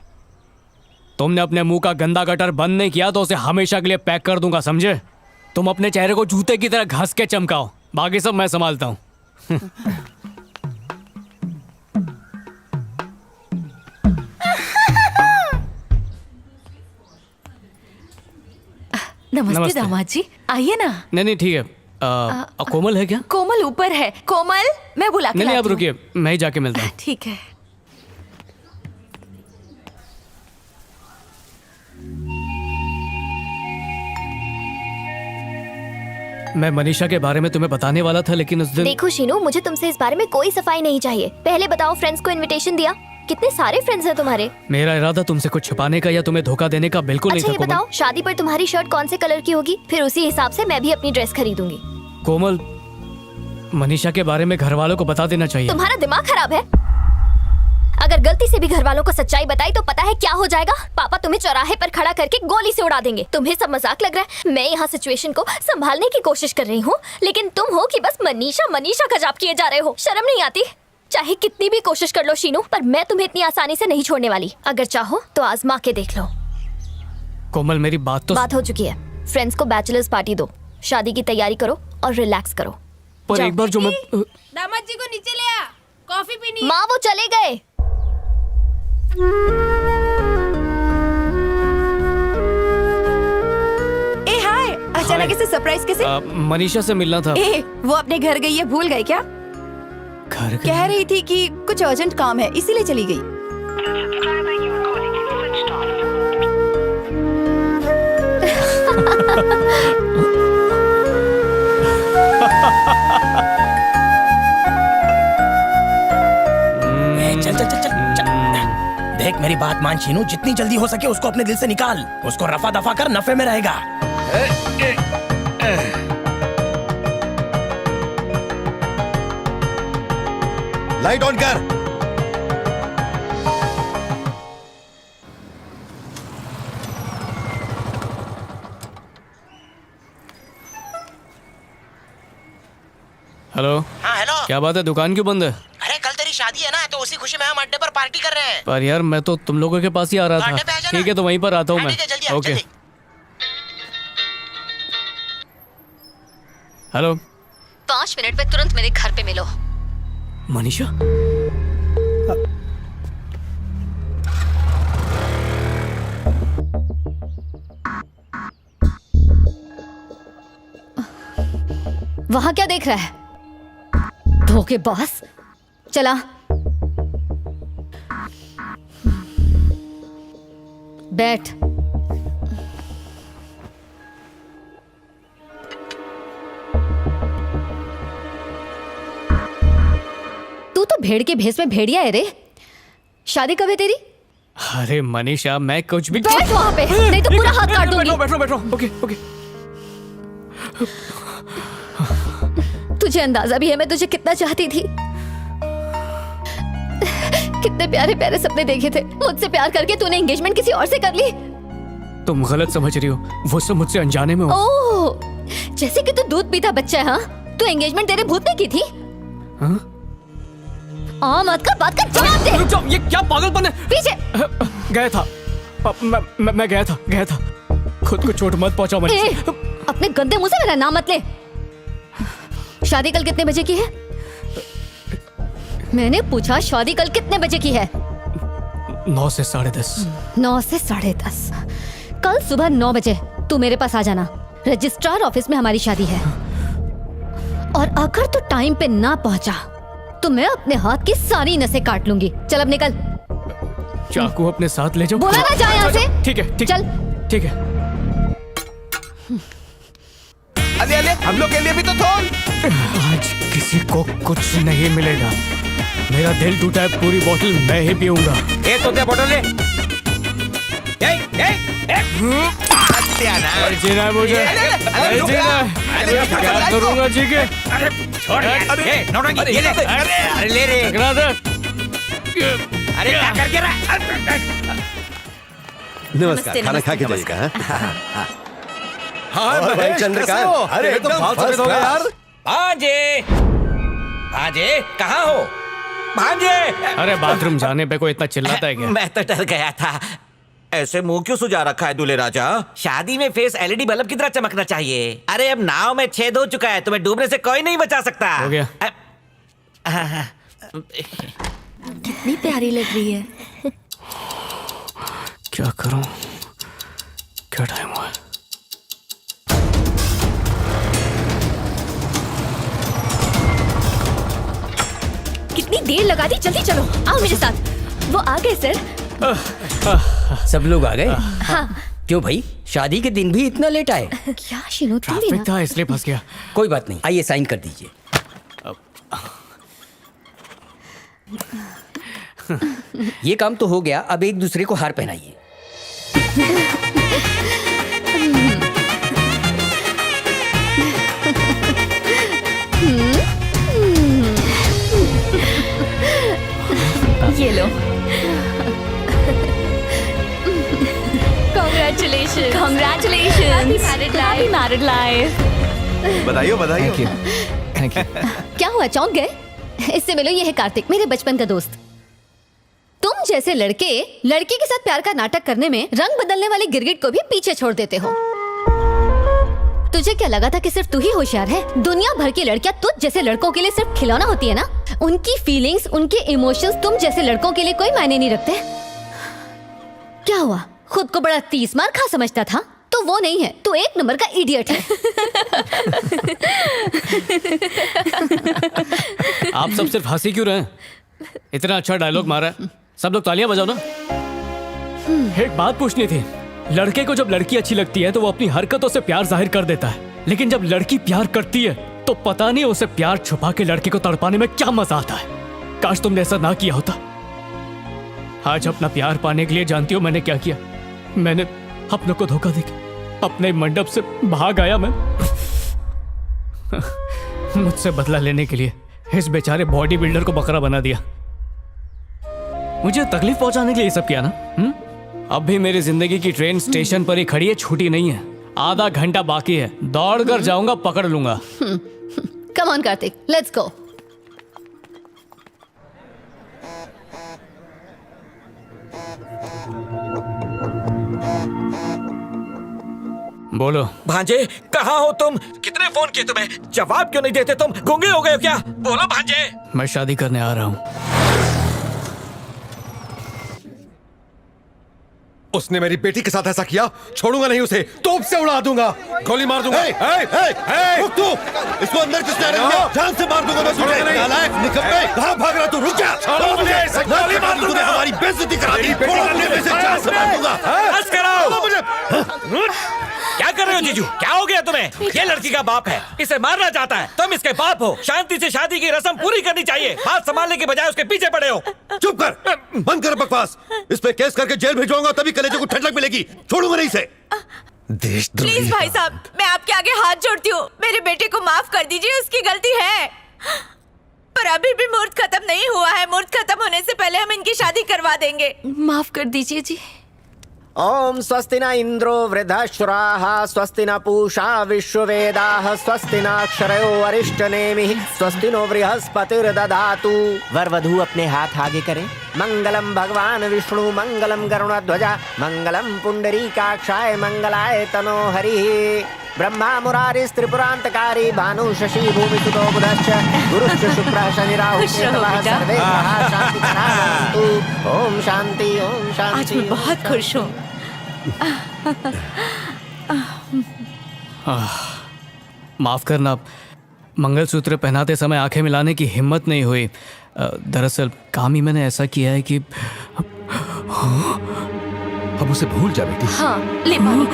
तुमने अपने मुंह का गंदा गटर बंद नहीं किया तो उसे हमेशा के लिए पैक कर दूंगा, समझे? तुम अपने चेहरे को जूते की तरह घस के चमकाओ, बाकी सब मैं संभालता हूँ। नमस्ते दामाद जी, आइए ना। नहीं ठीक है। कोमल है क्या? कोमल ऊपर है। कोमल, मैं बुला के नहीं आप लाती हूँ। रुकिए, मैं ही जाके मिलता हूँ। ठीक है। मैं मनीषा के बारे में तुम्हें बताने वाला था, लेकिन उस दिन। देखो शीनू, मुझे तुमसे इस बारे में कोई सफाई नहीं चाहिए। पहले बताओ, फ्रेंड्स को इनविटेशन दिया? कितने सारे फ्रेंड्स हैं तुम्हारे? मेरा इरादा तुमसे कुछ छुपाने का या तुम्हें धोखा देने का बिल्कुल अच्छा, नहीं था। ये बताओ, शादी पर तुम्हारी शर्ट कौन से कलर की होगी? फिर उसी हिसाब से मैं भी अपनी ड्रेस खरीदूंगी। कोमल, मनीषा के बारे में घर वालों को बता देना चाहिए। तुम्हारा दिमाग खराब है? अगर गलती से भी घर वालों को सच्चाई बताई तो पता है क्या हो जाएगा? पापा तुम्हें चौराहे पर खड़ा करके गोली से उड़ा देंगे। तुम्हें सब मजाक लग रहा है? मैं यहाँ सिचुएशन को संभालने की कोशिश कर रही हूँ, लेकिन तुम हो कि बस मनीषा मनीषा का जाप किए जा रहे हो। शर्म नहीं आती? चाहे कितनी भी कोशिश कर लो शीनू, पर मैं तुम्हें इतनी आसानी से नहीं छोड़ने वाली। अगर चाहो तो आजमा के देख लो। कोमल, मेरी बात हो चुकी है। फ्रेंड्स को बैचलर्स पार्टी दो, शादी की तैयारी करो और रिलैक्स करो। पर एक बार जो मैं दामाद जी को नीचे ले आ, कॉफी पीनी है। माँ वो चले गए। ए हाय, अचानक ऐसे सरप्राइज कैसे? मनीषा से मिलना था। ए, वो अपने घर गई है, भूल गए क्या? घर गई? कह रही थी कि कुछ अर्जेंट काम है, इसीलिए चली गई। चल चल चल चल चल। देख मेरी बात मान शीनू, जितनी जल्दी हो सके उसको अपने दिल से निकाल। उसको रफा दफा कर, नफे में रहेगा। लाइट ऑन कर। हेलो। हाँ हेलो। क्या बात है, दुकान क्यों बंद है? अरे कल तेरी शादी है ना, तो उसी खुशी में हम अड्डे पर पार्टी कर रहे हैं। पर यार मैं तो तुम लोगों के पास ही आ रहा था। ठीक है तो वहीं पर आता हूँ मैं। ओके। हेलो। 5 मिनट में तुरंत मेरे घर पे मिलो। मनीषा? वहां क्या देख रहा है? धोखेबाज। चला। बैठ। तू तो भेड़ के भेस में भेड़िया है रे। शादी कब है तेरी? अरे मनीषा, मैं कुछ भी। बैठ वहां पे, नहीं तो पूरा हाथ काट दूंगी। बैठो। Okay okay. तुझे अंदाजा भी है मैं तुझे कितना चाहती थी। कितने प्यारे प्यारे सपने देखे थे। मुझसे प्यार करके तूने एंगेजमेंट किसी और से कर ली। तुम गलत समझ रही हो, वो सब मुझसे अनजाने में हो। ओह, जैसे कि तू दूध पीता बच्चा है। हाँ, तू एंगेजमेंट तेरे भूत ने की थी। हाँ? मत कर, बात का जवाब दे। रुक जाओ, ये क्या पागलपन है? पीछे गया था। मैं गया था। खुद को चोट मत पहुंचाओ मनीषा। अपने गंदे मुंह से मेरा नाम मत ले। शादी कल कितने बजे की है? मैंने पूछा शादी कल कितने बजे की है? 9 से 10:30। 9 से 10:30। कल सुबह 9 बजे तू मेरे पास आ जाना। रजिस्ट्रार ऑफिस में हमारी शादी है। और अगर तू टाइम पे ना पहुंचा तो मैं अपने हाथ की सारी नसें काट लूंगी। चल अब निकल। चाकू अपने साथ ले जाओ। बोला ना जा यहाँ से। ठीक है, चल। ठीक है। अले हम लोग के लिए भी तो थोल। आज किसी को कुछ नहीं मिलेगा। मेरा दिल टूटा है, पूरी बोतल मैं ही पीऊंगा। ए तो दे बोतल ले। जीना है मुझे। जीना है। क्या करूंगा जी के? अरे छोड़ यार। ए नौटंकी ये ले। अरे ले रे। टकरा दे। अरे क्या करके रहा? नमस्कार, खाना खा के जाइएगा। हाँ भाई चंद्रकांत, अरे एकदम एकदम फर्स्ट फर्स्ट हो गया यार। भांजे कहाँ हो? भांजे। अरे बाथरूम जाने पे कोई इतना चिल्लाता है क्या? मैं तो डर गया था। ऐसे मुंह क्यों सुजा रखा है दूल्हे राजा? शादी में फेस एलईडी बल्ब की तरह चमकना चाहिए। अरे अब नाव में छेद हो चुका है, तुम्हें डूबने से कोई नहीं बचा सकता। हो गया। कितनी प्यारी लग रही है। क्या करूं? क्या टाइम हुआ? कितनी देर लगा दी, जल्दी चलो। आओ मेरे साथ। वो आ गए सर। सब लोग आ गए? हाँ। क्यों भाई, शादी के दिन भी इतना लेट आए? क्या शिनो, तुम भी ट्रैफिक ना। था इसलिए फंस गया। कोई बात नहीं, आइए साइन कर दीजिए। ये काम तो हो गया, अब एक दूसरे को हार पहनाइए। ये लो। Congratulations. Happy married life. बधाई। Thank you. क्या हुआ, चौंक गए? इससे मिलो, ये है कार्तिक, मेरे बचपन का दोस्त। तुम जैसे लड़के लड़की के साथ प्यार का नाटक करने में रंग बदलने वाले गिरगिट को भी पीछे छोड़ देते हो। तुझे क्या लगा था कि सिर्फ तू ही होशियार है? दुनिया भर की लड़कियां तुझ जैसे लड़कों के लिए सिर्फ खिलौना होती है ना। उनकी फीलिंग्स, उनके इमोशंस तुम जैसे लड़कों के लिए कोई मायने नहीं रखते। क्या हुआ, खुद को बड़ा 30 मार खा समझता था? तो वो नहीं है, तू एक नंबर का इडियट है। आप सब सिर्फ हंसी क्यों रहे हैं? इतना अच्छा डायलॉग मारा है, सब लोग तालियां बजाओ ना। एक बात पूछनी थी। लड़के को जब लड़की अच्छी लगती है तो वो अपनी हरकतों से प्यार जाहिर कर देता है, लेकिन जब लड़की प्यार करती है तो पता नहीं उसे प्यार छुपा के लड़के को तड़पाने में क्या मजा आता है। काश तुमने ऐसा ना किया होता। आज अपना प्यार पाने के लिए जानती हो मैंने क्या किया? मैंने अपनों को धोखा देके अपने मंडप से भाग आया। मैं मुझसे बदला लेने के लिए इस बेचारे बॉडी बिल्डर को बकरा बना दिया। मुझे तकलीफ पहुंचाने के लिए ये सब किया ना। अब भी मेरी जिंदगी की ट्रेन स्टेशन पर ही खड़ी है, छूटी नहीं है। आधा घंटा बाकी है, दौड़ कर जाऊंगा, पकड़ लूंगा। Come on Kartik, let's go. बोलो। भांजे, कहाँ हो तुम? कितने फोन किए तुम्हें? जवाब क्यों नहीं देते तुम? गूंगे हो गए हो क्या? बोलो भांजे। मैं शादी करने आ रहा हूँ। उसने मेरी बेटी के साथ ऐसा किया, छोड़ूंगा नहीं उसे, तोप से उड़ा दूंगा, गोली मार दूंगा। रुक तू, इसको अंदर किसने रखा? जान से मार दूंगा मैं तुझे। नालायक, निकम्मे, कहाँ भाग रहा तू? रुक जा। छोड़ो मुझे, गोली मार दूंगा। हमारी बेइज्जती करा दी, जान से मार दूंगा। बस कराओ। क्या कर रहे हो जीजू? क्या हो गया तुम्हें? ये लड़की का बाप है, इसे मारना चाहता है, तुम इसके बाप हो। शांति से शादी की रस्म पूरी करनी चाहिए, हाथ संभालने के बजाय उसके पीछे पड़े हो। चुप कर, बंद कर बकवास। इस पे केस करके जेल भिजवाऊंगा, तभी कलेजे को ठंडक मिलेगी। छोड़ूंगा नहीं इसे। देशद्रोही। प्लीज भाई साहब, मैं आपके आगे हाथ जोड़ती हूँ, मेरे बेटे को माफ कर दीजिए, उसकी गलती है। पर अभी भी मुहूर्त खत्म नहीं हुआ है, मुहूर्त खत्म होने से पहले हम इनकी शादी करवा देंगे। माफ कर दीजिए जी। ओम स्वस्ति न इंद्रो वृद्धश्राः स्वस्ति न पूषा विश्ववेदाः स्वस्ति न अक्षरयो अरिष्टनेमिः स्वस्ति नो बृहस्पतिर्दधातु। वर वधू अपने हाथ आगे करें। मंगलम भगवान विष्णु मंगलम गरुणध्वजा मंगलम पुंडरीकाक्षाय मंगलाय तनो हरिः। ब्रह्मा मुरारिस् त्रिपुरांतकारी भानु शशि भूमिसुतो बुधश्च गुरुश्च शुक्रः शनि राहुः केतवः सर्वे ग्रहाः शान्तिकराः भवन्तु। ओम शांति ओम शांति। आज मैं बहुत खुश हूँ। माफ करना, मंगलसूत्र पहनाते समय आंखें मिलाने की हिम्मत नहीं हुई। दरअसल काम ही मैंने ऐसा किया है कि अब उसे भूल जा बेटी। हाँ, ले पानी।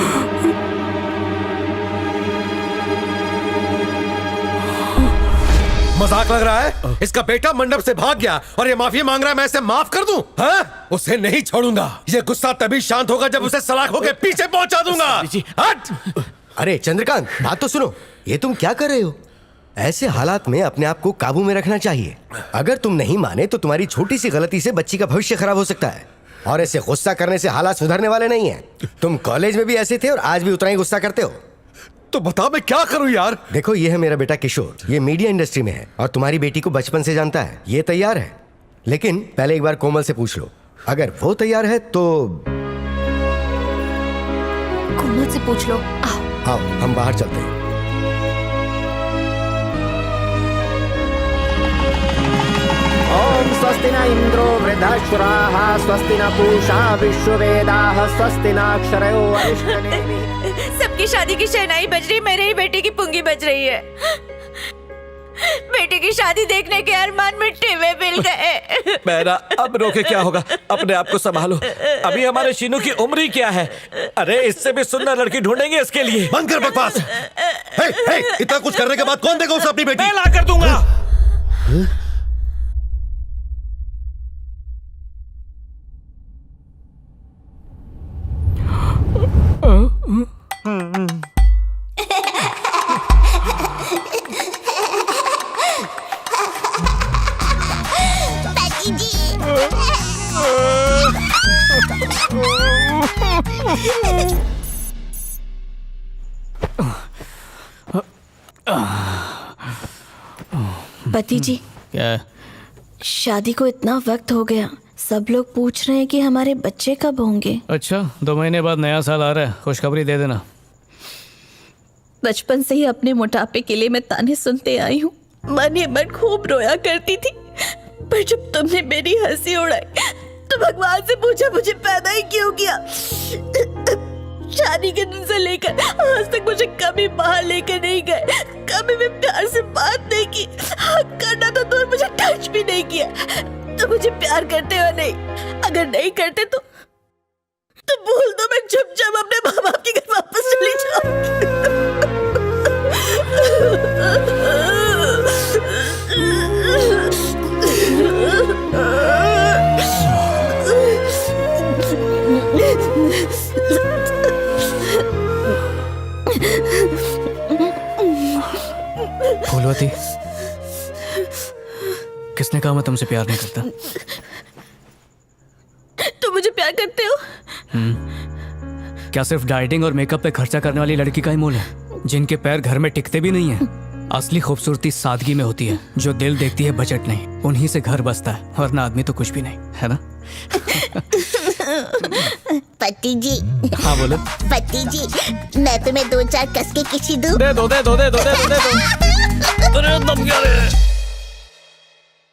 मजाक लग रहा है? इसका बेटा मंडप से भाग गया और ये माफी मांग रहा है, मैं इसे माफ कर दूं? हाँ? उसे नहीं छोड़ूंगा। ये गुस्सा तभी शांत होगा जब उसे सलाखों के पीछे पहुंचा दूंगा। हट! अरे चंद्रकांत, बात तो सुनो। ये तुम क्या कर रहे हो? ऐसे हालात में अपने आप को काबू में रखना चाहिए। अगर तुम नहीं माने तो तुम्हारी छोटी सी गलती से बच्ची का भविष्य खराब हो सकता है, और ऐसे गुस्सा करने से हालात सुधरने वाले नहीं है। तुम कॉलेज में भी ऐसे थे और आज भी उतना ही गुस्सा करते हो। तो बता मैं क्या करूं यार? देखो, ये है मेरा बेटा किशोर, ये मीडिया इंडस्ट्री में है और तुम्हारी बेटी को बचपन से जानता है। ये तैयार है, लेकिन पहले एक बार कोमल से पूछ लो। अगर वो तैयार है तो कोमल से पूछ लो। आओ हम बाहर चलते हैं। ओम स्वस्ति न इंद्रो वृद्धश्राः स्वस्ति न पूषा विश्ववेदाः स्वस्ति न अक्षरयो अरिष्टनेमिः। सबकी शादी की शहनाई बज रही, मेरे ही बेटे की पुंगी बज रही है। बेटे की शादी देखने के अरमान मिट्टी में मिल गए। मेरा अब रोके क्या होगा? अपने आप को संभालो, अभी हमारे शीनू की उम्र ही क्या है। अरे इससे भी सुंदर लड़की ढूंढेंगे इसके लिए। बंद कर बकवास। हे, इतना कुछ करने के बाद कौन देगा उसे अपनी बेटी? मैं ला कर दूंगा। पति जी, क्या? शादी को इतना वक्त हो गया, सब लोग पूछ रहे हैं कि हमारे बच्चे कब होंगे। अच्छा, 2 महीने बाद नया साल आ रहा है, खुशखबरी दे देना। बचपन से ही अपने मोटापे के लिए मैं ताने सुनते आई हूँ। मन ही मन खूब रोया करती थी, पर जब तुमने मेरी हंसी उड़ाई तो भगवान से पूछा मुझे पैदा ही क्यों किया। शादी के दिन से लेकर आज तक मुझे कभी बाहर लेकर नहीं गए, कभी भी प्यार से बात नहीं की, हक करना तो दूर, मुझे टच भी नहीं किया। तो मुझे प्यार करते हो नहीं? अगर नहीं करते तो बोल दो, मैं जब अपने माँ बाप के घर वापस चली जाऊंगी। फूलवती, किसने कहा मैं तुमसे प्यार नहीं करता? तुम मुझे प्यार करते हो? क्या सिर्फ डाइटिंग और मेकअप पे खर्चा करने वाली लड़की का ही मूल है, जिनके पैर घर में टिकते भी नहीं है? असली खूबसूरती सादगी में होती है, जो दिल देखती है बजट नहीं, उन्हीं से घर बसता है, वरना आदमी तो कुछ भी नहीं, है ना? पति जी। हाँ बोले। पति जी, मैं तुम्हें 2-4 कसके किसी दूं? दे दो। अरे दम क्या रे।